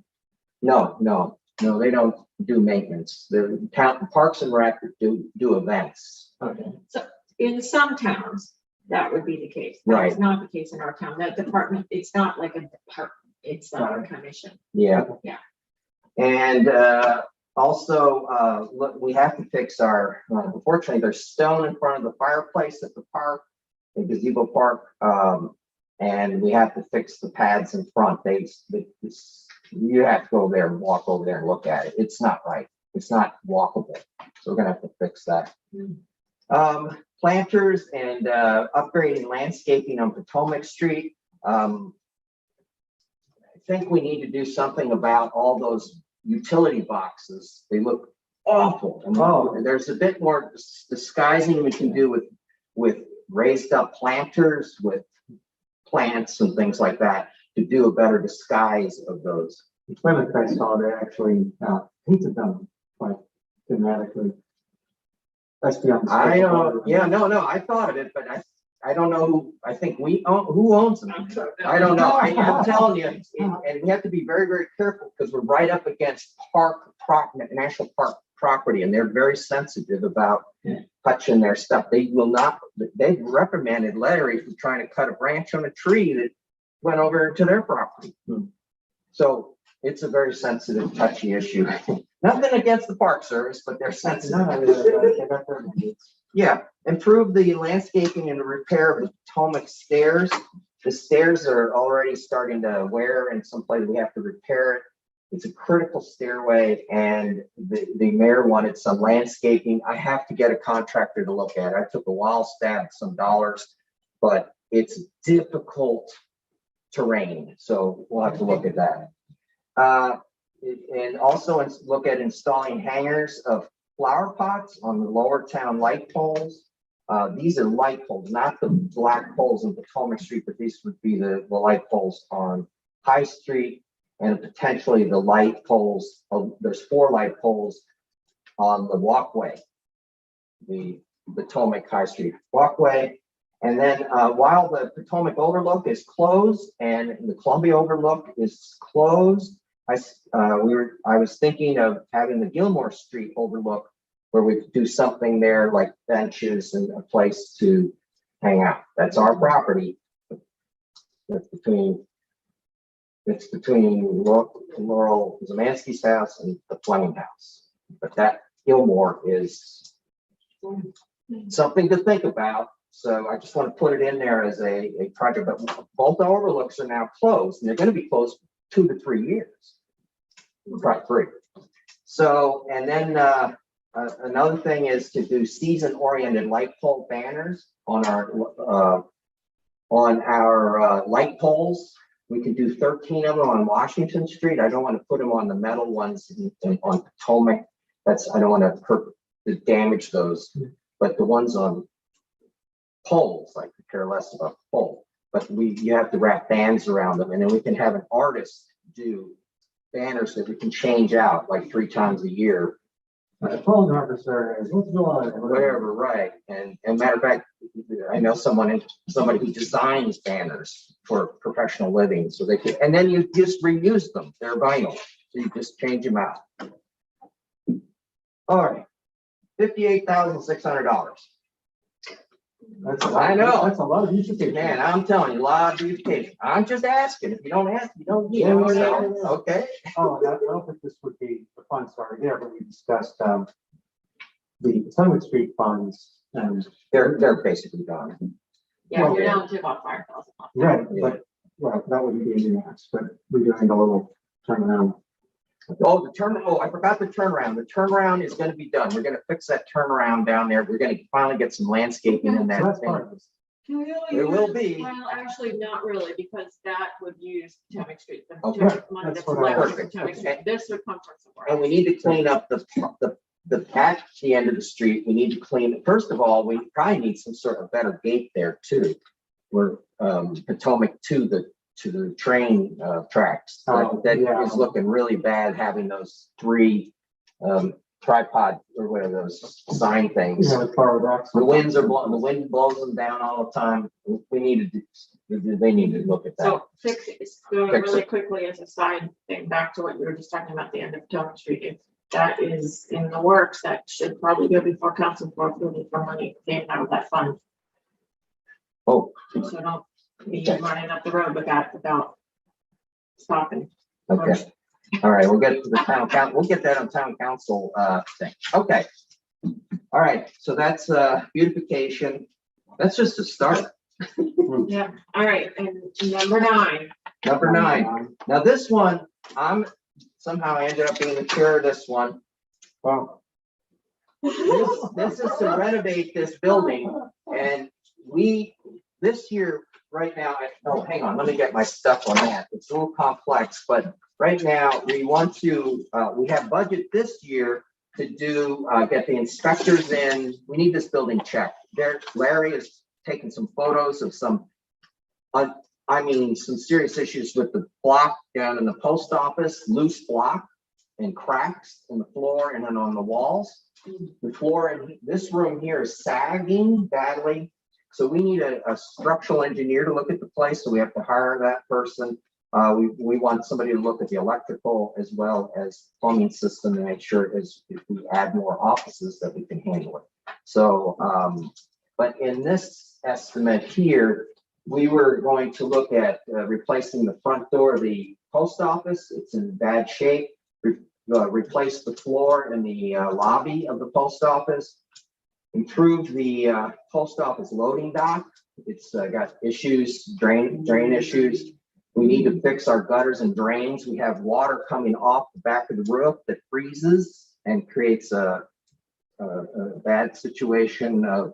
no, they don't do maintenance. The town parks and rec do events. Okay. So in some towns, that would be the case. Right. It's not the case in our town. That department, it's not like a department, it's a commission. Yeah. Yeah. And also, look, we have to fix unfortunately, there's stone in front of the fireplace at the park, the gazebo park. And we have to fix the pads in front. You have to go there and walk over there and look at it. It's not right. It's not walkable. So we're gonna have to fix that. Planters and upgrading landscaping on Potomac Street. I think we need to do something about all those utility boxes. They look awful. And there's a bit more disguising we can do with raised up planters, with plants and things like that, to do a better disguise of those. The Plymouth I saw, they actually painted them quite dramatically. That's beyond. I don't, yeah, no, I thought of it, but I don't know who owns them. I don't know. I'm telling you, and we have to be very, very careful because we're right up against national park property, and they're very sensitive about touching their stuff. They've reprimanded Larry for trying to cut a branch on a tree that went over to their property. So it's a very sensitive, touchy issue. Nothing against the Park Service, but they're sensitive. Yeah, improve the landscaping and repair of the Potomac stairs. The stairs are already starting to wear in some places. We have to repair it. It's a critical stairway, and the mayor wanted some landscaping. I have to get a contractor to look at it. I took a wild stab at some dollars, but it's difficult terrain, so we'll have to look at that. And also look at installing hangers of flower pots on the lower town light poles. These are light poles, not the black poles in Potomac Street, but these would be the light poles on High Street, and potentially the light poles. There's 4 light poles on the walkway, the Potomac High Street walkway. And then while the Potomac overlook is closed and the Columbia overlook is closed, I was thinking of having the Gilmore Street overlook, where we could do something there like benches and a place to hang out. That's our property. It's between Laurel Zemansky's house and the Fleming house. But that Gilmore is something to think about. So I just want to put it in there as a project, but both overlooks are now closed, and they're going to be closed 2 to 3 years. Probably 3. So, and then another thing is to do season-oriented light pole banners on our light poles. We can do 13 of them on Washington Street. I don't want to put them on the metal ones on Potomac. I don't want to damage those, but the ones on poles, I could care less about the pole. But you have to wrap bands around them, and then we can have an artist do banners that we can change out like 3 times a year. Phone numbers there is what's going on? Whatever, right? And matter of fact, I know somebody who designs banners for professional living, so they can, and then you just reuse them. They're vinyl, so you just change them out. All right, $58,600. I know. That's a lot of beautification. Man, I'm telling you, a lot of beautification. I'm just asking. If you don't ask, you don't get it. So, okay. Oh, I don't think this would be the fun starter there, but we discussed the Potomac Street funds, and They're basically gone. Yeah, you're down to about $5,000. right, but well, that wouldn't be in the max, but we're doing a little turnaround. Oh, I forgot the turnaround. The turnaround is going to be done. We're going to fix that turnaround down there. We're going to finally get some landscaping in So that that's thing. part of this. It will be. Well, actually, not really, because that would use Potomac Street. The Okay. money That's that's what I- left for Perfect. Potomac Street. Okay. This would come from somewhere. And we need to clean up the at the end of the street. We need to clean it. First of all, we probably need some sort of better gate there too. Where Potomac to the train tracks. That yeah. is looking really bad, having those 3 tripod or whatever those sign things. Yeah, far back. The winds are blowing, the wind blows them down all the time. They need to look at that. So fix it, going Fix really it. quickly as a side thing, back to what you were just talking about, the end of Potomac Street. If that is in the works, that should probably go before council for approval for money came out of that fund. Oh, So don't be running up the road with that without stopping. okay. All right, we'll get to the town council. We'll get that on town council thing. Okay. All right, so that's beautification. That's just a start. Yeah, all right, and number 9. Number 9. Now this one, somehow I ended up being the chair of this one. Well, This is to renovate this building, and this year, right now, hang on, let me get my stuff on that. It's a little complex, but right now, we have budget this year to get the inspectors in. We need this building checked. Larry has taken some photos of some serious issues with the block down in the post office, loose block and cracks in the floor and then on the walls. The floor in this room here is sagging badly. So we need a structural engineer to look at the place. So we have to hire that person. We want somebody to look at the electrical as well as plumbing system to make sure if we add more offices that we can handle it. So, but in this estimate here, we were going to look at replacing the front door of the post office. It's in bad shape. Replace the floor in the lobby of the post office. Improve the post office loading dock. It's got issues, drain issues. We need to fix our gutters and drains. We have water coming off the back of the roof that freezes and creates a bad situation of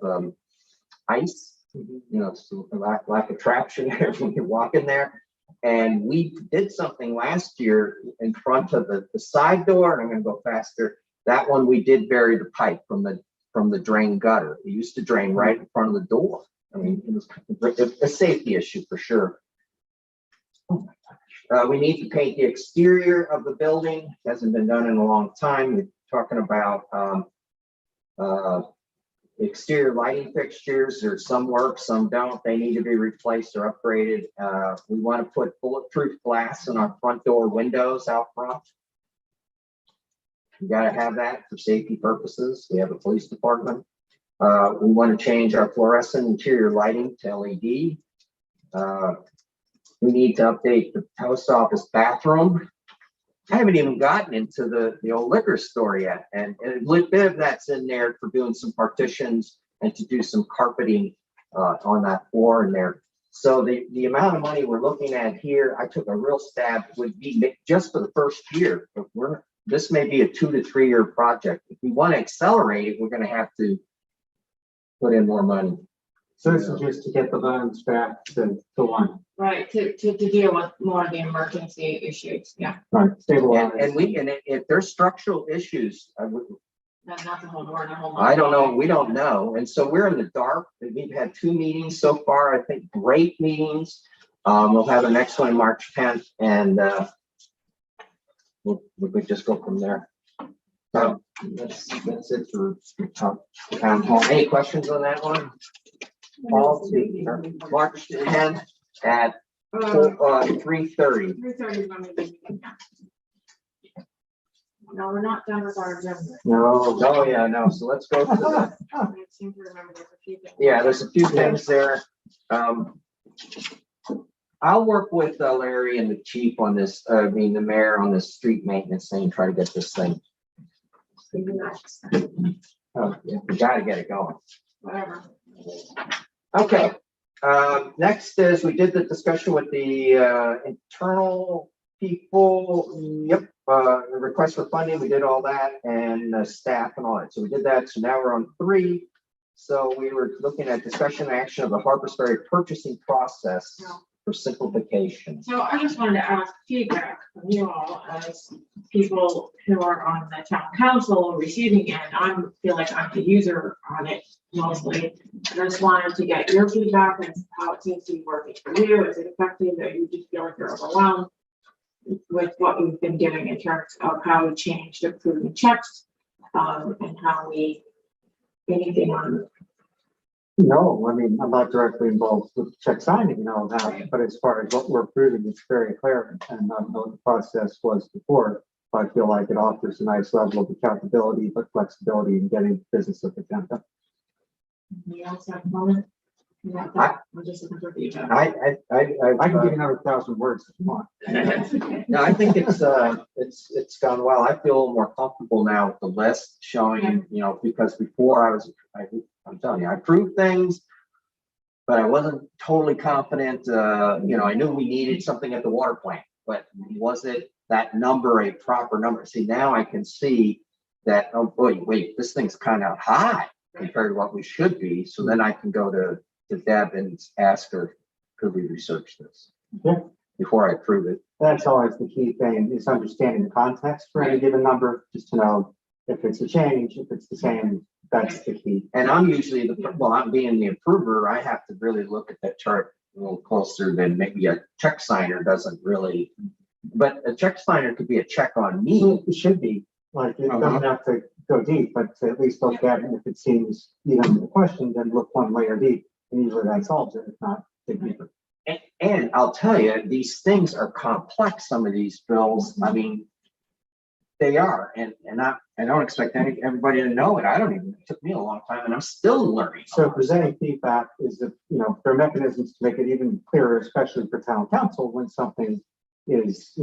ice. You know, so lack of traction when you're walking there. And we did something last year in front of the side door, and I'm going to go faster. That one we did bury the pipe from the drain gutter. It used to drain right in front of the door. I mean, it was a safety issue for sure. Oh my gosh. We need to paint the exterior of the building. It hasn't been done in a long time. We're talking about exterior lighting fixtures. There's some work, some don't. They need to be replaced or upgraded. We want to put bulletproof glass in our front door windows out front. You got to have that for safety purposes. We have a police department. We want to change our fluorescent interior lighting to LED. We need to update the post office bathroom. I haven't even gotten into the old liquor store yet, and a little bit of that's in there for doing some partitions and to do some carpeting on that floor in there. So the amount of money we're looking at here, I took a real stab, would be just for the first year. But this may be a 2 to 3 year project. If we want to accelerate it, we're going to have to put in more money. So this is just to get the loans back to one. Right, to deal with more of the emergency issues, yeah. Right, stabilize. And if there's structural issues, Not the whole board, the whole. I don't know. We don't know. And so we're in the dark. We've had 2 meetings so far. I think great meetings. We'll have the next one March 10th, and we'll just go from there. That's it for town hall. Any questions on that one? All March 10th at 3:30. 3:30 is when we do. No, we're not done with our agenda. No, oh yeah, no. So let's go to the. I seem to remember there's a few things. Yeah, there's a few things there. I'll work with Larry and the chief on this, the mayor on this street maintenance thing, try to get this thing. Oh, yeah, we gotta get it going. Whatever. Okay, next is we did the discussion with the internal people. Yep, the request for funding, we did all that, and staff and all that. So we did that. So now we're on 3. So we were looking at discussion and action of the Harpers Ferry purchasing process for simplification. So I just wanted to ask feedback from you all as people who are on the town council receiving it. I feel like I'm the user on it mostly. I just wanted to get your feedback and how it seems to be working for you. Is it effective, or you just feel like you're overwhelmed with what we've been doing in terms of how we changed approving checks, and how we, anything on. No, I mean, I'm not directly involved with check signing and all that, but as far as what we're approving, it's very clear, and I don't know what the process was before. But I feel like it offers a nice level of accountability, but flexibility in getting business at the agenda. You else have a moment? We're just looking for feedback. I can give you another 1,000 words if you want. No, I think it's gone well. I feel a little more comfortable now with the list showing, because before I'm telling you, I approved things, but I wasn't totally confident. I knew we needed something at the water plant, but was it that number a proper number? See, now I can see that, oh boy, wait, this thing's kind of high compared to what we should be. So then I can go to Deb and ask her, could we research this before I approve it? That's always the key thing, is understanding the context for any given number, just to know if it's a change, if it's the same. That's the key. And I'm usually I'm being the approver. I have to really look at that chart a little closer than maybe a check signer doesn't really. But a check signer could be a check on me. It should be, like, it doesn't have to go deep, but to at least look at it. If it seems even the question, then look one layer deep, and usually that solves it. If not, dig deeper. And I'll tell you, these things are complex. Some of these bills, I mean, they are, and I don't expect everybody to know it. It took me a long time, and I'm still learning. So if there's any feedback, is that, there are mechanisms to make it even clearer, especially for town council, when something is,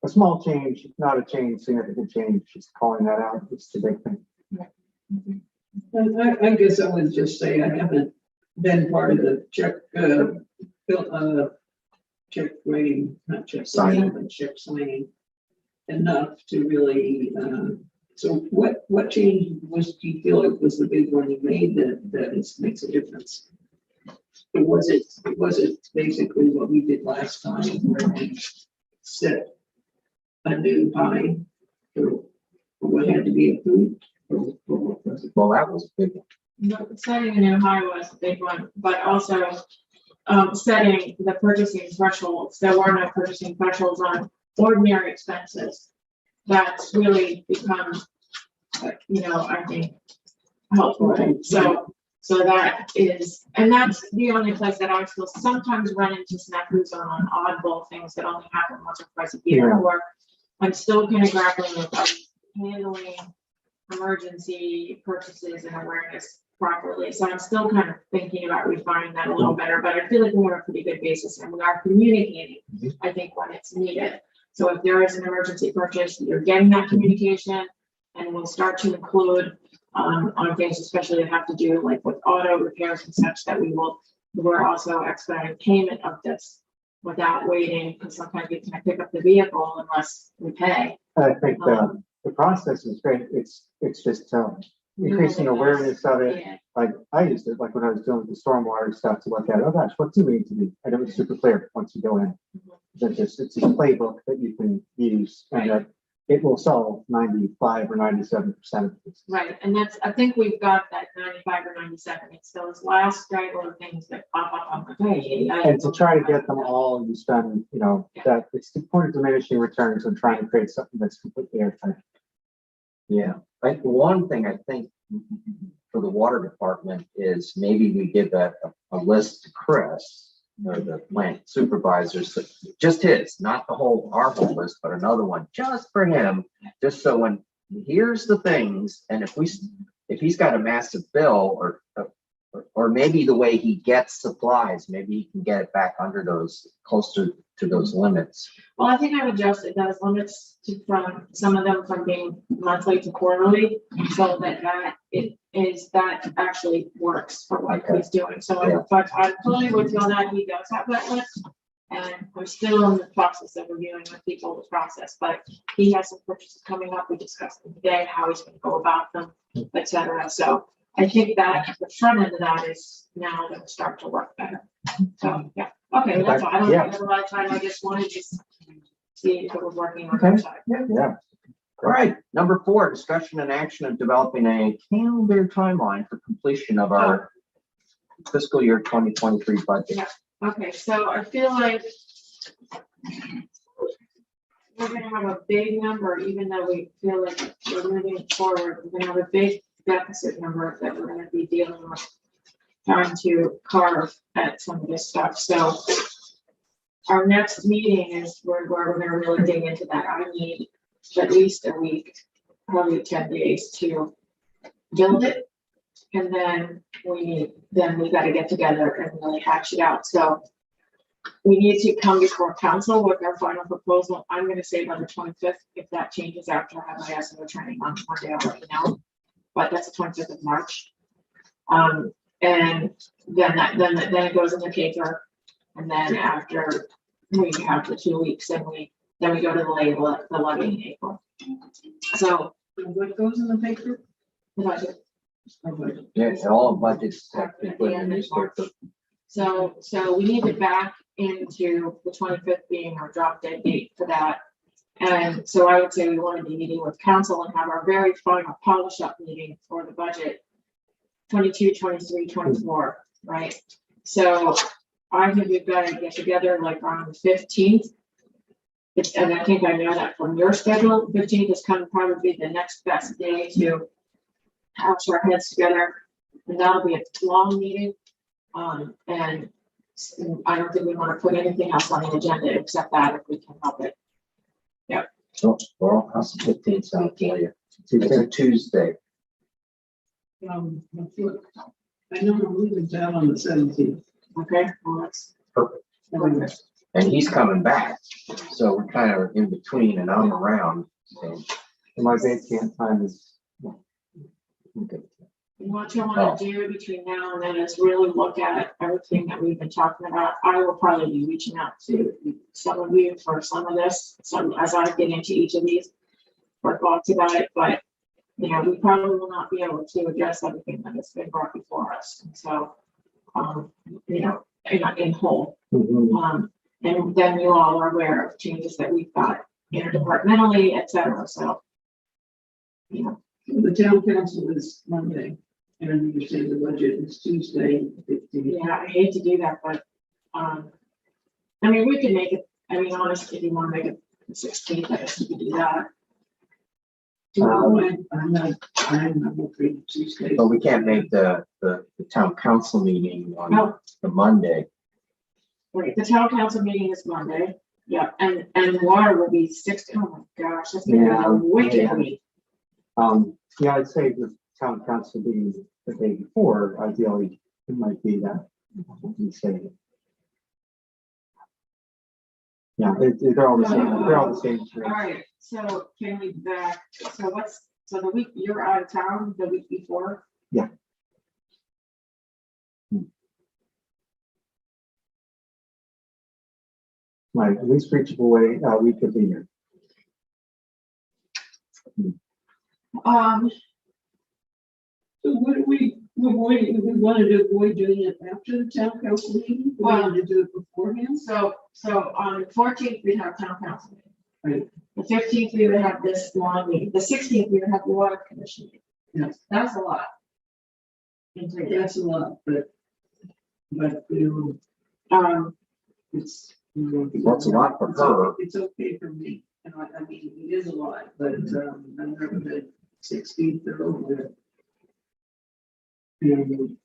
a small change, not a change, significant change, just calling that out. It's the big thing. And I guess I would just say I haven't been part of the check writing, not check Signing. signing, but check signing enough to really, so what change do you feel like was the big one you made that makes a difference? Or was it basically what we did last time where we set a new high for what had to be approved? Or what was it? Well, that was a big one. No, setting a new high was a big one, but also setting the purchasing thresholds. There were no purchasing thresholds on ordinary expenses. That's really become, I think, helpful. Right. So that is, and that's the only place that I still sometimes run into snafus on oddball things that only happen once or twice a year. Yeah. Or I'm still kind of grappling with handling emergency purchases and awareness properly. So I'm still kind of thinking about refining that a little better, but I feel like we have a pretty good basis and we are communicating, I think, when it's needed. So if there is an emergency purchase, you're getting that communication, and we'll start to include on things especially that have to do like with auto repairs and such, that we're also expediting payment of this without waiting, because sometimes we can't pick up the vehicle unless we pay. I think the process is great. It's just increasing awareness of it. Yeah. Like I used it, like when I was doing the stormwater stuff, to look at, oh gosh, what do we need to do? And it was super clear once you go in. That it's a playbook that you can use, and that it will solve 95 or 97% of this. Right, and I think we've got that 95 or 97. It's those last straggler things that pop up on the page. And to try to get them all, you spend, that it's the point of diminishing returns and trying to create something that's completely airtight. Yeah, like one thing I think for the water department is maybe we give a list to Chris or the plant supervisors, just his, not our whole list, but another one just for him, just so when here's the things, and if he's got a massive bill or maybe the way he gets supplies, maybe he can get it back under those, closer to those limits. Well, I think I've adjusted those limits from some of them from being monthly to quarterly, so that that actually works for what he's doing. So, Yeah. but I fully would feel that he does have that list, and we're still in the process of reviewing with people the process. But he has some purchases coming up. We discussed them today, how he's going to go about them, et cetera. So I think that the front end of that is now going to start to work better. So yeah, okay, that's all. I don't have a lot of time. I just wanted to see if it was working on our side. Yeah. All right, number 4, discussion and action of developing a calendar timeline for completion of our fiscal year 2023 budget. Yeah. Okay, so I feel like we're gonna have a big number, even though we feel like we're moving forward. We're gonna have a big deficit number that we're gonna be dealing with, trying to carve at some of this stuff. So our next meeting is where we're gonna really dig into that. I need at least a week, probably 10 days to build it. And then we got to get together and really hash it out. So we need to come before council with our final proposal. I'm going to say by the 25th. If that changes after I have my SMO training on Monday, I'll let you know. But that's the 25th of March. And then it goes in the paper. And then after we have the 2 weeks, then we go to the levy in April. So What goes in the paper? the budget. Yeah, all budgets have to be put in the newspaper. So we need to back into the 25th being our drop dead date for that. And so I would say we want to be meeting with council and have our very final polish up meeting for the budget 22, 23, 24, right? So I think we've got to get together like on the 15th. And I think I know that from your schedule, 15th is kind of probably the next best day to hash our heads together. And that'll be a long meeting. And I don't think we want to put anything else on the agenda except that if we can help it. Yeah. So, well, how's the 15th sound for you? It's a Tuesday. I know I'm leaving town on the 17th. Okay, well, that's Perfect. perfect. And he's coming back. So we're kind of in between and I'm around. So. And my base camp time is. Okay. What you want to do between now and then is really look at everything that we've been talking about. I will probably be reaching out to some of you for some of this, some as I get into each of these, or thoughts about it, but you know, we probably will not be able to address everything that has been brought before us. And so, you know, in whole. And then you all are aware of changes that we've got interdepartmentally, et cetera. So, you know. The town council is Monday, and you say the budget is Tuesday. 15th. Yeah, I hate to do that, but, I mean, we can make it, I mean, honestly, if you want to make it the 16th, I guess you could do that. I'm not free Tuesday. But we can't make the town council meeting on No. the Monday. Right, the town council meeting is Monday, yeah, and water will be 16, oh my gosh, that's gonna be Yeah, a wicked yeah. week. Yeah, I'd say the town council meeting the day before, ideally, it might be that. You say. Yeah, they're all the same, they're all the same. All right, so can we back, so the week, you're out of town the week before? Yeah. Right, at least reachable way, we could be here. So what do we wanted to avoid doing it after the town council meeting? We wanted to do it beforehand? So on the 14th, we have town council meeting. Right. The 15th, we would have this long meeting, the 16th, we would have the water commission meeting. Yes. That's a lot. In 3 days. That's a lot, but you it's. That's a lot for her. It's okay for me, and I mean, it is a lot, but I'm never the 16th or over it. I mean,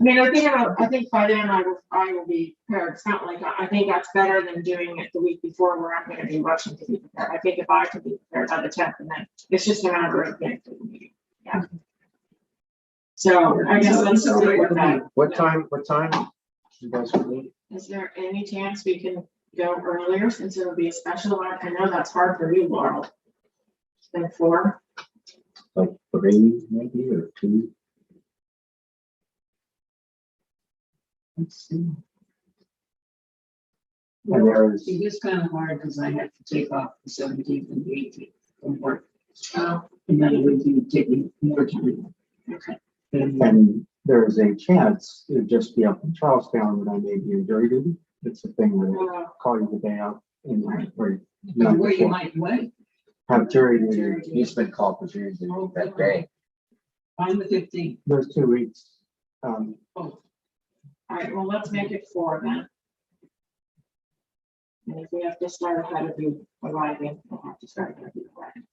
I think by then I will be prepared. It's not like, I think that's better than doing it the week before where I'm gonna be rushing to be prepared. I think if I can be prepared by the 10th, and then it's just a matter of getting to the meeting. Yeah. So I guess let's stick with that. What time you guys will meet? Is there any chance we can go earlier since it'll be a special one? I know that's hard for you, Laurel. Than 4. Like 3 maybe, or 2? Let's see. And there is, It is kind of hard because I have to take off the 17th and the 18th from work. And then it would be taking more time. Okay. and there is a chance it would just be up in Charlestown that I may be in jury duty. It's a thing where they call you the day out in where Where you might wait have jury duty. He's been called for jury duty that day. on the 15th. Those 2 weeks. All right, well, let's make it 4 then. And if we have to start ahead of you arriving, we'll have to start ahead of you arriving.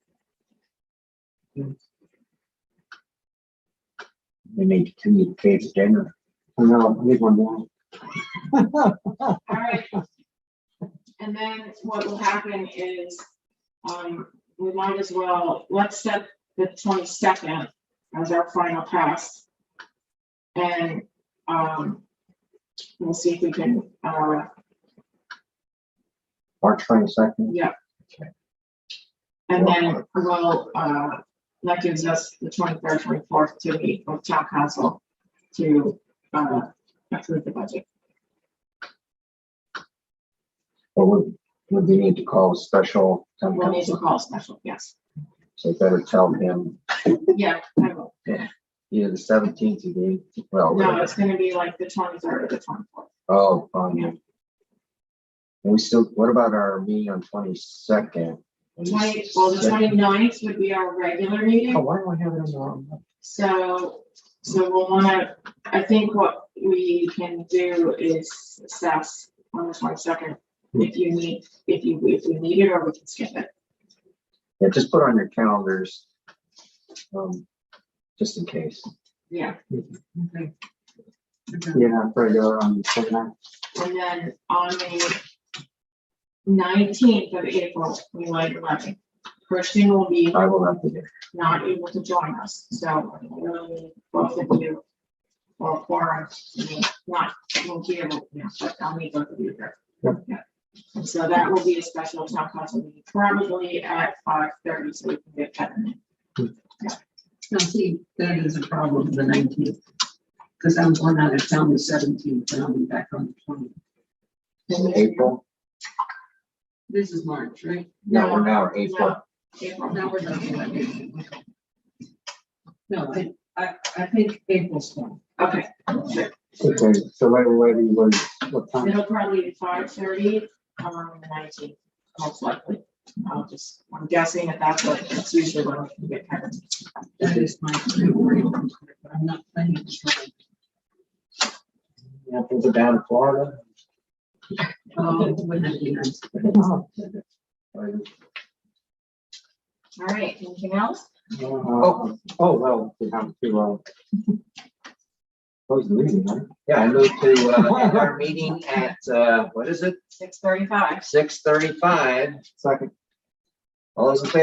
They need to meet Kate's dinner. I know, I need one more. All right. And then what will happen is, we might as well, let's set the 22nd as our final pass. And, we'll see if we can, March 22nd. yeah. Okay. And then we'll, that gives us the 23rd, 24th to meet with town council to, approve the budget. Or would we need to call a special town We'll need to council? call a special, yes. So better tell him Yeah, I will. either the 17th or the 18th. Well, No, it's gonna be like the 23rd or the 24th. oh, fine. And we still, what about our meeting on 22nd? Well, the 29th would be our regular meeting. Oh, why do I have it on the wrong one? So we'll wanna, I think what we can do is assess on the 22nd. If you need it, or we can skip it. Yeah, just put on your calendars. Just in case. Yeah, Okay. Yeah, regular on the 29th. and then on the 19th of April, we light the levy. Christian will be I will have to do. not able to join us, so really both of you or quorum, not, won't be able, but I'll meet both of you here. Yep. Yeah. And so that will be a special town council meeting, probably at 5:30, so we can get that in. Now, see, that is a problem, the 19th. Because I'm going out of town the 17th, and I'll be back on the 20th. In April. This is March, right? No, we're now April. April, now we're done. No, I think April's fine. Okay, Okay, so right away, what time? it'll probably be 5:30 on the 19th, most likely. I'm guessing at that, but that's usually when we can get kind of. That is my priority. I'm not planning to try. Yeah, things are down in Florida. Wouldn't that be nice? All right, anything else? Oh, well, we have to, close the meeting, right? Yeah, I moved to, end our meeting at, what is it? 6:35. 6:35. Second. All those in favor?